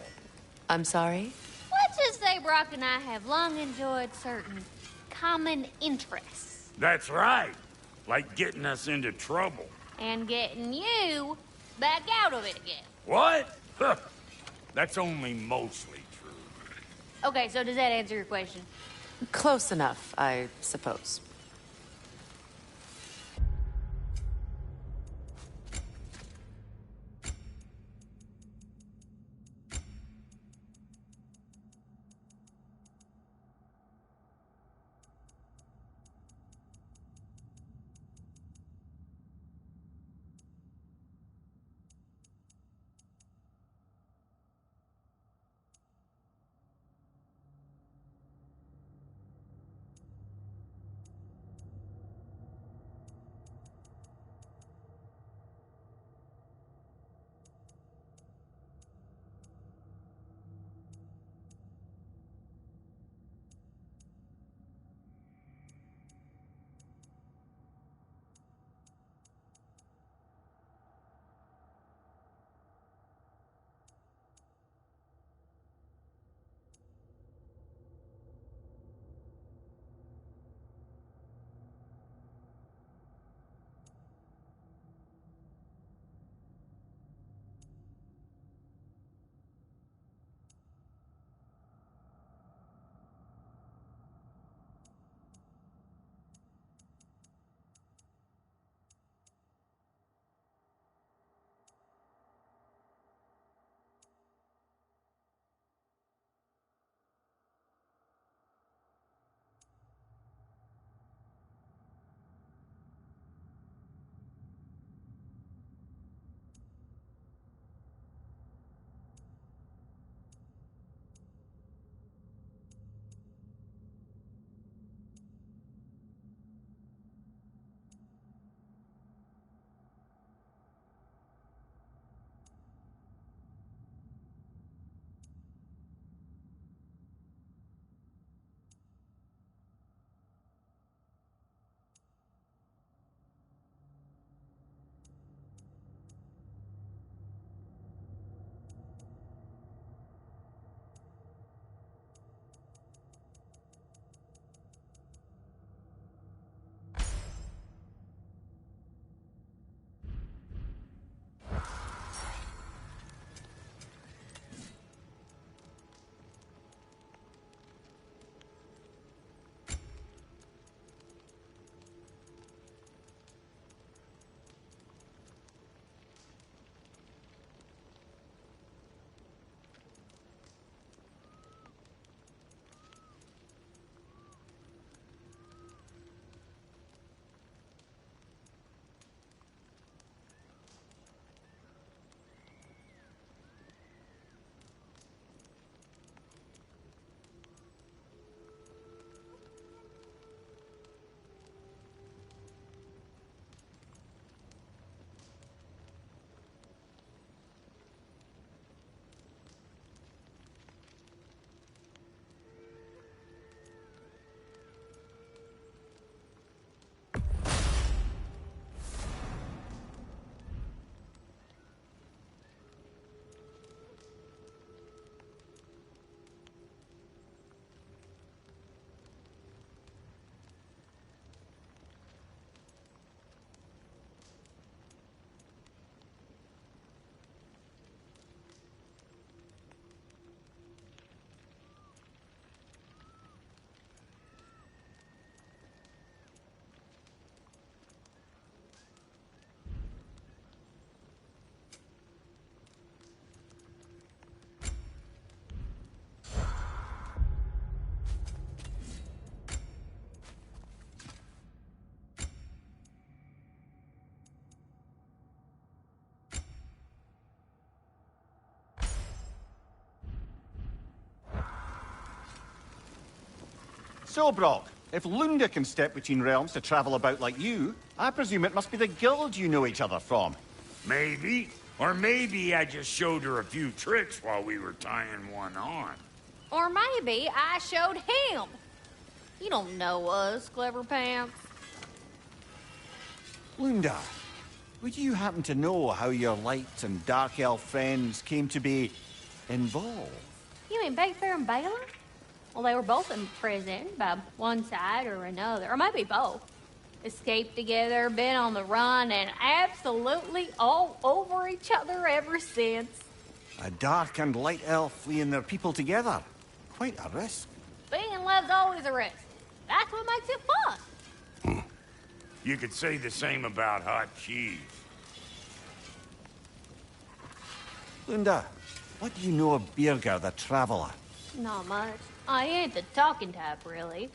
I'm sorry? Let's just say Brock and I have long enjoyed certain common interests. That's right. Like getting us into trouble. And getting you back out of it again. What? Huh. That's only mostly true. Okay, so does that answer your question? Close enough, I suppose. So, Brock, if Lunda can step between realms to travel about like you, I presume it must be the guild you know each other from. Maybe. Or maybe I just showed her a few tricks while we were tying one on. Or maybe I showed him. You don't know us, Clever Pants. Lunda, would you happen to know how your light and dark elf friends came to be involved? You mean Big Fair and Bela? Well, they were both in prison by one side or another, or maybe both. Escaped together, been on the run, and absolutely all over each other ever since. A dark and light elf fleeing their people together. Quite a risk. Being in love's always a risk. That's what makes it fun. You could say the same about hot cheese. Lunda, what do you know of Birger the Traveler? Not much. I ain't the talking type, really.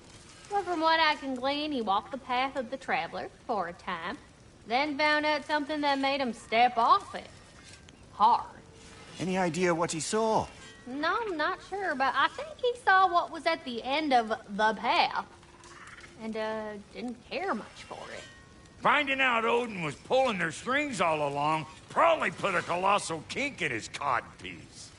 But from what I can glean, he walked the path of the traveler for a time, then found out something that made him step off it. Hard. Any idea what he saw? No, I'm not sure, but I think he saw what was at the end of the path. And, didn't care much for it. Finding out Odin was pulling their strings all along probably put a colossal kink in his codpiece.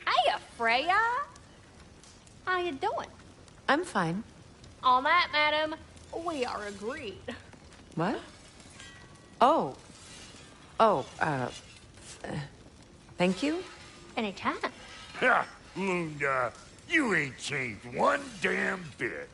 Hey, Freya! How you doing? I'm fine. On that, madam, we are agreed. What? Oh. Oh, thank you? Anytime. Ha! Lunda, you ain't changed one damn bit.